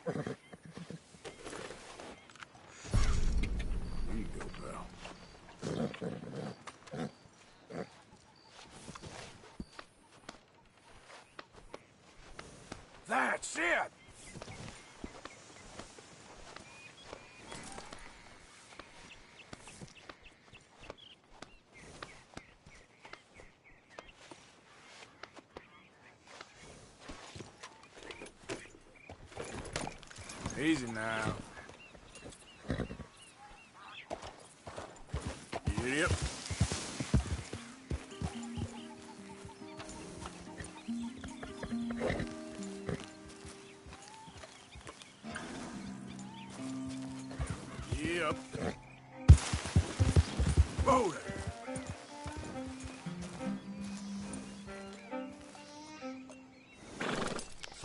you go, pal. That's it! Easy now. Yep. Yep. Whoa there.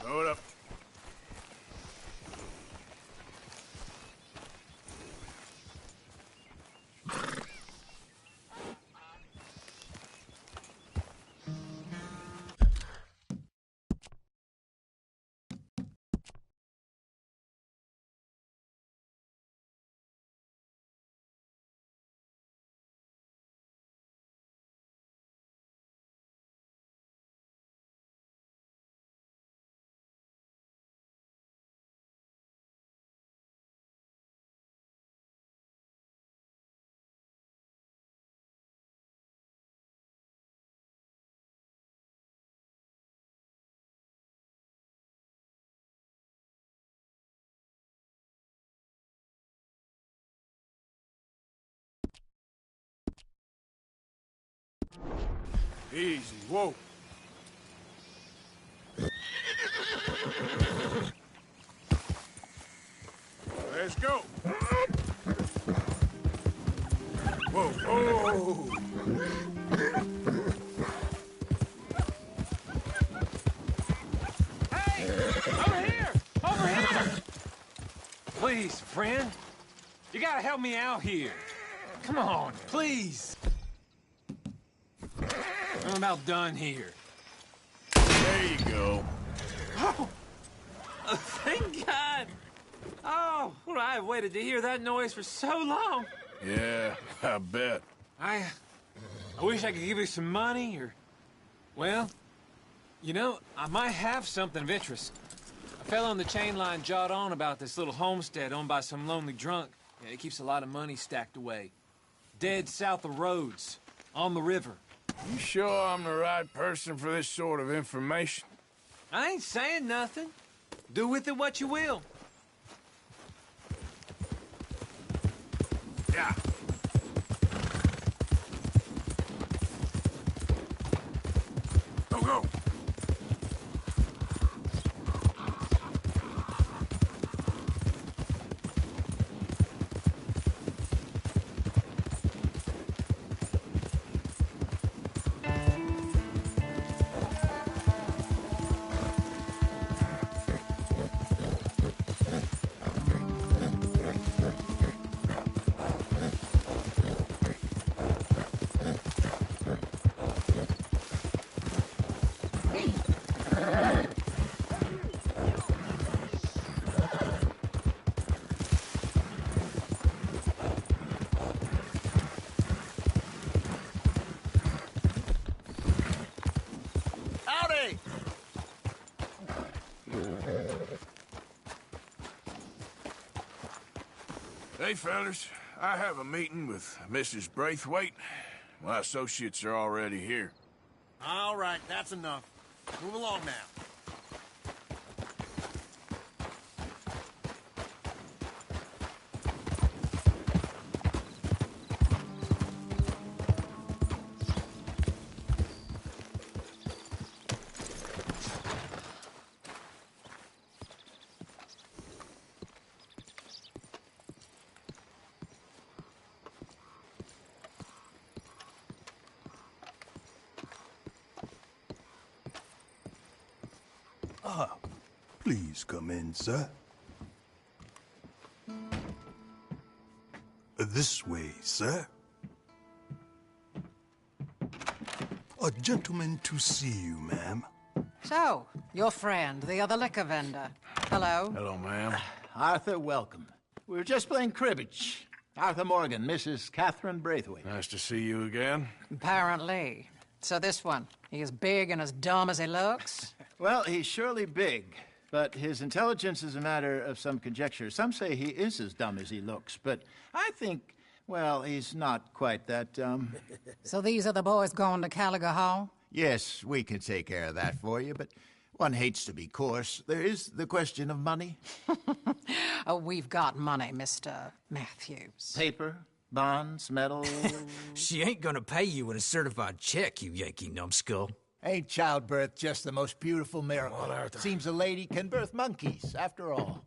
Slow it up. Easy, whoa. Let's go. Whoa, whoa. Hey! Over here! Over here! Please, friend. You gotta help me out here. Come on, please. I'm about done here. There you go. Oh, thank God. Oh, well, I've waited to hear that noise for so long. Yeah, I bet. I wish I could give you some money, or... Well, you know, I might have something of interest. A fellow on the chain line jawed on about this little homestead owned by some lonely drunk. Yeah, he keeps a lot of money stacked away. Dead south of Rhodes, on the river. You sure I'm the right person for this sort of information? I ain't saying nothing. Do with it what you will. Yeah. Go, go. Howdy! Hey, fellas. I have a meeting with Mrs. Braithwaite. My associates are already here. All right, that's enough. Move along now. Ah, please come in, sir. This way, sir. A gentleman to see you, ma'am. So, your friend, the other liquor vendor. Hello. Hello, ma'am. Arthur, welcome. We were just playing cribbage. Arthur Morgan, Mrs. Catherine Braithwaite. Nice to see you again. Apparently. So this one, he is big and as dumb as he looks? Well, he's surely big, but his intelligence is a matter of some conjecture. Some say he is as dumb as he looks, but I think, well, he's not quite that dumb. So these are the boys going to Caliga Hall? Yes, we can take care of that for you, but one hates to be coarse. There is the question of money. Oh, we've got money, Mr. Matthews. Paper, bonds, metal. She ain't gonna pay you with a certified check, you Yankee numbskull. Ain't childbirth just the most beautiful miracle? Seems a lady can birth monkeys, after all.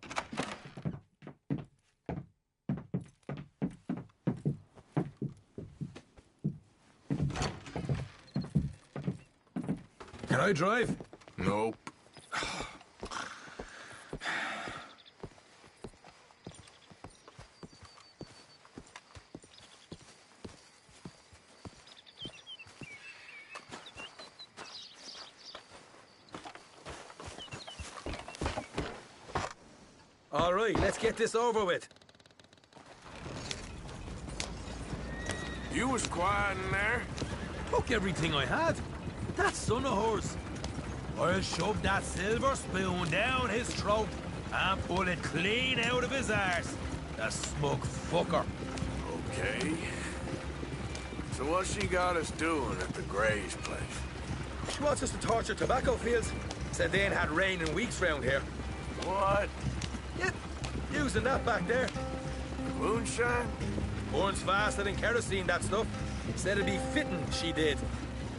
Can I drive? Nope. All right, let's get this over with. You was quiet in there. Took everything I had. That son of hers. I'll shove that silver spoon down his throat and pull it clean out of his arse. The smug fucker. Okay. So what's she got us doing at the Gray's place? She wants us to torture tobacco fields. Said they ain't had rain in weeks round here. What? Yep, using that back there. Moonshine? Burns faster than kerosene, that stuff. Said it'd be fitting, she did.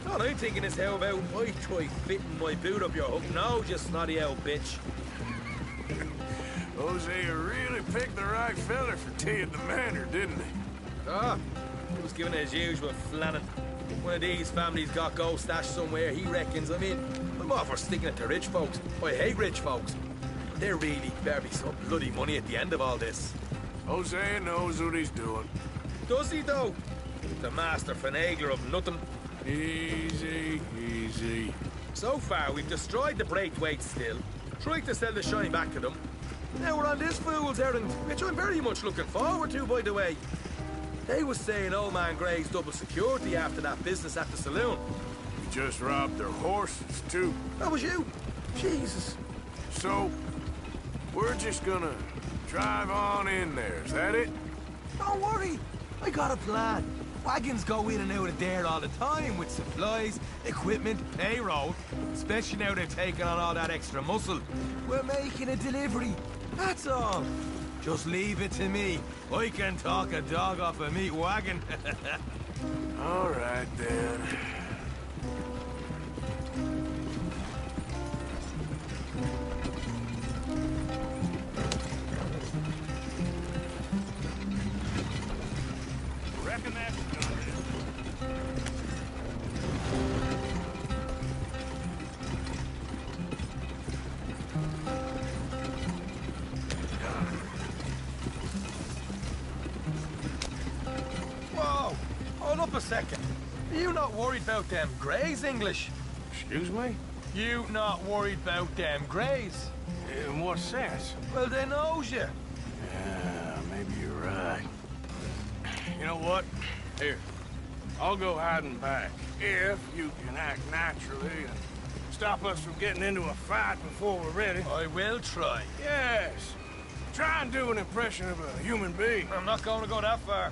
All I'm thinking is how about I try fitting my boot up your hook now, you snotty old bitch. Jose really picked the right feller for tea at the manor, didn't he? Ah, he was giving it his usual flannin'. One of these families got gold stashed somewhere, he reckons. I mean, I'm all for sticking it to rich folks. I hate rich folks. But there really better be some bloody money at the end of all this. Jose knows what he's doing. Does he, though? The master finagler of nothing. Easy, easy. So far, we've destroyed the Braithwaite still, tried to sell the shine back to them. Now we're on this fool's errand, which I'm very much looking forward to, by the way. They was saying old man Gray's double security after that business at the saloon. You just robbed their horses, too. That was you. Jesus. So, we're just gonna drive on in there, is that it? Don't worry. I got a plan. Wagons go in and out of there all the time with supplies, equipment, payroll. Especially now they've taken on all that extra muscle. We're making a delivery. That's all. Just leave it to me. I can talk a dog off a meat wagon. All right, then. Reckon that's done. Whoa! Hold up a second. Are you not worried about them Greys, English? Excuse me? You not worried about them Greys? In what sense? Well, they knows you. Yeah, maybe you're right. You know what? Here, I'll go hiding back. If you can act naturally and stop us from getting into a fight before we're ready. I will try. Yes. Try and do an impression of a human being. I'm not going to go that far.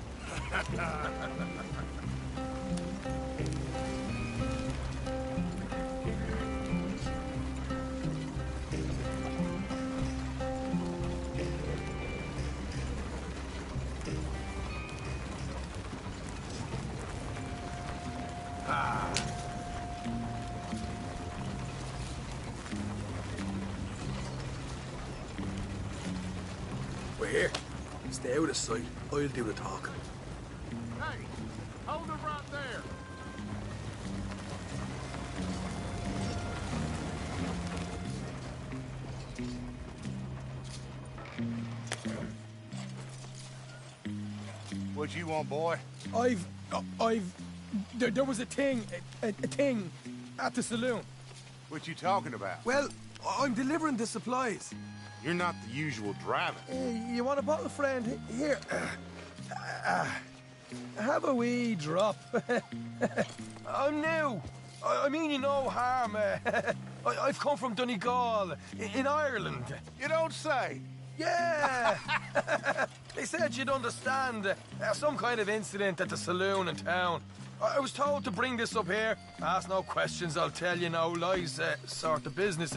We're here. Stay out of sight. I'll do the talking. Hey, hold it right there. What you want, boy? There was a thing at the saloon. What you talking about? Well, I'm delivering the supplies. You're not the usual driver. You want a bottle, friend? Here. Have a wee drop. I'm new. I mean you no harm. I've come from Donegal, in Ireland. You don't say? Yeah! They said you'd understand. Some kind of incident at the saloon in town. I was told to bring this up here. Ask no questions, I'll tell you no lies, sort of business.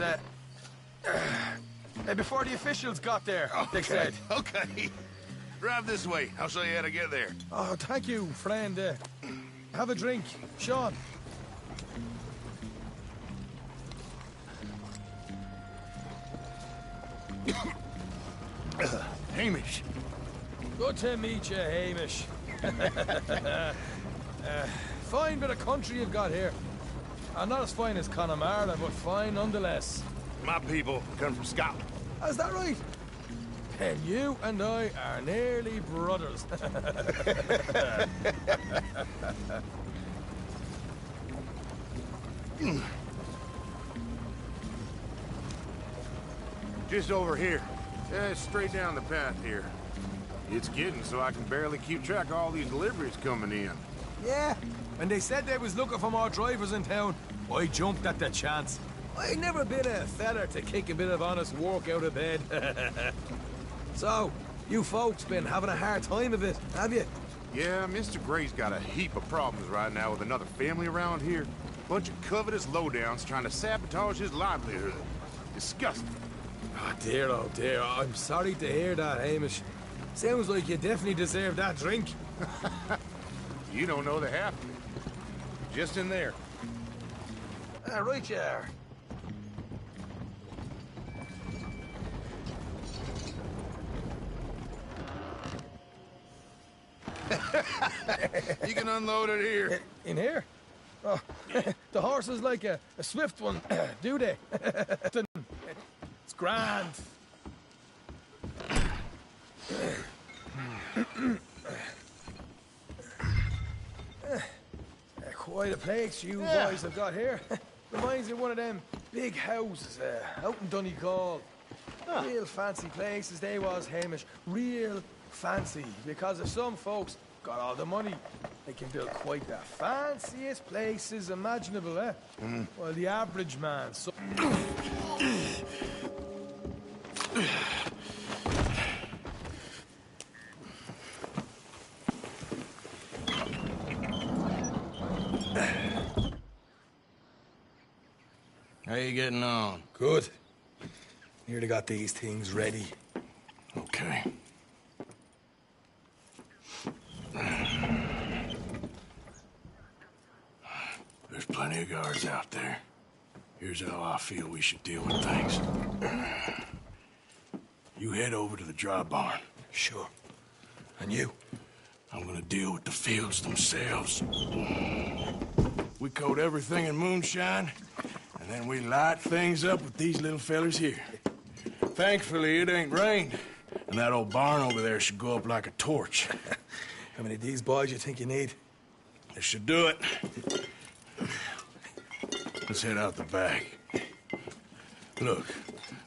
Before the officials got there, they said. Okay. Drive this way. I'll show you how to get there. Oh, thank you, friend. Have a drink. Sean. Hamish. Good to meet you, Hamish. Fine bit of country you've got here. Not as fine as Connemara, but fine nonetheless. My people come from Scotland. Is that right? And you and I are nearly brothers. Just over here. Straight down the path here. It's getting so I can barely keep track of all these deliveries coming in. Yeah, when they said they was looking for more drivers in town, I jumped at the chance. I never been a feller to kick a bit of honest work out of bed. So, you folks been having a hard time of it, have you? Yeah, Mr. Gray's got a heap of problems right now with another family around here. Bunch of covetous lowdowns trying to sabotage his livelihood. Disgusting. Oh dear, I'm sorry to hear that, Hamish. Sounds like you definitely deserve that drink. You don't know the half of it. Just in there. Right you are. You can unload it here. In here? Oh, the horse is like a swift one, do they? It's grand. Quite a place you boys have got here. Reminds me of one of them big houses out in Donegal. Real fancy places they was, Hamish. Real fancy. Because if some folks got all the money, they can build quite the fanciest places imaginable, eh? Well, the average man... So How you getting on? Good. Nearly got these things ready. Okay. There's plenty of guards out there. Here's how I feel we should deal with things. You head over to the dry barn. Sure. And you? I'm gonna deal with the fields themselves. We coat everything in moonshine, and then we light things up with these little fellers here. Thankfully, it ain't rained, and that old barn over there should go up like a torch. How many of these boys you think you need? This should do it. Let's head out the back. Look,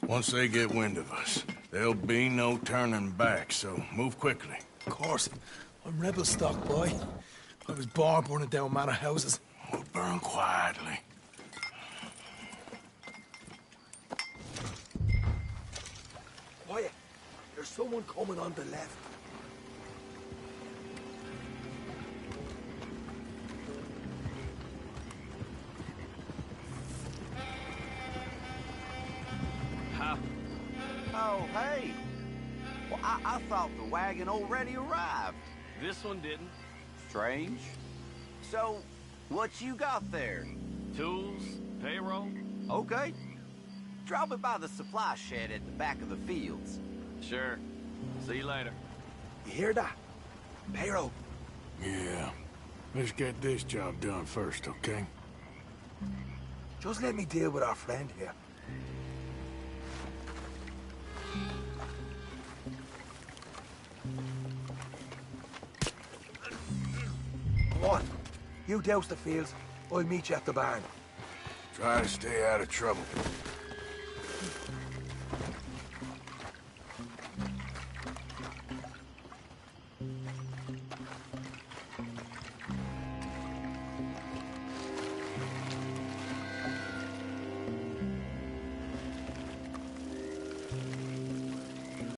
once they get wind of us, there'll be no turning back, so move quickly. Of course. I'm rebel stock, boy. I was born burning down manor houses. We'll burn quietly. Quiet. There's someone coming on the left. Oh, hey. Well, I thought the wagon already arrived. This one didn't. Strange. So, what you got there? Tools, payroll. Okay. Drop it by the supply shed at the back of the fields. Sure. See you later. You hear that? Payroll. Yeah. Let's get this job done first, okay? Just let me deal with our friend here. Come on. You douse the fields. I'll meet you at the barn. Try to stay out of trouble.